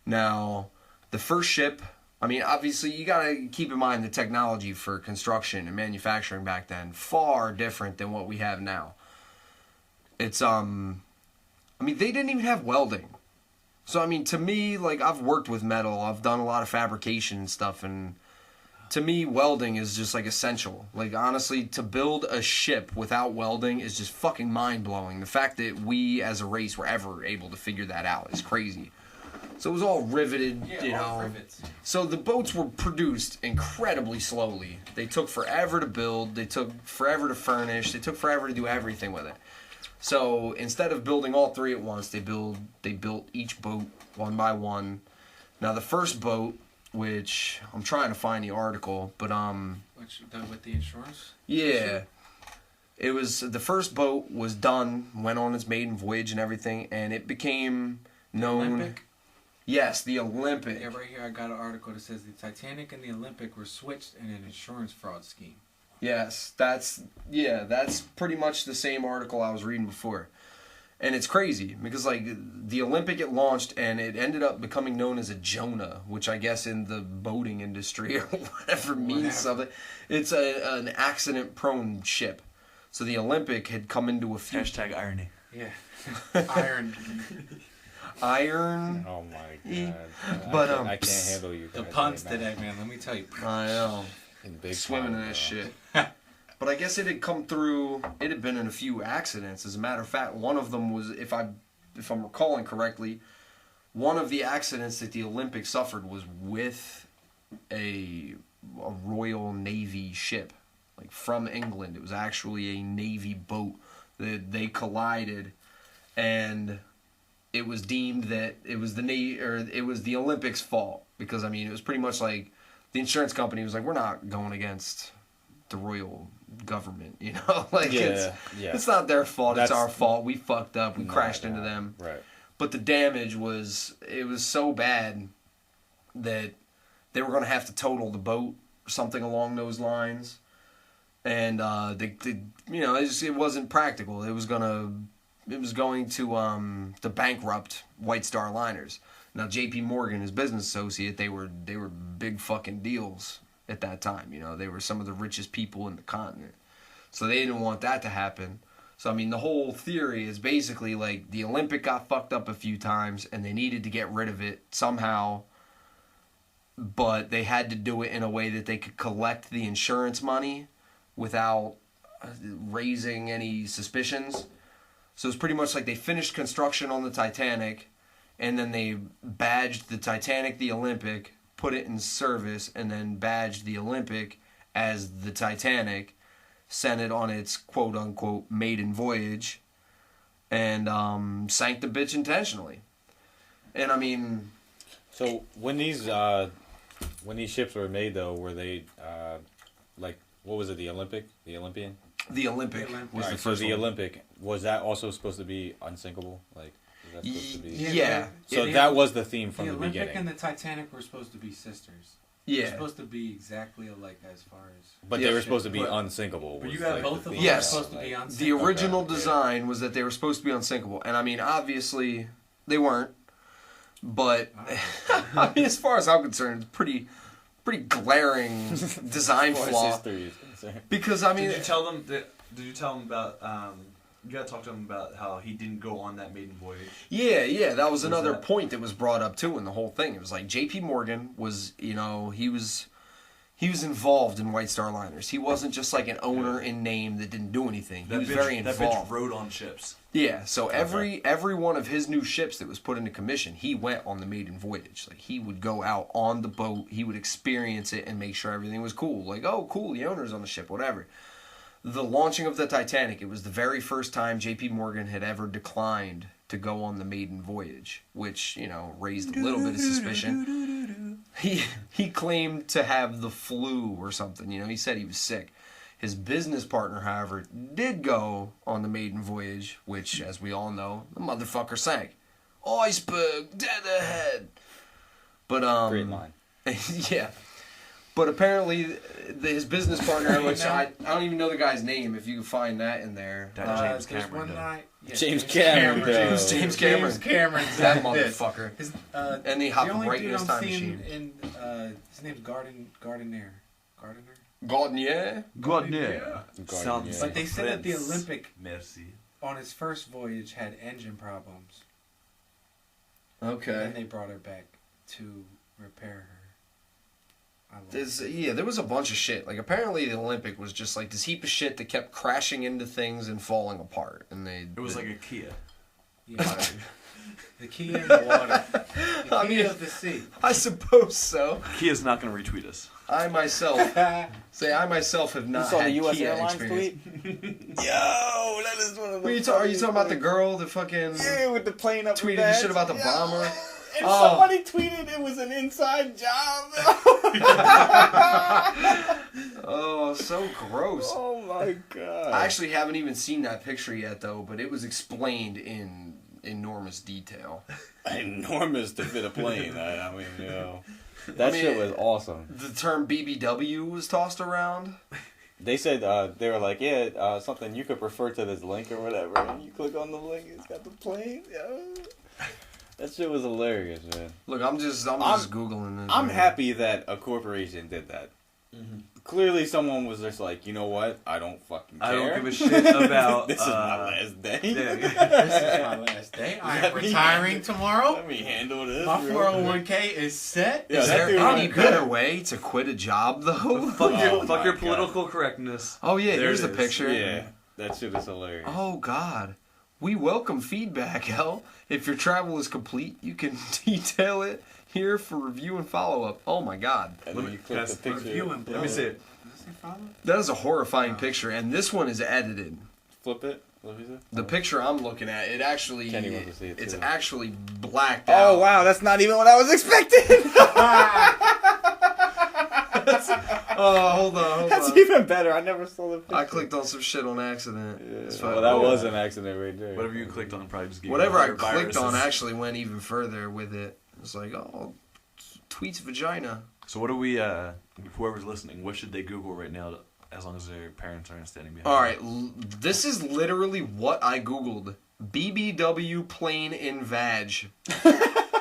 A: Now, the first ship, I mean, obviously you gotta keep in mind the technology for construction and manufacturing back then, far different than what we have now. It's, I mean, they didn't even have welding. So, I mean, to me, like, I've worked with metal, I've done a lot of fabrication and stuff, and to me, welding is just, like, essential. Like, honestly, to build a ship without welding is just fucking mind-blowing. The fact that we, as a race, were ever able to figure that out is crazy. So it was all riveted, you know.
B: Rivets.
A: So the boats were produced incredibly slowly. They took forever to build. They took forever to furnish. They took forever to do everything with it. So instead of building all 3 at once, they built each boat one by one. Now the first boat, which I'm trying to find the article, but
B: Which done with the insurance?
A: yeah, it was the first boat was done, went on its maiden voyage and everything, and it became known.
B: Olympic?
A: Yes, the Olympic.
B: Yeah, right here I got an article that says the Titanic and the Olympic were switched in an insurance fraud scheme.
A: Yes, that's pretty much the same article I was reading before. And it's crazy because like the Olympic it launched and it ended up becoming known as a Jonah, which I guess in the boating industry or whatever means something. It's an accident prone ship. So the Olympic had come into a few
D: Hashtag irony.
B: Yeah. Iron.
C: Oh my god.
A: But
C: I can't handle you guys.
B: The puns
C: right now.
B: today, man. Let me tell you.
A: I know.
C: Big
A: Swimming in
C: pile,
A: that
C: bro.
A: shit. But I guess it had come through. It had been in a few accidents. As a matter of fact, one of them was, if I'm recalling correctly, one of the accidents that the Olympics suffered was with a Royal Navy ship, like from England. It was actually a Navy boat that they collided, and it was deemed that it was the Olympics' fault because I mean it was pretty much like the insurance company was like, we're not going against the royal government, you know, like it's not their fault. It's our fault. We fucked up. We crashed into them.
C: Right.
A: But the damage was so bad that they were going to have to total the boat or something along those lines, and it wasn't practical. It was going to bankrupt White Star Liners. Now J.P. Morgan, his business associate, they were big fucking deals at that time. You know, they were some of the richest people in the continent, so they didn't want that to happen. So I mean, the whole theory is basically like the Olympic got fucked up a few times, and they needed to get rid of it somehow. But they had to do it in a way that they could collect the insurance money without raising any suspicions. So it's pretty much like they finished construction on the Titanic, and then they badged the Titanic the Olympic, put it in service, and then badged the Olympic as the Titanic, sent it on its quote-unquote maiden voyage, and sank the bitch intentionally. And I mean...
C: So when these ships were made, though, were they, what was it, the Olympic? The Olympian?
A: The Olympic was the first one.
C: Olympic, was that also supposed to be unsinkable? Like, was that supposed to be...
A: Yeah.
C: So that was the theme from the
B: Olympic
C: beginning.
B: and the Titanic were supposed to be sisters.
A: Yeah.
B: They're supposed to be exactly alike as far as...
C: But they were supposed to be unsinkable.
B: But you got both of them
A: Yes.
B: supposed to be unsinkable.
A: The original design was that they were supposed to be unsinkable. And I mean, obviously, they weren't. But, I mean, as far as I'm concerned, it's pretty glaring design flaw. Because, I mean...
D: Did you tell them about... You gotta talk to him about how he didn't go on that maiden voyage.
A: Yeah, that was another point that was brought up too in the whole thing. It was like J.P. Morgan was, you know, he was involved in White Star Liners. He wasn't just like an owner in name that didn't do anything. He was very involved.
D: That bitch rode on ships.
A: Yeah, so every one of his new ships that was put into commission, he went on the maiden voyage. Like he would go out on the boat, he would experience it and make sure everything was cool. Like, oh, cool, the owner's on the ship, whatever. The launching of the Titanic, it was the very first time J.P. Morgan had ever declined to go on the maiden voyage, which, you know, raised a little bit of suspicion. He claimed to have the flu or something, you know, he said he was sick. His business partner, however, did go on the maiden voyage, which, as we all know, the motherfucker sank. Iceberg, dead ahead. But,
C: Great line.
A: Yeah. But apparently, his business partner, which I don't even know the guy's name, if you can find that in there.
D: James Cameron.
C: James Cameron.
A: Who's James Cameron?
B: James Cameron.
A: That motherfucker.
B: His,
A: And he hopped
B: the only
A: right in
B: dude
A: his
B: I'm
A: time
B: seeing
A: machine.
B: his name's Gardiner.
A: Gardner?
D: Gardner.
C: Sounds
B: But they said that the
D: Prince.
B: Olympic,
D: Merci.
B: on its first voyage, had engine problems.
A: Okay.
B: And they brought her back to repair her.
A: There was a bunch of shit. Like, apparently the Olympic was just like this heap of shit that kept crashing into things and falling apart. And
D: It was like a Kia.
B: Yeah. The key in the water. The key of the sea.
A: I suppose so.
D: Kia's not going to retweet us.
A: I myself have not
C: You saw
A: had
C: the U.S.
A: Kia
C: Airlines
A: experience.
C: tweet? Yo, that is one of the...
A: Are you talking about the girl that fucking
C: with the plane up
A: tweeted the shit about the bomber?
C: And somebody tweeted it was an inside job.
A: Oh, so gross.
C: Oh my god.
A: I actually haven't even seen that picture yet, though, but it was explained in enormous detail.
C: Enormous to fit a plane. I mean, you know. That shit was awesome.
A: The term BBW was tossed around.
C: They said they were like, yeah, something you could refer to this link or whatever, and you click on the link, it's got the plane. Yeah. That shit was hilarious, man.
A: Look, I'm just googling this.
C: I'm happy that a corporation did that. Mm-hmm. Clearly, someone was just like, you know what? I don't fucking care.
D: I don't give a shit about.
C: This is my last day.
B: Yeah, this is my last day. I am retiring tomorrow.
C: Let me handle this.
B: My 401k is set.
A: Is there any better way to quit a job though?
D: Fuck your political correctness.
A: Oh yeah,
D: There
A: here's
D: it
A: the
D: is.
A: picture.
C: Yeah, that shit is hilarious.
A: Oh God. We welcome feedback, L. If your travel is complete, you can detail it here for review and follow-up. Oh my God.
C: And then you click the picture.
B: Review and
D: Let me see it.
B: Does it say follow?
A: That is a horrifying picture, and this one is edited.
C: Flip it. What is it?
A: The picture I'm looking at, it actually,
C: Kenny wants to see it,
A: it's
C: too.
A: actually blacked out.
C: Oh wow, that's not even what I was expecting.
A: Oh, hold on.
C: That's even better. I never saw the picture.
A: I clicked on some shit on accident.
C: Yeah.
A: It's
C: Well,
A: fine.
C: that was an accident right there.
D: Whatever you clicked on probably just gave
A: Whatever
D: you
A: I
D: other
A: clicked on
D: viruses.
A: actually went even further with it. It's like, oh, tweets vagina.
D: So what do we? Whoever's listening, what should they Google right now? As long as their parents aren't standing behind.
A: All right, this is literally what I googled. BBW plane in vag.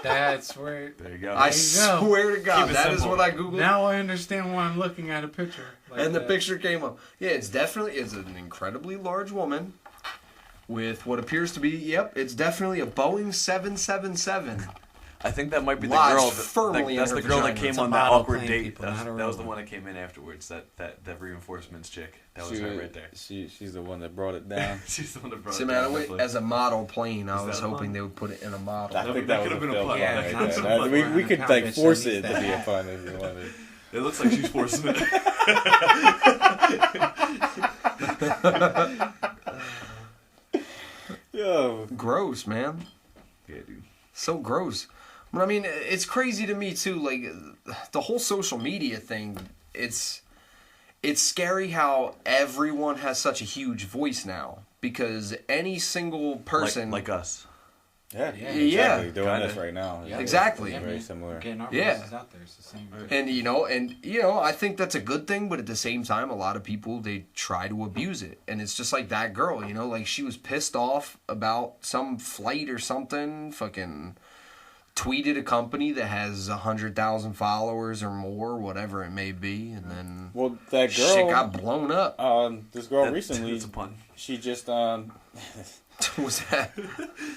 B: That's where.
D: There you go.
A: I
B: you go.
A: swear to God,
D: Keep it
A: that is
D: simple.
A: what I googled.
B: Now I understand why I'm looking at a picture. Like
A: And the
B: that.
A: picture came up. Yeah, it's an incredibly large woman with what appears to be, it's definitely a Boeing 777.
D: I think that might be the
A: Lodged
D: girl.
A: firmly in
D: That's
A: her
D: the girl that
A: vagina.
D: came
B: It's a
D: on that
B: model
D: awkward
B: plane,
D: date.
B: people,
D: That
B: not a
D: was the
B: robot.
D: one that came in afterwards. That reinforcements chick. That was her right there.
C: She's the one that brought it down.
D: She's the one that brought
A: See,
D: it
A: man,
D: down. definitely.
A: as a model plane, I
D: Is
A: was
D: that a
A: hoping
D: pun?
A: they would put it in a model.
C: I think
D: that
C: that
D: could
C: was
D: have been a pun.
C: film
B: Yeah,
C: right
B: not
C: there.
B: some
C: That-
B: pun.
C: we could
B: Count
C: like
B: bitch
C: force
B: needs
C: it to
B: that.
C: be a pun if you wanted.
D: It looks like she's forcing it.
C: Yo,
A: Gross, man.
D: Yeah, dude.
A: So gross. But I mean, it's crazy to me too. Like the whole social media thing. It's scary how everyone has such a huge voice now. Because any single person,
D: like us.
C: yeah,
A: Yeah.
C: exactly. Doing
D: Kinda.
C: this right now.
B: Yeah.
A: Exactly.
C: It's very
B: man.
C: similar.
B: Getting our
A: Yeah.
B: voices out there. It's the same.
A: and I think that's a good thing. But at the same time, a lot of people they try to abuse it, and it's just like that girl. Like she was pissed off about some flight or something. Fucking tweeted a company that has 100,000 followers or more, whatever it may be, and then
C: Well, that girl.
A: shit got blown up.
C: This girl
D: That-
C: recently.
D: It's a pun.
C: She just
A: Was that?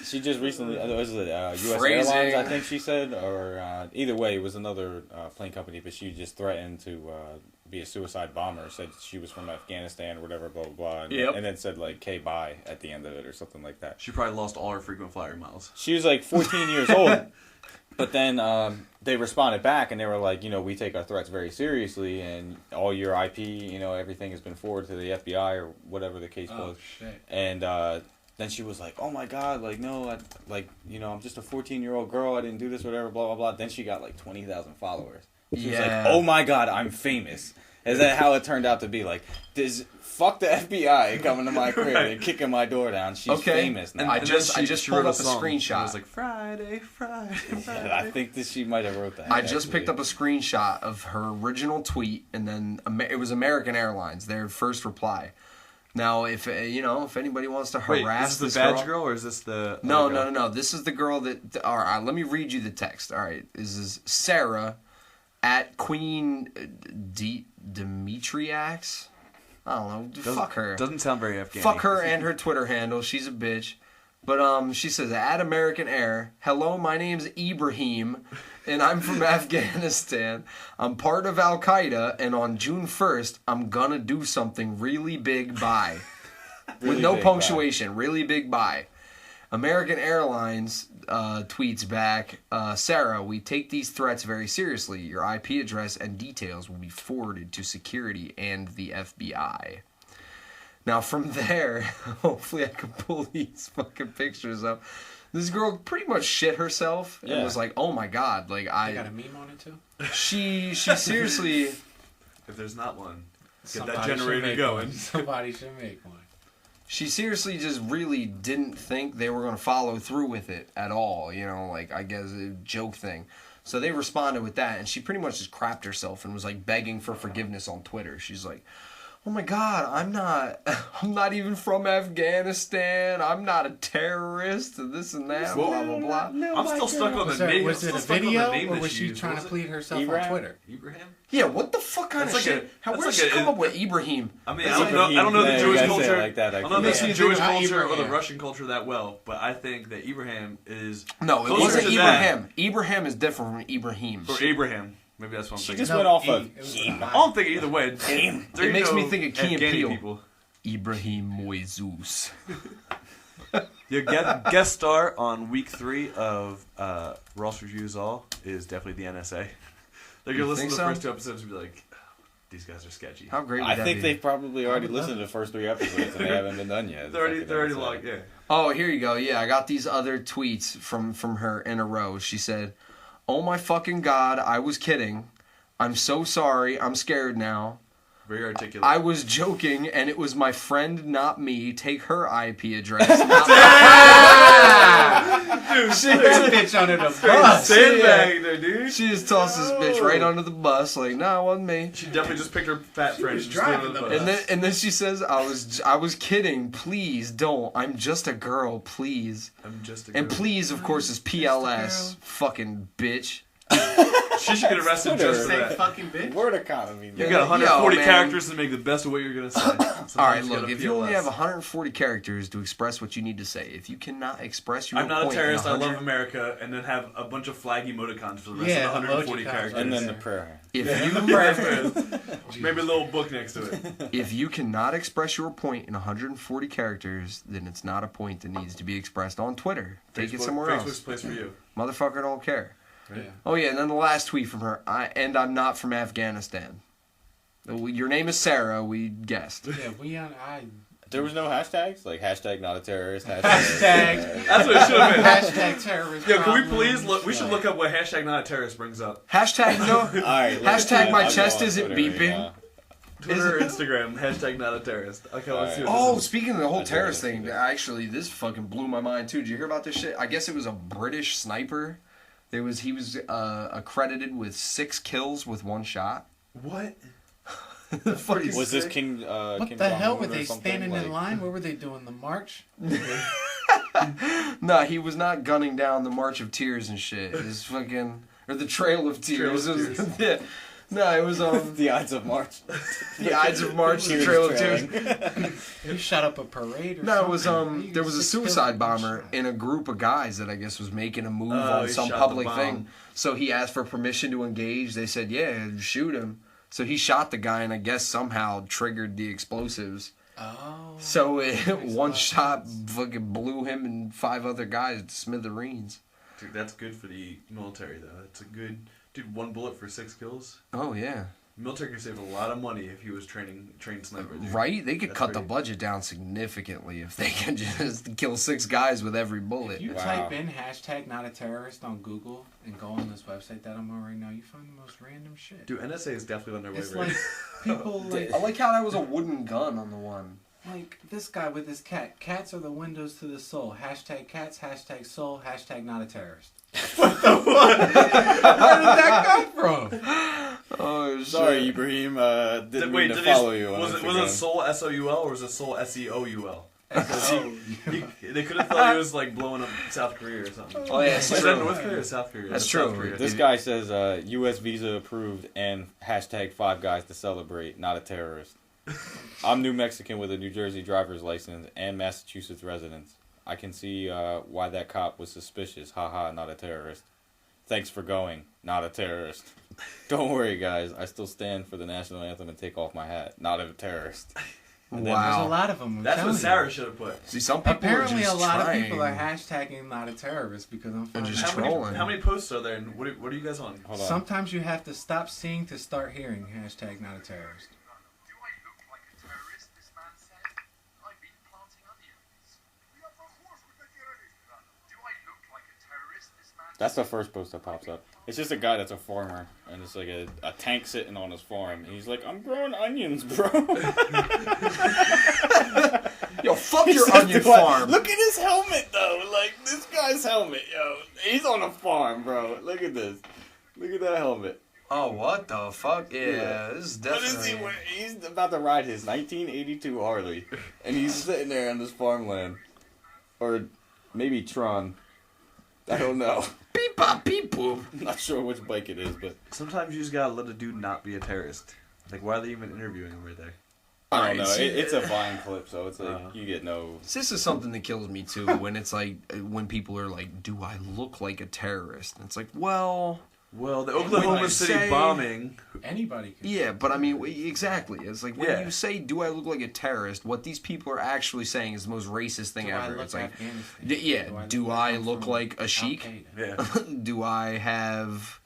C: She just recently, was it U.S.
A: Phrasing.
C: Airlines, I think she said, or either way, it was another plane company, but she just threatened to be a suicide bomber, said she was from Afghanistan or whatever, blah, blah, blah, and,
A: Yep.
C: and then said, like, "K, bye," at the end of it, or something like that.
D: She probably lost all her frequent flyer miles.
C: She was, like, 14 years old, but then they responded back, and they were like, we take our threats very seriously, and all your IP, everything has been forwarded to the FBI, or whatever the case
B: Oh
C: was.
B: shit.
C: And then she was like, "Oh my God, like no, I'm just a 14-year-old girl. I didn't do this, whatever, blah blah blah." Then she got like 20,000 followers. She was
A: Yeah.
C: like, "Oh my God, I'm famous." Is that how it turned out to be? Like, fuck the FBI coming to my crib and kicking my door down. She's famous now.
A: I
D: And
A: just
D: then she
A: pulled
D: wrote
A: up a
D: song.
A: screenshot.
D: It was like Friday, Friday.
C: Yeah, I think that she might have wrote that.
A: I just
C: actually.
A: picked up a screenshot of her original tweet, and then it was American Airlines, their first reply. Now, if anybody wants to
D: Wait,
A: harass
D: is this
A: this
D: the
A: girl,
D: badge girl or is this the?
A: No,
D: other girl?
A: no. This is the girl that. All right, let me read you the text. All right, this is Sarah at Queen Demetriax. I don't know. Fuck her.
D: Doesn't sound very Afghan.
A: Fuck her and her Twitter handle. She's a bitch. But she says, at American Air, hello, my name's Ibrahim, and I'm from Afghanistan. I'm part of Al Qaeda, and on June 1st, I'm gonna do something really big. Bye.
C: Really
A: With no
C: big
A: punctuation. Really big. Bye. American Airlines tweets back, Sarah, we take these threats very seriously. Your IP address and details will be forwarded to security and the FBI. Now, from there, hopefully I can pull these fucking pictures up. This girl pretty much shit herself and
C: Yeah.
A: was like, "Oh my God!" Like
B: I got a meme on it too.
A: she seriously.
D: If there's not one, get
B: Somebody
D: that
B: should
D: generator
B: make
D: going.
B: one. Somebody should make one.
A: She seriously just really didn't think they were going to follow through with it at all. I guess a joke thing. So they responded with that, and she pretty much just crapped herself and was like begging for forgiveness on Twitter. She's like, oh my God, I'm not even from Afghanistan. I'm not a terrorist, and this and that, blah, blah, blah.
D: I'm still stuck on the name.
B: Was it a video, or was she trying to plead herself on Twitter?
D: Ibrahim?
A: Yeah, what the fuck kind of shit? Where'd she come up with Ibrahim?
D: I mean, I don't know the Jewish culture.
C: Like that,
D: I don't know the Jewish culture or the
B: Ibrahim.
D: Russian culture that well, but I think that Ibrahim is
A: No, it
D: closer
A: wasn't
D: to
A: Ibrahim. Ibrahim is different from Ibrahim.
D: Or Abraham. Maybe that's what I'm
C: She
D: thinking.
C: just went off of.
D: I don't think either way.
A: It makes me think of Key and Peele.
D: People.
A: Ibrahim Moizus.
D: Your guest star on week 3 of Ross Reviews All is definitely the NSA. They're gonna listen to the first 2 episodes and be like, "These guys are sketchy."
A: How great would
C: I
A: that
C: think
A: be?
C: they've probably already listened to the first 3 episodes and they haven't been done yet.
D: They're already logged. Yeah.
A: Oh, here you go. Yeah, I got these other tweets from her in a row. She said, "Oh my fucking God, I was kidding. I'm so sorry. I'm scared now.
D: Very articulate.
A: I was joking, and it was my friend, not me. Take her IP address."
B: Dude, she bitch under the bus.
D: Sandbagged her, dude.
A: She just tossed this bitch right under the bus. Like, nah, it wasn't me.
D: She definitely just picked her fat friend.
B: was
D: and just threw her
B: driving
D: under
B: the
D: bus.
A: And then she says, "I was kidding. Please don't. I'm just a girl. Please."
D: I'm just a
A: And
D: girl.
A: please, of course, is PLS. Fucking bitch.
D: She should get arrested just for
B: Say
D: that.
B: fucking bitch.
C: Word economy.
D: You
C: man.
D: got 140
A: Yo, man.
D: characters to make the best of what you're gonna say. Sometimes
A: All right,
D: you
A: look.
D: gotta
A: If you only
D: PLS.
A: have 140 characters to express what you need to say, if you cannot express your
D: I'm not a
A: point in
D: terrorist. I
A: 100
D: love America, and then have a bunch of flag emoticons for the rest
B: Yeah,
D: of the 140
B: emoticons.
D: characters.
C: And then the prayer.
A: If you
D: Maybe a little book next to it.
A: if you cannot express your point in 140 characters, then it's not a point that needs to be expressed on Twitter. Take it somewhere
D: Facebook's
A: else.
D: place for you.
A: Motherfucker don't care.
B: Yeah.
A: Oh yeah, and then the last tweet from her. I'm not from Afghanistan. Your name is Sarah. We guessed.
B: Yeah,
C: There was no hashtags? Like hashtag not a terrorist.
B: Hashtag.
D: That's what it should have been.
B: Hashtag terrorist.
D: Yo, can we
B: problem.
D: please look? We should look up what hashtag not a terrorist brings up.
A: Hashtag no.
C: All right,
A: Hashtag my
C: I'll go
A: chest
C: on
A: isn't
C: Twitter right
A: beeping.
C: now.
D: Twitter or Instagram, hashtag not a terrorist. Okay, let's see what
A: Oh,
D: this is.
A: speaking of the whole
C: I did
A: terrorist
C: see
A: thing,
C: that.
A: actually, this fucking blew my mind too. Did you hear about this shit? I guess it was a British sniper. He was accredited with 6 kills with 1 shot.
D: What?
A: Fucking
C: Was this
A: sick.
C: King?
B: What
C: King
B: the hell
C: Jong-un
B: were
C: or
B: they
C: something?
B: standing
C: Like-
B: in line? What were they doing? The march?
A: No, he was not gunning down the March of Tears and shit. His fucking or the Trail of Tears.
D: Trail of
A: It was-
D: Tears.
A: yeah. No, it was
C: The Ides of March.
A: the Ides of March, the
C: Tears
A: Trail of
C: trailing.
A: Tears.
B: You shot up a parade or
A: No,
B: something?
A: it was
B: You
A: there was a
B: 6 kills
A: suicide
B: with
A: bomber
B: one shot.
A: in a group of guys that I guess was making a move
D: Oh,
A: on
D: he
A: some
D: shot the
A: public
D: bomb.
A: thing. So he asked for permission to engage. They said, "Yeah, shoot him." So he shot the guy and I guess somehow triggered the explosives.
B: Oh.
A: So
B: makes
A: one
B: a lot of
A: shot
B: sense.
A: fucking blew him and 5 other guys to smithereens.
D: Dude, that's good for the military, though. That's a good... Dude, 1 bullet for 6 kills?
A: Oh yeah.
D: Military could save a lot of money if he was trained sniper. Dude.
A: Right? They could
D: That's
A: cut the
D: great.
A: budget down significantly if they could just kill 6 guys with every bullet.
B: If you
C: Wow.
B: type in hashtag not a terrorist on Google and go on this website that I'm on right now, you find the most random shit.
D: Dude, NSA is definitely on their way
B: It's
D: right
B: like people like
A: I like how that was a wooden gun on the one.
B: like this guy with his cat. Cats are the windows to the soul. Hashtag cats, hashtag soul, hashtag not a terrorist. What the fuck? Where did that come from?
A: Oh, shit.
C: Sorry, Ibrahim. Didn't mean to
D: did
C: follow
D: he,
C: you on
D: was it
C: Instagram.
D: Soul S-O-U-L or was it Soul S-E-O-U-L? They could have thought he was like blowing up South Korea or something.
A: Oh, yeah, it's
D: Is
A: true.
D: that North Korea or South Korea?
A: That's
D: South
A: true.
D: Korea.
C: This guy says U.S. visa approved and hashtag 5 guys to celebrate, not a terrorist. I'm New Mexican with a New Jersey driver's license and Massachusetts residence. I can see why that cop was suspicious. Haha, not a terrorist. Thanks for going. Not a terrorist. Don't worry, guys. I still stand for the national anthem and take off my hat. Not a terrorist.
B: There's a
A: Wow.
B: lot of them. I'm
D: That's
B: telling
D: what
B: you.
D: Sarah should have put.
A: See, some people
B: Apparently,
A: are
B: a
A: just
B: lot
A: trying.
B: of people are hashtagging not a terrorist because I'm finding
A: just
D: How many,
A: trolling.
D: how many posts are there and what are you guys on?
C: Hold on.
B: Sometimes you have to stop seeing to start hearing hashtag not a terrorist.
E: Do I look like a terrorist, this man said? I've been planting onions. Do I look like a terrorist, this man
C: That's the first post that pops up. It's just a guy that's a farmer, and it's like a tank sitting on his farm. And he's like, I'm growing onions, bro.
A: Yo, fuck
C: He
A: your
C: says
A: onion
C: to us,
A: farm.
C: Look at his helmet, though. Like, this guy's helmet, yo. He's on a farm, bro. Look at this. Look at that helmet.
A: Oh, what the fuck? Yeah, this is
C: What is
A: definitely.
C: he wearing? He's about to ride his 1982 Harley, and he's sitting there on this farmland, or maybe Tron. I don't know.
A: Beep bop beep boop.
C: I'm not sure which bike it is, but
D: Sometimes you just gotta let a dude not be a terrorist. Like, why are they even interviewing him right there?
C: I don't
A: Alright,
C: know.
A: see,
C: It's a Vine clip, so it's like you get no.
A: This is something that kills me too. When it's like when people are like, "Do I look like a terrorist?" And it's like, well.
D: Well, the
A: When
D: Oklahoma
A: you
D: City
A: say-
D: bombing.
B: Anybody can.
A: Yeah, but I mean, exactly. It's like when
D: Yeah.
A: you say, "Do I look like a terrorist?" What these people are actually saying is the most racist thing
B: Do I
A: ever.
B: look
A: It's like,
B: Afghanistan?
A: yeah, do I
B: I'm
A: look
B: from
A: like a sheik?
B: Al-Qaeda?
D: Yeah.
A: Do I have?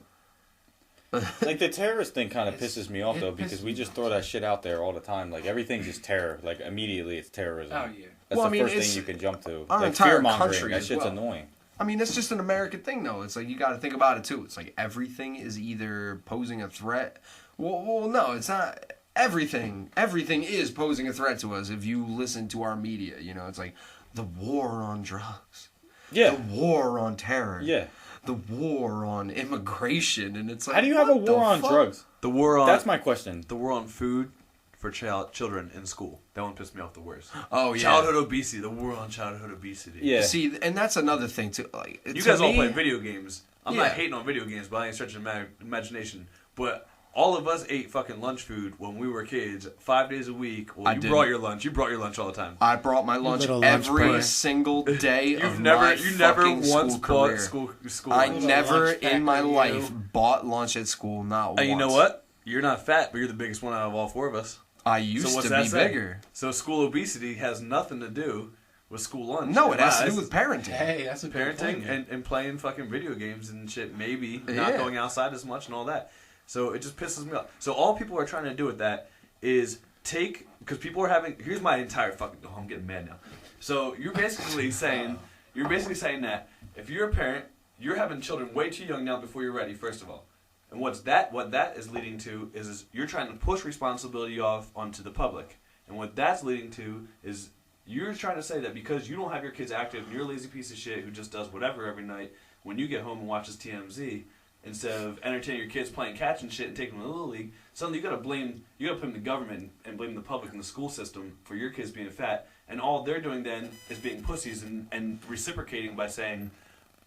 C: Like the terrorist thing kind of
B: It's-
C: pisses me off
B: it
C: though,
B: pisses
C: because we
B: me
C: just
B: off.
C: throw that shit out there all the time. Like everything's just terror. Like immediately it's terrorism.
B: Oh yeah.
C: That's
A: Well, I
C: the
A: mean,
C: first
A: it's
C: thing you can jump to.
A: our
C: Like
A: entire
C: fear-mongering,
A: country
C: that
A: as
C: shit's
A: well.
C: annoying.
A: I mean, that's just an American thing, though. It's like you got to think about it too. It's like everything is either posing a threat. Well, no, it's not. Everything is posing a threat to us. If you listen to our media, you know, it's like the war on drugs,
C: Yeah.
A: the war on terror,
C: Yeah.
A: the war on immigration, and it's like,
C: How do you have a
A: what the
C: war on
A: fuck?
C: drugs?
D: The war on
C: That's my question.
D: the war on food for children in school. That one pissed me off the worst.
A: Oh yeah,
D: Childhood obesity. The war on childhood obesity.
C: Yeah.
A: See, and that's another thing too. Like,
D: You
A: to
D: guys all
A: me-
D: play video games. I'm
A: Yeah.
D: not hating on video games, but I ain't stretching imagination. But all of us ate fucking lunch food when we were kids, 5 days a week. Well,
A: I
D: you
A: didn't.
D: brought your lunch. You brought your lunch all the time.
A: I brought my lunch
B: little lunch
A: every
B: boy.
A: single day of
D: You've
A: my
D: you never
A: fucking
D: once
A: school
D: bought
A: career.
D: school
A: I
D: lunch.
A: never
B: lunch
A: in my
B: pack, you.
A: life bought lunch at school, not once.
D: And you know what? You're not fat, but you're the biggest one out of all four of us.
A: I used
D: So what's
A: to
D: that
A: be
D: say?
A: bigger.
D: So school obesity has nothing to do with school lunch.
A: No,
D: in
A: it has
D: my
A: to do
D: eyes.
A: with parenting.
B: Hey, that's a good
D: Parenting
B: point.
D: and playing fucking video games and shit, maybe not
A: Yeah.
D: going outside as much and all that. So it just pisses me off. So all people are trying to do with that is take, because people are having, here's my entire fucking, oh, I'm getting mad now. So you're basically saying that if you're a parent, you're having children way too young now before you're ready, first of all. And what that is leading to is you're trying to push responsibility off onto the public. And what that's leading to is you're trying to say that because you don't have your kids active and you're a lazy piece of shit who just does whatever every night, when you get home and watches TMZ, instead of entertaining your kids playing catch and shit and taking them to the Little League, suddenly you gotta blame the government and blame the public and the school system for your kids being fat. And all they're doing then is being pussies and reciprocating by saying,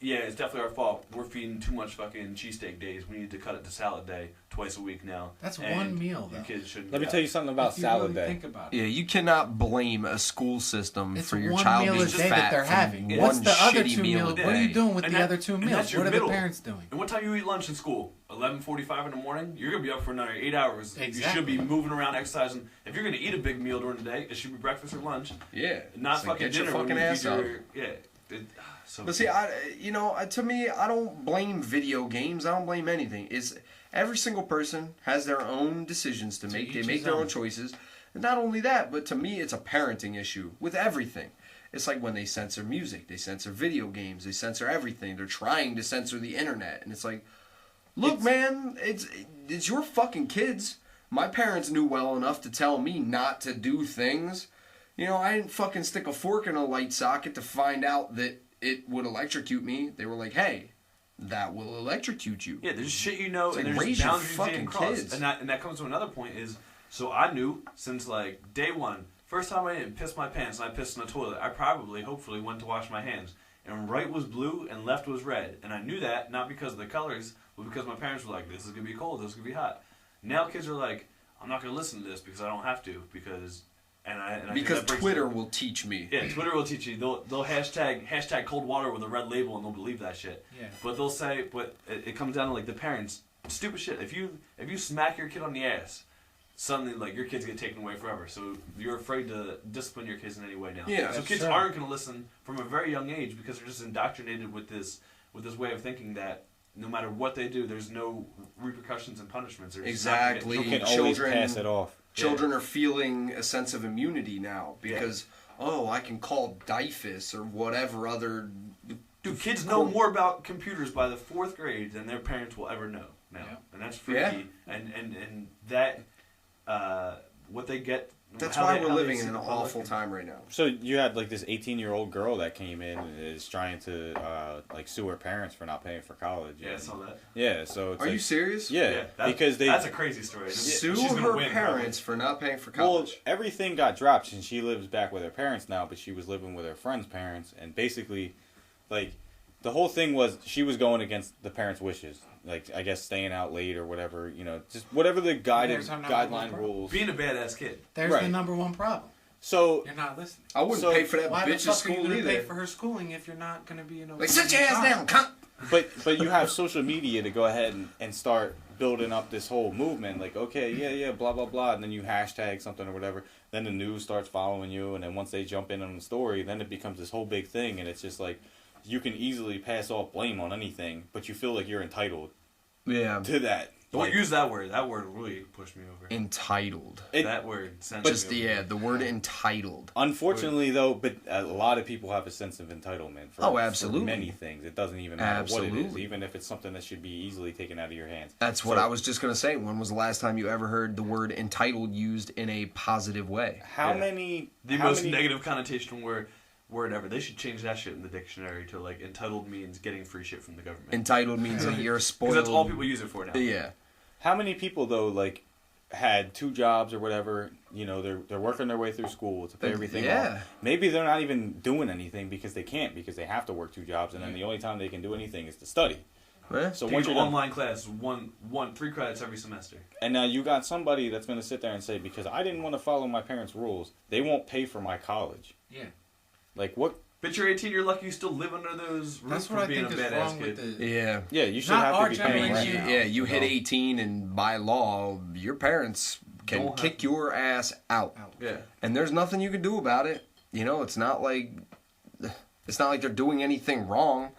D: yeah, it's definitely our fault. We're feeding too much fucking cheesesteak days. We need to cut it to salad day twice a week now.
B: That's
D: And
B: one meal,
D: your
B: though.
D: kids shouldn't.
C: Let me
D: get
C: tell
D: out.
C: you something about
B: If you
C: salad
B: really
C: day.
B: think about it.
A: Yeah, you cannot blame a school system
B: It's
A: for your
B: one
A: child
B: meal
A: being
B: a day
A: fat
B: that they're
A: from
B: having.
A: one
B: What's the other
A: shitty
B: two
A: meal
B: meals?
A: a
B: What are you
A: day.
B: doing with
D: And
B: the
D: that-
B: other two
D: and
B: meals?
D: that's your
B: What are
D: middle.
B: the parents doing?
D: And what time you eat lunch in school? 11:45 in the morning. You're gonna be up for another 8 hours. You
B: Exactly.
D: should be moving around, exercising. If you're gonna eat a big meal during the day, it should be breakfast or lunch,
A: Yeah,
D: not
A: it's like,
D: fucking
A: get your
D: dinner.
A: fucking
D: when you
A: ass
D: feed
A: up.
D: Yeah. So
A: But see, to me, I don't blame video games. I don't blame anything. It's every single person has their own decisions to make. They
B: each
A: make
B: his
A: their
B: own.
A: own choices. And not only that, but to me, it's a parenting issue with everything. It's like when they censor music, they censor video games, they censor everything. They're trying to censor the internet, and it's like, look, man, it's your fucking kids. My parents knew well enough to tell me not to do things. You know, I didn't fucking stick a fork in a light socket to find out that it would electrocute me. They were like, hey, that will electrocute you.
D: yeah, there's shit you know,
A: It's
D: and
A: like,
D: there's
A: raise your
D: boundaries
A: fucking
D: being crossed.
A: kids.
D: And that comes to another point is, so I knew since like day one, first time I didn't piss my pants and I pissed in the toilet, I hopefully went to wash my hands. And right was blue and left was red. And I knew that not because of the colors, but because my parents were like, this is gonna be cold, this is gonna be hot. Now kids are like, I'm not gonna listen to this because I don't have to, because I think
A: Because
D: that breaks
A: Twitter
D: the-
A: will teach me.
D: Yeah, Twitter will teach you. They'll hashtag cold water with a red label and they'll believe that shit.
B: Yeah.
D: But they'll say, but it comes down to like the parents, stupid shit. If you smack your kid on the ass, suddenly like your kids get taken away forever. So you're afraid to discipline your kids in any way now.
A: Yeah,
D: So
B: that's
D: kids
B: true.
D: aren't going to listen from a very young age because they're just indoctrinated with this way of thinking that no matter what they do, there's no repercussions and punishments. They're just not gonna get in
A: Exactly.
C: You
D: trouble.
C: can always
A: Children-
C: pass it off.
A: Children are feeling a sense of immunity now because, I can call DIFUS or whatever other...
D: Dude, kids know more about computers by the 4th grade than their parents will ever know now,
B: Yeah.
D: and that's freaky.
A: Yeah.
D: And that what they get
A: That's
D: how
A: why
D: they-
A: we're
D: how they
A: living
D: see
A: in an
D: the public
A: awful
D: and-
A: time right now.
C: So you had like this 18-year-old girl that came in and is trying to like sue her parents for not paying for college.
D: Yeah, I saw that.
C: Yeah, so it's
A: Are
C: like,
A: you serious?
C: Yeah, because
D: that's a crazy story.
A: Sue
D: She's gonna
A: her
D: win,
A: parents for not paying for
C: well,
A: college.
C: everything got dropped and she lives back with her parents now, but she was living with her friend's parents, and basically, like, the whole thing was she was going against the parents' wishes. Like, I guess staying out late or whatever, just whatever the guideline rules.
D: Being a badass kid.
B: There's
C: Right.
B: the number one problem.
C: So
B: You're not listening.
A: I wouldn't
C: So,
A: pay for that
B: Why the
A: bitch's
B: fuck are
A: school
B: you going to pay
A: either.
B: for her schooling if you're not going to be in a...
A: Like, sit your ass down, cunt!
C: But you have social media to go ahead and start building up this whole movement. Like, okay, yeah, blah, blah, blah. And then you hashtag something or whatever. Then the news starts following you. And then once they jump in on the story, then it becomes this whole big thing. And it's just like, you can easily pass off blame on anything, but you feel like you're entitled
A: Yeah.
C: to that.
D: Don't
C: Like,
D: use that word. That word really pushed me over.
A: Entitled.
D: That word sends
A: Just,
D: me over.
A: yeah, the word entitled.
C: Unfortunately, though, but a lot of people have a sense of entitlement for,
A: Oh,
C: for
A: absolutely.
C: many things. It doesn't even matter what it is,
A: Absolutely.
C: even if it's something that should be easily taken out of your hands.
A: That's what
C: So,
A: I was just going to say. When was the last time you ever heard the word entitled used in a positive way?
C: How
D: Yeah.
C: many...
D: The
C: how
D: most
C: many-
D: negative connotation word ever. They should change that shit in the dictionary to like entitled means getting free shit from the government.
A: Entitled means that you're spoiled.
D: Because that's all people use it for now.
A: Yeah.
C: How many people, though, like, had 2 jobs or whatever, they're working their way through school to pay everything
A: Yeah.
C: off. Maybe they're not even doing anything because they can't, because they have to work 2 jobs, and then the only time they can do anything is to study.
A: Yeah.
C: So
D: Take
C: once
D: an
C: you're done,
D: online class, 3 credits every semester.
C: and now you got somebody that's going to sit there and say, because I didn't want to follow my parents' rules, they won't pay for my college.
B: Yeah.
C: Like, what?
D: But you're 18, you're lucky you still live under those roofs
B: That's
D: for
B: what I
D: being
B: think
D: a
B: is
D: badass
B: wrong
D: kid.
B: with the...
A: Yeah.
C: Yeah, you should
B: Not
C: have
B: our
C: to be paying rent
B: generation.
C: now.
A: Yeah, you hit 18 and by law, your parents can
D: Don't
A: kick your ass out.
D: Yeah.
A: And there's nothing you can do about it. It's not like they're doing anything wrong.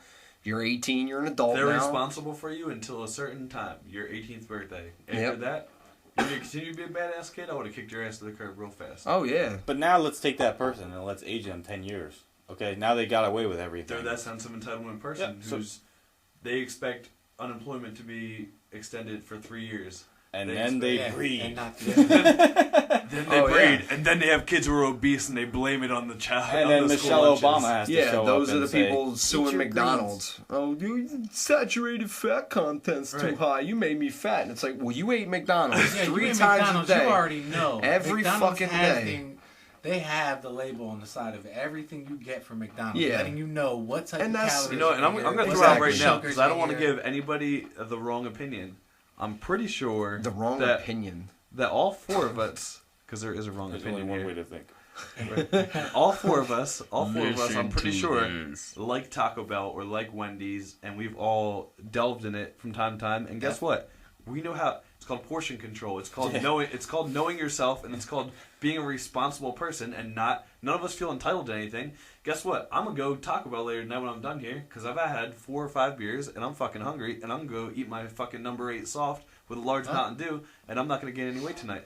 A: You're 18, you're an adult
D: They're
A: now.
D: responsible for you until a certain time, your 18th birthday. After
A: Yep.
D: that, if you continue to be a badass kid, I would have kicked your ass to the curb real fast.
A: Oh, yeah.
C: But now let's take that person and let's age them 10 years. Okay, now they got away with everything.
D: They're that sense of entitlement person
C: Yeah, so-
D: who's they expect unemployment to be extended for 3 years.
C: and
D: they
C: then they
B: Yeah,
C: breed.
B: and not
D: Then they
A: Oh,
D: breed,
A: yeah.
D: and then they have kids who are obese, and they blame it on the child.
C: And
D: on
C: then
D: the
C: Michelle
D: school lunches.
C: Obama has to
A: Yeah,
C: show
A: those
C: up
A: are
C: and
A: the
C: say,
A: people
C: "Eat
A: suing
C: your
A: McDonald's. Oh, dude, saturated fat content's too
D: Right.
A: high. You made me fat. And it's like, well, you ate McDonald's
B: Yeah,
A: 3
B: you
A: times
B: McDonald's,
A: a day.
B: You already know.
A: Every
B: McDonald's
A: fucking
B: has
A: day.
B: They have the label on the side of everything you get from McDonald's,
A: Yeah.
B: letting you know what type
A: And
B: of
A: that's-
B: calories.
D: You know, and I'm
B: in
D: going
B: here,
D: to
B: what
D: throw out
B: type
D: right
B: of
D: now
B: sugars
D: because I don't
B: in
D: want to
B: here.
D: give anybody the wrong opinion. I'm pretty sure
A: The wrong
D: that,
A: opinion.
D: that all 4 of us, because there is a wrong
C: There's only
D: opinion
C: one
D: here.
C: way to think.
D: all four of us, I'm
A: Listen
D: pretty
A: to
D: sure,
A: this.
D: like Taco Bell or like Wendy's, and we've all delved in it from time to time. And guess what? We know how. It's called portion control. It's called knowing. It's called knowing yourself, and it's called being a responsible person. And none of us feel entitled to anything. Guess what? I'm gonna go Taco Bell later tonight when I'm done here, because I've had 4 or 5 beers, and I'm fucking hungry, and I'm gonna go eat my fucking number 8 soft with a large Mountain Dew, and I'm not gonna gain any weight tonight.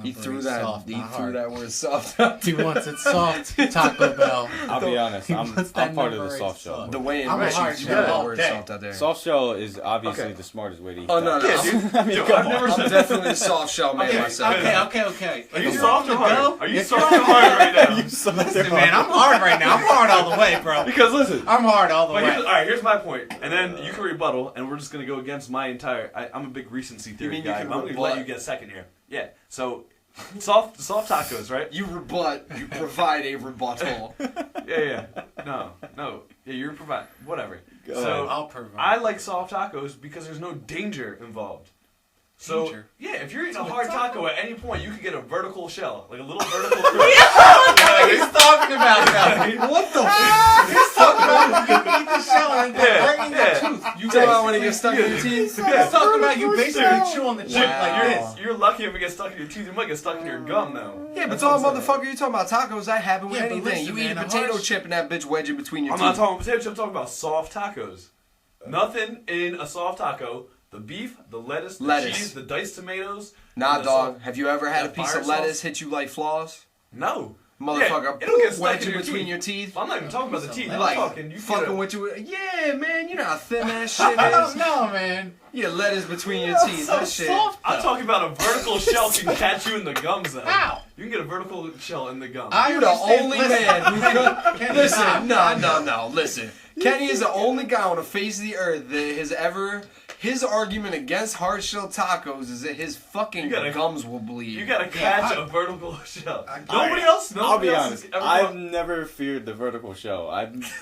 A: He
B: Number
A: threw
B: eight
A: that.
B: soft,
A: He
B: not
A: threw
B: hard.
A: that word soft out.
B: He wants it soft, Taco Bell.
C: I'll be honest.
B: He
C: I'm
B: wants that
C: part of
B: number
C: the
B: eight
C: soft shell.
B: soft.
A: The way in
B: I'm a
A: which
B: hard
A: he
B: shell
A: threw that
B: all
A: word
B: day.
A: soft out there.
C: Soft shell is obviously
D: Okay.
C: the smartest way to eat.
A: Oh, no,
C: that.
A: no.
D: Yeah, dude.
C: I mean,
D: Dude,
C: come
D: I've
C: on.
D: never
A: I'm
D: said.
A: definitely a soft shell man myself.
B: Okay.
D: Are
B: If
D: you
B: you're
D: soft
B: on
D: or
B: the
D: hard?
B: go,
D: Are you
B: if
D: soft
B: you're
D: or
B: on the
D: hard right now?
B: Listen, man, I'm hard right now. I'm hard all the way, bro.
D: Because listen,
B: I'm hard all the
D: but
B: way.
D: all right, here's my point, and then you can rebuttal, and we're just gonna go against my entire. I'm a big recency theory
A: mean you
D: guy,
A: can
D: but I'm gonna
A: rebut?
D: let you get second here. Yeah, so soft tacos, right?
A: You rebut. You provide a rebuttal.
D: Yeah. No. Yeah, you're provide whatever. So
B: I'll provide.
D: I like soft tacos because there's no danger involved. So
B: Danger?
D: yeah, if you're eating a
B: It's a
D: hard
B: taco.
D: taco at any point, you could get a vertical shell, like a little vertical.
B: He's talking about that.
A: What the
B: He's talking about you eat the shell and then
D: Yeah,
B: right in
D: yeah.
B: the tooth.
A: You talking about when it gets stuck in your teeth?
B: He's talking about you basically chew on the chip like this.
D: You're lucky if it gets stuck in your teeth. It might get stuck in your gum though.
A: Yeah, but
D: That's
A: all
D: what I'm saying.
A: motherfucker, you talking about tacos, that happen with
B: Yeah, but
A: anything.
B: listen,
A: You eat
B: man,
A: a
B: a
A: potato
B: hard-
A: chip and that bitch wedge in between your
D: I'm
A: teeth.
D: not talking potato chips. I'm talking about soft tacos. Nothing in a soft taco. The beef, the lettuce, the
A: Lettuce.
D: cheese, the diced tomatoes.
A: Nah,
D: the
A: dog.
D: soft-
A: Have you ever had a
D: the
A: piece
D: fire
A: of lettuce
D: sauce?
A: hit you like flaws?
D: No.
A: Motherfucker,
D: Yeah, it'll get stuck
A: wedge
D: in
A: in
D: your
A: between
D: teeth.
A: your teeth.
D: I'm not even talking about the teeth. I'm
A: Like,
D: talking. You
A: fucking
D: get a,
A: with you. Yeah, man, you know how thin that shit
B: I don't
A: is.
B: know, man.
A: Yeah, lettuce between your
B: That's
A: teeth.
B: so
A: That shit.
B: soft.
D: I'm talking about a vertical shell can catch you in the gums though.
B: How?
D: You can get a vertical shell in the gum.
A: You're the only man who could.
B: Kenny,
A: Listen, no. Listen, Kenny is the only guy on the face of the earth that has ever. His argument against hard shell tacos is that his fucking gums will bleed.
D: You gotta catch a vertical shell. Nobody else.
C: I'll be
D: else
C: honest. I've never feared the vertical shell.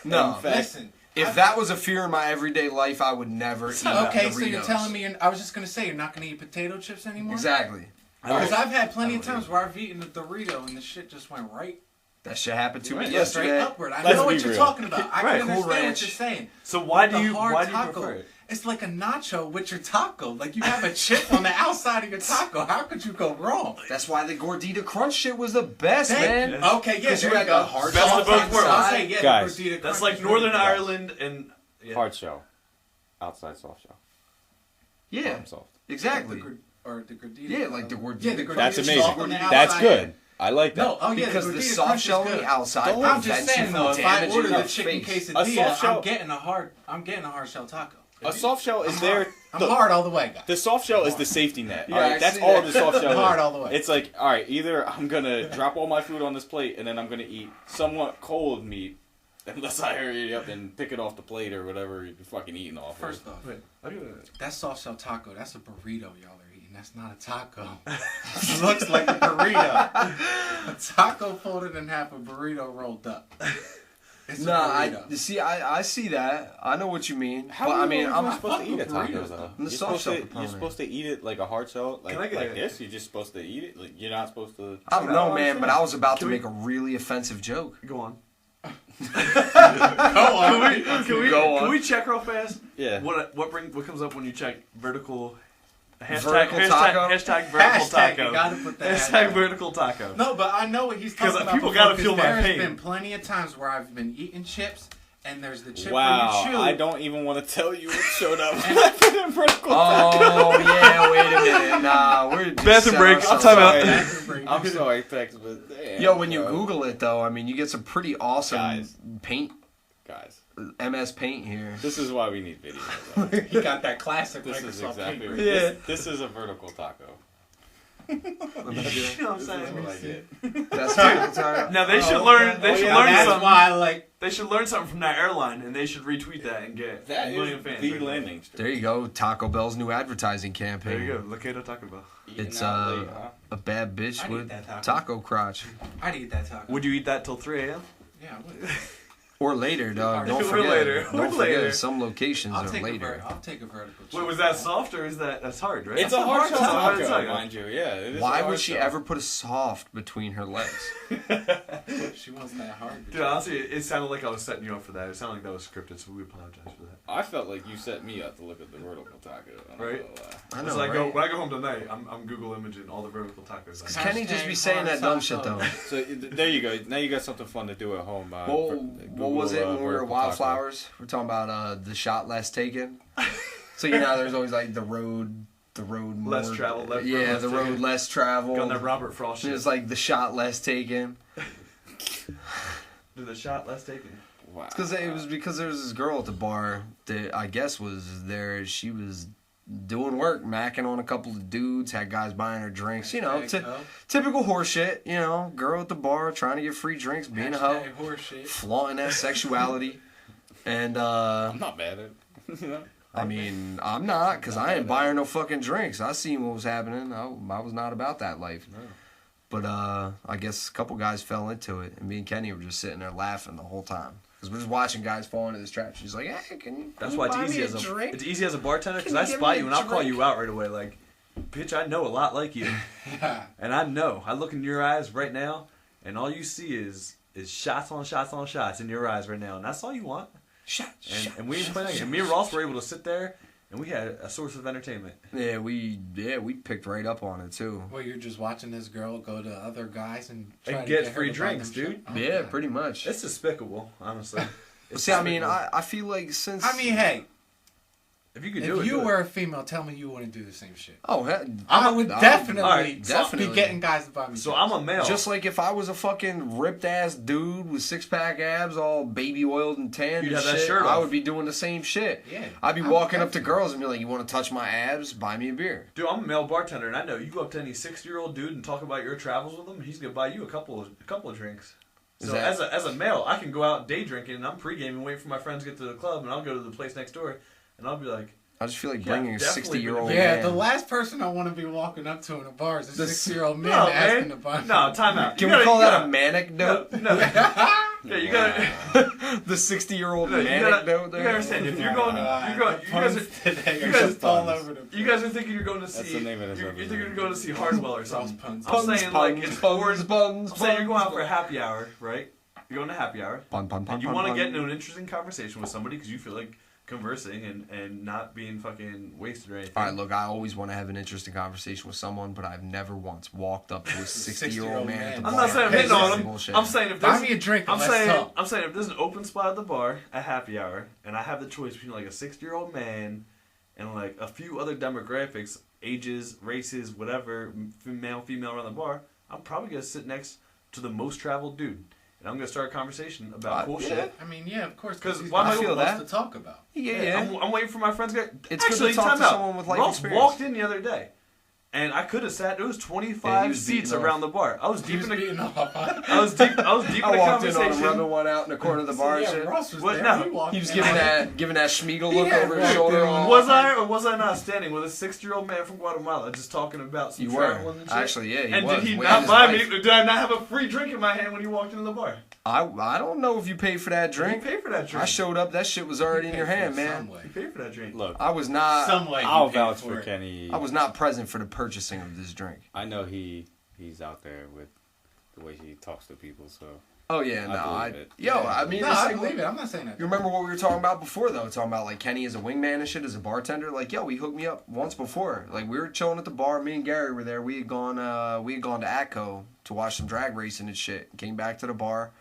A: No.
C: In fact,
B: Listen.
A: If that was a fear in my everyday life, I would never eat
B: Okay,
A: Doritos.
B: so you're telling me, I was just going to say, you're not going to eat potato chips anymore?
A: Exactly.
B: Because I've had plenty of times where I've eaten a Dorito and the shit just went right
A: That shit happened to me
B: straight
A: yesterday.
B: upward. I
C: Let's
B: know
C: be
B: what you're
C: real.
B: talking about. I
D: Right,
B: can
A: Cool
B: understand
A: Ranch.
B: what you're saying.
D: So why
B: But
D: do you
B: the hard
D: prefer
B: taco,
D: it?
B: it's like a nacho with your taco. Like you have a chip on the outside of your taco. How could you go wrong?
A: That's why the Gordita Crunch shit was the best,
B: Dang.
A: man.
B: Okay, yeah,
A: Because you
B: there
A: had
B: you go.
A: the hard
D: Best
A: shell
D: of both
A: on the
D: worlds.
B: I'll
A: side.
B: say, yeah,
C: Guys,
B: the Gordita
D: That's
B: Crunch
D: like
B: is
D: Northern
B: really good.
D: Ireland and
C: hard shell, outside soft shell.
A: Yeah,
C: I'm soft.
A: exactly.
B: Or the Gordita.
A: Yeah, like the Gordita.
B: Yeah, the Gordita
C: That's
B: soft
C: amazing.
B: on the
C: That's
B: outside.
C: good. I like that.
B: No, oh yeah,
A: Because
B: the
A: the
B: Gordita
A: soft
B: Crunch
A: shell
B: is
A: on
B: good.
A: the outside
B: I'm just
A: prevents you
B: saying
A: from
B: though, if I
A: damaging
B: order
A: your
B: the chicken
A: face.
C: A soft
B: quesadilla,
C: shell-
B: I'm getting a hard shell taco.
C: A soft shell is
B: I'm
C: there.
B: hard. I'm hard all the way, guys.
C: The soft shell is the safety net.
A: Yeah,
C: all right?
A: I
C: That's
A: see
C: all
A: that.
C: the soft shell is.
B: Hard all the way.
C: It's like, all right, either I'm gonna drop all my food on this plate and then I'm gonna eat somewhat cold meat, unless I hurry up and pick it off the plate or whatever you're fucking eating off.
B: First off, that soft shell taco, that's a burrito y'all are eating. That's not a taco. It looks like a burrito. A taco folded in half, a burrito rolled up. It's a burrito.
A: I see that. I know what you mean.
C: How
A: but
C: are
A: I mean, I'm
C: supposed to eat a
B: fucking
C: taco
B: burritos,
C: though?
A: I'm the
C: You're
A: soft
C: supposed
A: shell
C: to,
A: proponent.
C: you're supposed to eat it like a hard shell,
D: Can I
C: like,
D: get
C: like
D: a-
C: this. You're just supposed to eat it. Like, you're not supposed to.
A: I don't know, man, but I was about to
D: Can we-
A: make a really offensive joke.
D: Go on.
B: Go on.
D: Can we check real fast?
C: Yeah.
D: What comes up when you check vertical?
A: Vertical taco?
D: Hashtag vertical
B: Hashtag,
D: taco.
B: you gotta put that
D: Hashtag vertical taco.
B: No, but I know what he's
D: 'Cause
B: talking about.
D: people
B: before,
D: gotta
B: 'cause
D: feel my
B: There's
D: pain.
B: been plenty of times where I've been eating chips, and there's the chip
C: Wow,
B: where you chew.
C: I don't even want to tell you what showed up when I put in vertical taco.
A: Oh yeah, wait a minute. Nah, we're just
D: Bathroom break.
A: selling
D: Time out.
A: something.
C: I'm sorry, Pex, but damn,
A: Yo, when you
C: bro.
A: Google it though, I mean, you get some pretty awesome
C: Guys.
A: paint,
C: guys,
A: MS Paint here.
C: this is why we need videos.
B: He got that classic
C: This is
B: Microsoft
C: exactly.
B: paper.
C: This is a vertical taco.
D: You know what I'm
C: This is
D: saying?
C: what I get.
A: That's vertical taco.
D: Now they should learn. They
B: Oh,
D: should
B: yeah,
D: learn
B: that's
D: something.
B: why, like,
D: They should learn something from that airline, and they should retweet that and get
C: That
D: a million
C: is
D: fans.
C: the
D: right there.
C: landing strip.
A: There you go, Taco Bell's new advertising campaign.
D: There you go. Locato Taco Bell.
C: Eating
A: It's
C: out late, huh?
A: a bad bitch
B: I'd eat
A: with
B: that taco.
A: taco crotch.
B: I'd eat that taco.
D: Would you eat that till 3 a.m.?
B: Yeah, I would.
A: Or later, dog. Don't
B: Or
A: forget.
D: later.
A: Don't
D: Or
A: forget.
D: later.
A: Some locations
B: I'll
A: are
B: take
A: later.
B: I'll take a vertical chip.
D: Wait, was that soft or is that's hard, right?
C: It's a hard shell
D: taco.
C: taco, mind you. Yeah. It is a
A: Why
C: hard
A: would she
C: shell.
A: ever put a soft between her legs?
B: She wasn't that hard.
D: Dude, honestly, it sounded like I was setting you up for that. It sounded like that was scripted, so we apologize for that.
C: I felt like you set me up to look at the vertical taco. I'm not
D: Right?
C: gonna lie.
A: I
D: It's
A: know,
D: like
A: right?
D: when I go home tonight, I'm Google imaging all the vertical tacos.
A: Does Kenny just be saying that dumb shit though?
C: So there you go. Now you got something fun to do at home.
A: What was it when we were at Wildflowers? We're talking about the shot less taken. So you know, there's always like the road more,
D: Less traveled, less-
A: yeah,
D: less
A: the road
D: taken.
A: less traveled.
D: Got that Robert Frost shit.
A: It's like the shot less taken.
D: Did the shot less taken?
C: Wow.
A: Because it was because there was this girl at the bar that I guess was there. She was doing work, macking on a couple of dudes, had guys buying her drinks. You know, typical horse shit. You know, girl at the bar trying to get free drinks, being a hoe, flaunting that sexuality. And
C: I'm not mad at it. You know?
A: I mean, I'm not, because I ain't buying no fucking drinks. I seen what was happening. I was not about that life.
D: No.
A: But I guess a couple guys fell into it, and me and Kenny were just sitting there laughing the whole time. Because we're just watching guys fall into this trap. She's like, hey,
D: That's why
A: buy
D: it's
A: me
D: easy
A: a drink?
D: it's easy as a bartender because
A: Can
D: I
A: you give
D: spot
A: me
D: you
A: a
D: and I'll call
A: drink?
D: you out right away. Like, bitch, I know a lot like you, and I know. I look in your eyes right now, and all you see is shots on shots on shots in your eyes right now, and that's all you want. And we ain't playing. And me and Ross were able to sit there, and we had a source of entertainment.
A: Yeah, we picked right up on it too.
B: Well, you're just watching this girl go to other guys and try
D: And
B: to
D: get
B: her
D: free
B: to buy
D: drinks,
B: them
D: dude.
B: shit? Oh,
A: Yeah,
B: God.
A: pretty much.
D: It's despicable, honestly.
A: See, I mean, I feel like since
B: I mean, hey,
D: If you could
B: If
D: do it,
B: you
D: do
B: were
D: it.
B: a female, tell me you wouldn't do the same shit.
A: Oh,
B: I would definitely,
D: alright,
A: definitely
B: be getting guys to buy me.
D: So
B: drinks.
D: I'm a male.
A: just like if I was a fucking ripped ass dude with 6-pack abs, all baby oiled and tan
D: You'd
A: and
D: have that
A: shit,
D: shirt
A: I
D: off.
A: would be doing the same shit.
B: Yeah,
A: I'd be
B: I would
A: walking up to
B: definitely.
A: girls and be like, "You want to touch my abs? Buy me a beer."
D: Dude, I'm a male bartender, and I know you go up to any 60-year-old dude and talk about your travels with him, he's gonna buy you a couple of drinks.
A: Is
D: So
A: that-
D: as a male, I can go out day drinking, and I'm pre-gaming, waiting for my friends to get to the club, and I'll go to the place next door, and I'll be like,
A: I just feel like
D: Yeah,
A: bringing a
D: definitely
A: 60-year-old
B: Yeah,
A: man.
B: the last person I want to be walking up to in a bar is a
A: The
B: 60-year-old man
D: no,
B: asking
D: man,
B: to buy.
D: no, time out.
A: Can
D: You
A: we call
D: gotta-
A: that a manic note?
D: No. Yeah, you gotta.
A: The 60-year-old
D: No, you
A: manic
D: gotta-
A: note
D: you
A: there?
D: gotta understand, if you're going, you guys are,
B: today
D: you
B: are
D: guys
B: just all
C: puns.
B: over the place.
D: you guys are thinking you're going to
C: That's
D: see,
C: the name of this
D: you're
C: episode.
D: thinking you're going to see Hardwell or something.
B: Puns.
D: I'm saying like it's
A: puns, puns,
D: I'm saying you're going out
A: puns.
D: for a happy hour, right? You're going to happy hour,
A: Pun, pun, pun,
D: and you
A: pun,
D: want to
A: pun.
D: get into an interesting conversation with somebody because you feel like conversing and not being fucking wasted or anything.
A: All right, look, I always want to have an interesting conversation with someone, but I've never once walked up to a 60-year-old man at the
B: I'm
A: bar.
D: not saying I'm
A: and
D: hitting on
A: said
D: him.
A: bullshit.
D: I'm saying if
B: Buy
D: there's
B: me a drink.
D: I'm
B: and let's
D: saying
B: talk.
D: if there's an open spot at the bar at happy hour, and I have the choice between like a 60-year-old man and like a few other demographics, ages, races, whatever, male, female around the bar, I'm probably gonna sit next to the most traveled dude, and I'm gonna start a conversation about cool
A: yeah.
D: shit.
B: I mean, yeah, of course.
D: 'Cause
B: Because
D: why am I
B: I
A: feel
B: feel
A: that?
B: to talk about.
A: Yeah.
D: I'm waiting for my friends to get.
A: It's good to
D: Actually,
A: talk
D: time
A: to
D: out.
A: someone with life
D: Ross
A: experience.
D: walked in the other day, and I could have sat. There was
A: Yeah,
D: 25
A: he was beating
D: seats
A: off.
D: around the bar. I was
B: He
D: deep
B: was
D: in the.
B: beating off.
D: I was deep in
A: I
D: the
A: walked in on him,
D: conversation.
A: rubbing one out in the corner of the bar and
B: yeah,
A: shit.
B: Ross was
D: What?
B: there.
D: No.
B: He walked
A: He was
B: in.
A: giving that Schmiegel look
B: Yeah,
A: over his
B: right,
A: shoulder.
B: dude.
A: On.
D: Was I or was I not standing with a 60-year-old man from Guatemala just talking about some
A: You
D: traveling
A: were.
D: and shit?
A: Actually, yeah, he
D: and
A: was.
D: did he
A: waiting
D: not
A: his
D: buy
A: wife.
D: me? Did I not have a free drink in my hand when he walked into the bar?
A: I don't know if you paid for that
D: He
A: drink.
D: paid for that drink.
A: I showed up, that shit was already in your hand, man.
D: He paid for that drink.
C: Look,
A: I was not.
B: Some way.
C: I'll
B: he paid
C: vouch for
B: it.
C: Kenny.
A: I was not present for the purchasing of this drink.
C: I know he's out there with the way he talks to people. So
A: Oh yeah, no,
C: believe it.
A: I mean,
B: No,
A: it's
B: I
A: like-
B: believe it. I'm not saying that.
A: You remember what we were talking about before, though? Talking about like Kenny as a wingman and shit, as a bartender. Like, yo, he hooked me up once before. Like, we were chilling at the bar. Me and Gary were there. We had gone to Atco to watch some drag racing and shit. Came back to the bar,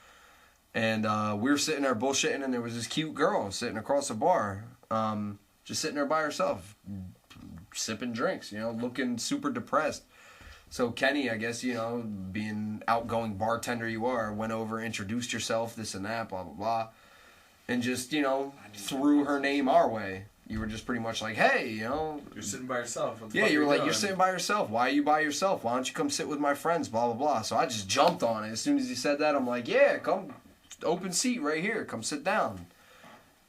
A: and we were sitting there bullshitting, and there was this cute girl sitting across the bar, just sitting there by herself, sipping drinks. You know, looking super depressed. So Kenny, I guess, you know, being outgoing bartender you are, went over, introduced yourself, this and that, blah, blah, blah. And just, you know, threw her name our way. You were just pretty much like, hey, you know.
D: You're sitting by yourself. What the
A: Yeah,
D: fuck
A: you were
D: are
A: like,
D: doing?
A: you're sitting by yourself. Why are you by yourself? Why don't you come sit with my friends, blah, blah, blah. So I just jumped on it. As soon as he said that, I'm like, yeah, come, open seat right here. Come sit down.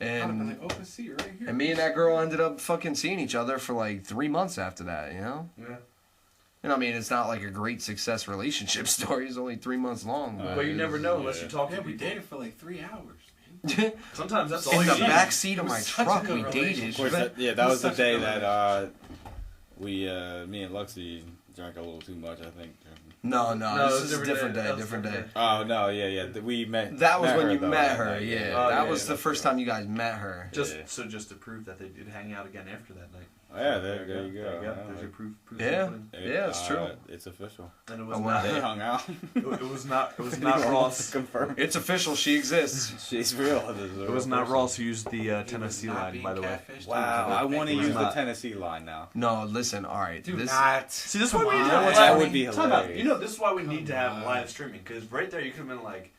B: I'm
A: And,
B: like, open seat right here.
A: and me and that girl ended up fucking seeing each other for like 3 months after that, you know?
D: Yeah.
A: And I mean, it's not like a great success relationship story. It's only 3 months long.
D: But you never know unless you talk
B: Yeah,
D: to
B: we
D: people.
B: dated for like 3 hours, man.
D: Sometimes that's all
A: In
D: you
A: the
D: need.
A: back seat of
B: It was
A: my
B: such a
A: truck,
B: good
A: we dated.
C: Of course, that
B: It
C: was
B: was
C: the
B: such a
C: day
B: good
C: that me and Luxie drank a little too much, I think.
A: No,
D: No,
A: this
D: it was
A: is a different day,
D: That was
A: different day.
C: Oh no, yeah. We met.
A: That was
C: met
A: when
C: her,
A: you
C: though,
A: met
C: that
A: her,
C: night,
A: yeah.
D: Oh,
A: That
D: yeah,
A: was the
C: that's
A: first
C: right.
A: time you guys met her.
D: Just
C: Yeah.
D: just to prove that they did hang out again after that night.
C: Oh, yeah, there you
D: There
C: go.
D: you
C: Yeah,
D: There's your proof.
A: Yeah.
C: It-
A: Yeah, it's true.
C: It's official.
D: And it was
A: Oh, wow.
D: not.
C: They hung out.
D: It was not. It was not Ross.
C: Confirmed.
A: It's official, she exists.
C: She's real.
D: It was not Ross who used the Tennessee line, by the way.
C: Wow, I want to
D: It was
C: use the
D: not.
C: Tennessee line now.
A: No, listen, alright.
B: Do
A: This
B: not.
D: See, this is why we
B: Come
D: need to
B: on.
D: have
C: That
D: live-
C: would be
D: Time out.
C: hilarious.
D: You know, this is why we need to have
B: Come on.
D: live streaming, because right there you could have been like,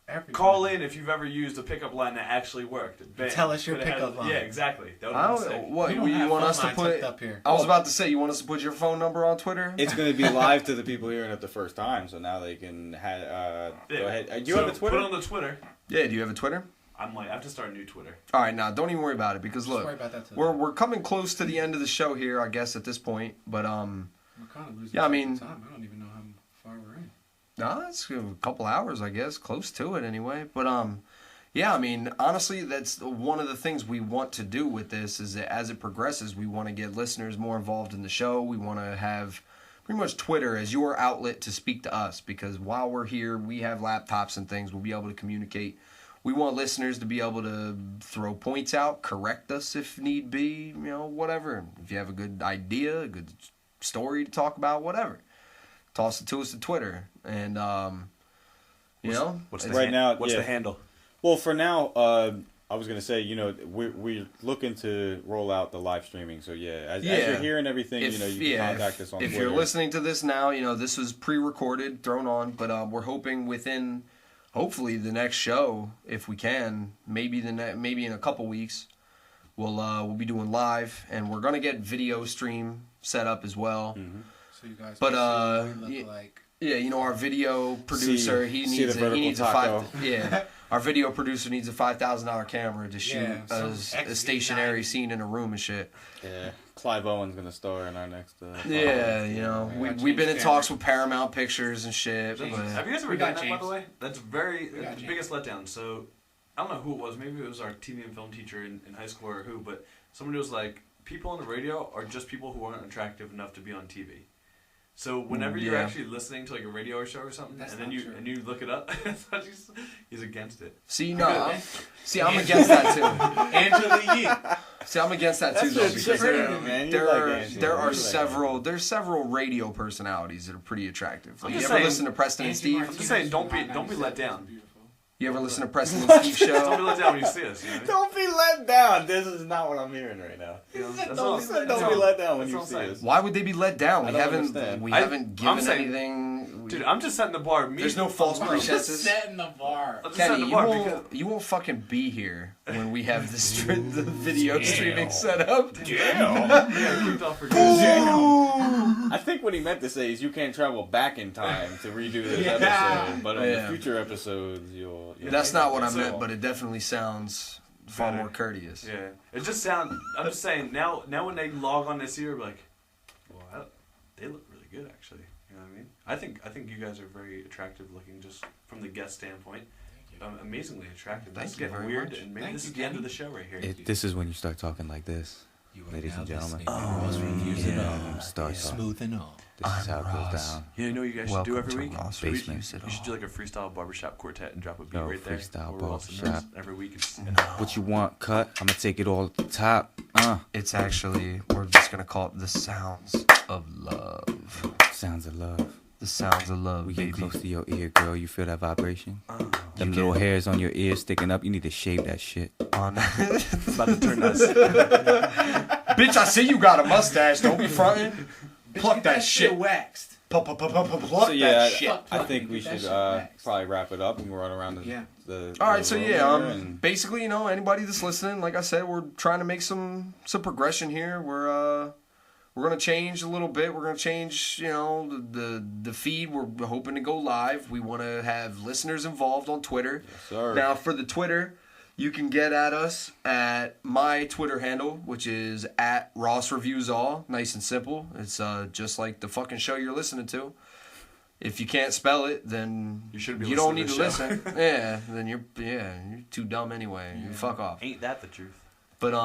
B: Everybody.
D: call in if you've ever used a pickup line that actually worked. Bam.
B: Tell us your
D: Could've had-
B: pickup line.
D: Yeah, exactly. That would
A: I
D: have been
A: don't,
D: sick.
A: what,
B: We don't
A: you
B: have
A: want
B: phone
A: us to
B: lines
A: put...
B: hooked up here.
A: I was about to say, you want us to put your phone number on Twitter?
C: It's going to be live to the people hearing it the first time, so now they can go ahead. Do you
D: So
C: have a Twitter?
D: Put on the Twitter.
A: Yeah, do you have a Twitter?
D: I'm like, I have to start a new Twitter.
A: Alright, now, don't even worry about it, because
B: Just worry
A: look,
B: about that too.
A: we're coming close to the end of the show here, I guess, at this point, but,
B: We're kind of losing
A: Yeah, I
B: track of
A: mean-
B: time. I don't even know how far we're in.
A: no, it's a couple hours, I guess, close to it anyway, but, yeah, I mean, honestly, that's one of the things we want to do with this is that as it progresses, we want to get listeners more involved in the show. We want to have pretty much Twitter as your outlet to speak to us because while we're here, we have laptops and things. We'll be able to communicate. We want listeners to be able to throw points out, correct us if need be, you know, whatever. If you have a good idea, a good story to talk about, whatever. Toss it to us to Twitter. And, you know,
D: What's
A: it's-
C: Right now,
D: What's
C: yeah.
D: the handle?
C: Well, for now, I was gonna say, you know, we're looking to roll out the live streaming. So as you're hearing everything, you can contact us on
A: If
C: Twitter.
A: you're listening to this now, this was pre-recorded, thrown on, but we're hoping within, hopefully, the next show, if we can, maybe in a couple weeks, we'll be doing live, and we're gonna get video stream set up as well.
C: Mm-hmm.
B: So you guys
A: But
B: can see what we look like.
A: Yeah, our video producer, he needs our video producer needs a $5,000 camera to shoot a stationary scene in a room and shit.
C: Yeah, Clive Owen's gonna star in our next.
A: We've been in talks with Paramount Pictures and shit. But
D: Have you guys ever done that, by the way? That's the biggest letdown. So, I don't know who it was. Maybe it was our TV and film teacher in high school or who, but somebody was like, people on the radio are just people who aren't attractive enough to be on TV. So whenever you're actually listening to like a radio show or something, and you look it up, he's against it.
A: I'm against that too.
B: Angela Yee.
A: See, I'm against that too, though, because there's several radio personalities that are pretty attractive. Like, you ever listen to Preston and Steve?
D: I'm just saying, don't be let down.
A: You ever listen to Preston and Steve show?
D: Don't be let down when you see us.
C: Don't be let down. This is not what I'm hearing right now. Don't be let down when you see us.
A: Why would they be let down? We haven't given anything.
D: Dude, I'm just setting the bar.
A: There's no false pretenses.
B: Setting the bar.
A: Kenny, you won't fucking be here when we have the video streaming set up.
C: I think what he meant to say is you can't travel back in time to redo this episode, but on the future episodes you'll.
A: That's not what I meant, but it definitely sounds far more courteous.
D: Yeah, it just sounds. I'm just saying now when they log on this year, like, well, they look really good actually. You know what I mean? I think you guys are very attractive looking, just from the guest standpoint. Amazingly attractive. This is getting weird, and maybe this is the end of the show right here.
C: This is when you start talking like this, ladies and gentlemen.
B: Smooth and all.
C: This is how it goes down.
D: Yeah, you know what you guys should do every week?
C: Basement.
D: You should do like a freestyle barbershop quartet and drop a beat right there.
C: Freestyle barbershop.
D: Every week.
C: What you want, cut? I'm gonna take it all at the top.
A: It's actually, we're just gonna call it the sounds of love.
C: Sounds of love.
A: The sounds of love,
C: We
A: baby.
C: get close to your ear, girl. You feel that vibration? Them little hairs on your ears sticking up. You need to shave that shit.
A: On.
D: It's about to turn us.
A: Bitch, I see you got a mustache. Don't be fronting. Pluck that shit.
B: Waxed.
A: Pluck that shit.
C: I think we should probably wrap it up and run around the
A: All right, so
C: room
A: basically, anybody that's listening, like I said, we're trying to make some progression here. We're gonna change a little bit. We're gonna change, the feed. We're hoping to go live. We want to have listeners involved on Twitter.
C: Yes, sir.
A: Now, for the Twitter, you can get at us at my Twitter handle, which is at RossReviewsAll. Nice and simple. It's just like the fucking show you're listening to. If you can't spell it, then you don't need to listen. Yeah, then you're too dumb anyway. You fuck off.
D: Ain't that the truth?
A: But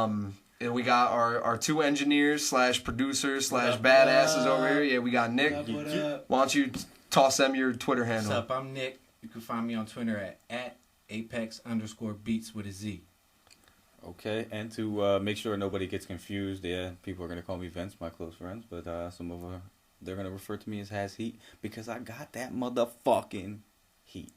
A: and we got our two engineers / producers / badasses over here. Yeah, we got Nick. Why don't you toss them your Twitter handle?
B: What's up? I'm Nick. You can find me on Twitter at Apex_beats with a Z.
C: Okay, and to make sure nobody gets confused, people are gonna call me Vince, my close friends, but some of they're gonna refer to me as Has Heat because I got that motherfucking heat.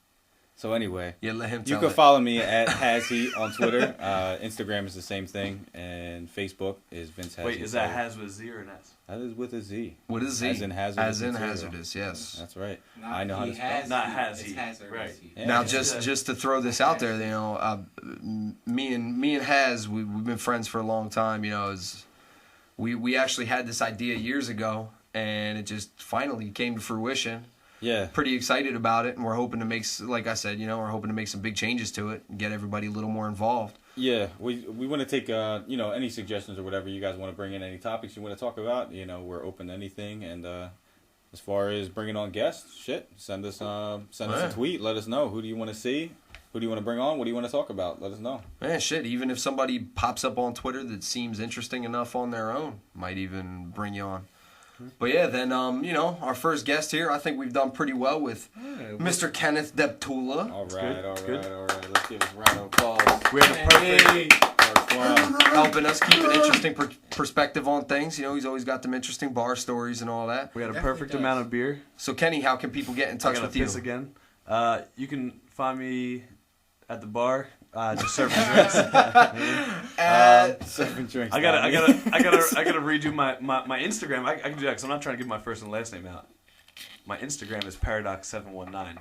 C: So anyway,
A: let him
C: you
A: tell
C: can
A: it.
C: follow me at Has Heat on Twitter. Instagram is the same thing, and Facebook is Vince Has.
D: Wait, is that Has with a Z or an S?
C: That is with a Z.
A: With a Z.
C: As in hazardous.
A: As in hazardous, yes.
C: That's right. I know how to spell.
D: Not Has Heat.
B: Right.
C: Yeah.
A: Now, just to throw this out there, me and Haz, we've been friends for a long time. We actually had this idea years ago, and it just finally came to fruition.
C: Yeah.
A: Pretty excited about it, and we're hoping to make, like I said, we're hoping to make some big changes to it and get everybody a little more involved.
C: Yeah, we want to take any suggestions or whatever you guys want to bring in, any topics you want to talk about. We're open to anything, and as far as bringing on guests, send us a tweet. Let us know, who do you want to see, who do you want to bring on, what do you want to talk about. Let us know. Man,
A: even if somebody pops up on Twitter that seems interesting enough on their own, might even bring you on. But yeah, then our first guest here, I think we've done pretty well with Mr. Kenneth Deptula.
C: All right. Let's give us a round of applause.
D: We have a perfect
A: helping us keep an interesting perspective on things. He's always got them interesting bar stories and all that.
D: We had a perfect amount of beer.
A: So Kenny, how can people get in touch with you?
D: Again. You can find me at the bar Just serving drinks.
C: Serving drinks.
D: I gotta redo my Instagram. I can do that because I'm not trying to give my first and last name out. My Instagram is paradox719,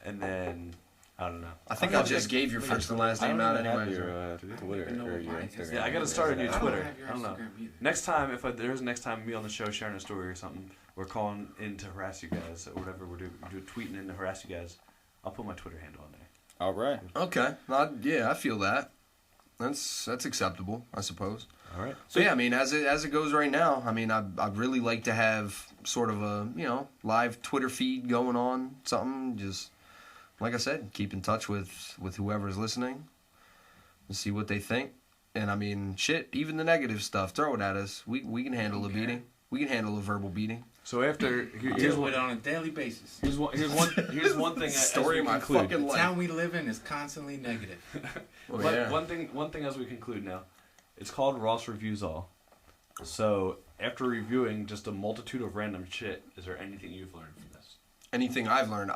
D: and then I don't know.
A: I think I just gave your first and last name out anyway.
C: Your Twitter or your Instagram.
D: Yeah, I gotta start a new Twitter.
B: your
D: I don't know.
B: Instagram either.
D: Next time, if there's next time me on the show sharing a story or something, we're calling in to harass you guys or whatever we're tweeting in to harass you guys, I'll put my Twitter handle on there.
C: All right.
A: Okay. Yeah, I feel that. That's acceptable, I suppose.
D: All right.
A: So yeah, I mean, as it goes right now, I mean, I'd really like to have sort of a live Twitter feed going on, something. Just like I said, keep in touch with whoever's listening, and see what they think. And I mean, shit, even the negative stuff, throw it at us. We can handle a beating. We can handle a verbal beating.
D: So after
B: I deal with it on a daily basis.
D: here's one thing.
A: Story
D: as
A: of
D: we
A: my
D: conclude.
A: fucking
B: The
A: life.
B: town we live in is constantly negative.
A: Oh,
D: But
A: yeah.
D: one thing as we conclude now, it's called Ross Reviews All. So after reviewing just a multitude of random shit, is there anything you've learned from this?
A: Anything I've learned?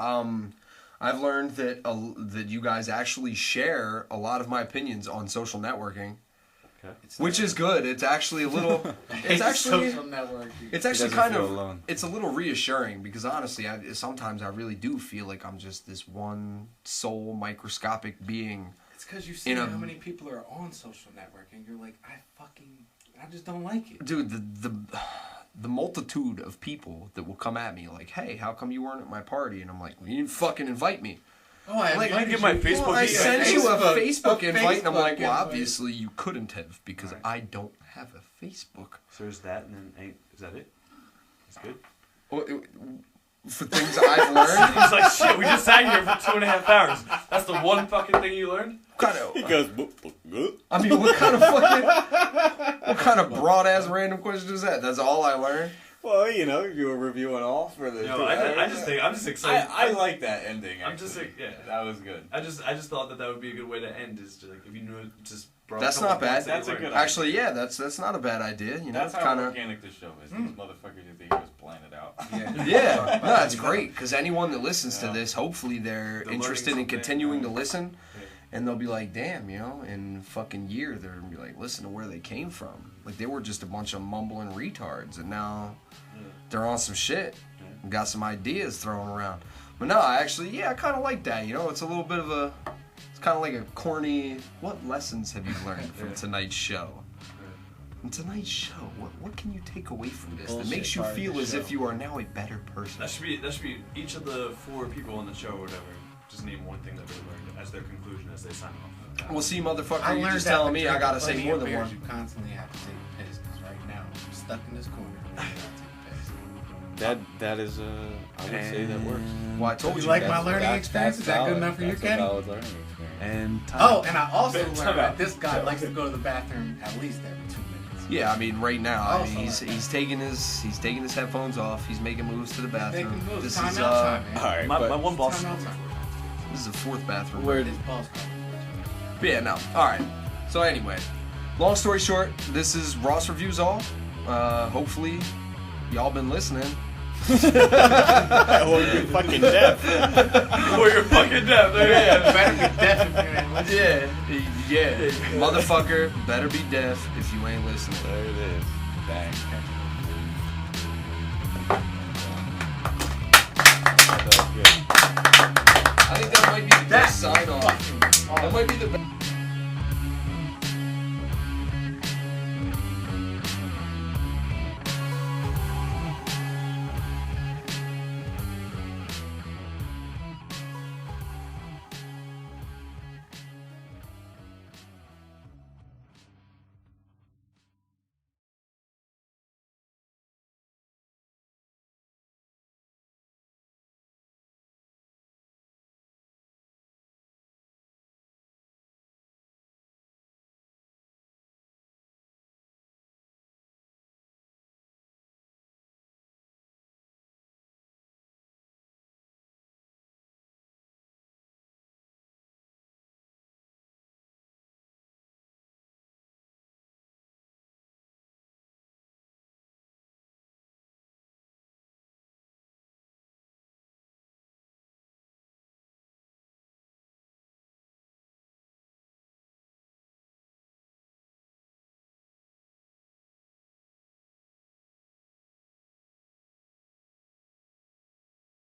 A: I've learned that you guys actually share a lot of my opinions on social networking,
D: Okay.
A: which is good. It's actually a little. It's actually.
B: social networking.
A: It's actually
C: doesn't
A: kind
C: feel
A: of.
C: alone.
A: It's a little reassuring because honestly, sometimes I really do feel like I'm just this one soul microscopic being.
B: It's because you see how many people are on social networking. You're like, I just don't like it.
A: Dude, the multitude of people that will come at me like, hey, how come you weren't at my party? And I'm like, well, you didn't fucking invite me.
B: Oh, I
A: Like,
B: invited
D: get my
B: you.
D: Facebook
A: Well, I
D: invite.
A: sent you a
B: Facebook
A: Facebook invite, and I'm like, well,
B: invite.
A: obviously you couldn't have because
D: Right.
A: I don't have a Facebook.
D: So there's that, and then is that it? That's good.
A: Well, for things I've learned,
D: He's like, shit, we just sat here for 2.5 hours. That's the one fucking thing you learned?
C: He goes. "Boop, boop, boop."
A: I mean, what kind of broad ass random question is that? That's all I learned.
C: Well, you were reviewing all for the.
D: No, I just think I'm just excited.
C: I like that ending.
D: I'm just
C: actually.
D: like, yeah.
C: That was good.
D: I just thought that would be a good way to end. Is just like if you knew it, just bro.
A: That's not bad.
C: That's a good
A: Actually, yeah, that's not a bad idea.
C: That's how
A: kind of.
C: organic this show is. These motherfuckers, you think he was planning it out.
B: Yeah.
A: Yeah, no, that's great because anyone that listens to
C: Yeah.
A: this, hopefully they're
D: They're
A: interested in
D: learning
A: continuing to
D: something.
A: listen,
D: Yeah.
A: and they'll be like, "Damn, in a fucking year, they're gonna be like, listen to where they came from. Like they were just a bunch of mumbling retards, and now they're on some shit, and got some ideas thrown around." But no, I kind of like that. It's a little bit of a, it's kind of like a corny. What lessons have you learned from tonight's show? In tonight's show, what can you take away from this that
B: Bullshit
A: makes you
B: part of
A: feel
B: the
A: as if
B: show.
A: you are now a better person?
D: That should be each of the 4 people on the show or whatever. Just name one thing that they learned as their conclusion as they sign off.
A: Well, see, motherfucker,
B: I
A: you're
B: learned
A: just
B: that
A: telling
B: for
A: me I
B: drinking
A: gotta say
B: plenty
A: more
B: of
A: than
B: beers,
A: one.
B: You constantly have to take a piss because right now I'm stuck in this corner. And I gotta take a piss.
C: That is I would say that works.
A: Well, I told
B: You
A: you.
B: like
A: that.
B: my learning experience? Is that good enough for you,
C: That's a
B: Kenny?
C: valid learning experience.
D: And time.
B: Oh, and I also
D: Time
B: learned
D: out.
B: that this guy likes to go to the bathroom at least every 2 minutes.
A: Yeah, I mean, right now, I mean,
B: Also
A: he's taking his headphones off. He's making moves to the bathroom.
B: Making moves.
A: This
B: Time
A: is
B: out time, man.
C: All right,
D: my
C: but
D: one boss.
B: Time out time.
A: this is the 4th bathroom.
C: where
B: His balls come.
A: But yeah, no. All right. So anyway, long story short, this is Ross Reviews All. Hopefully, y'all been listening.
C: well, you're fucking deaf.
D: Or you're fucking deaf. There it is.
B: Better be deaf if you ain't listening.
A: Yeah. Motherfucker, better be deaf if you ain't listening.
C: There it is. Bang. That was good.
A: I think that might be the best sign off. That might be the best.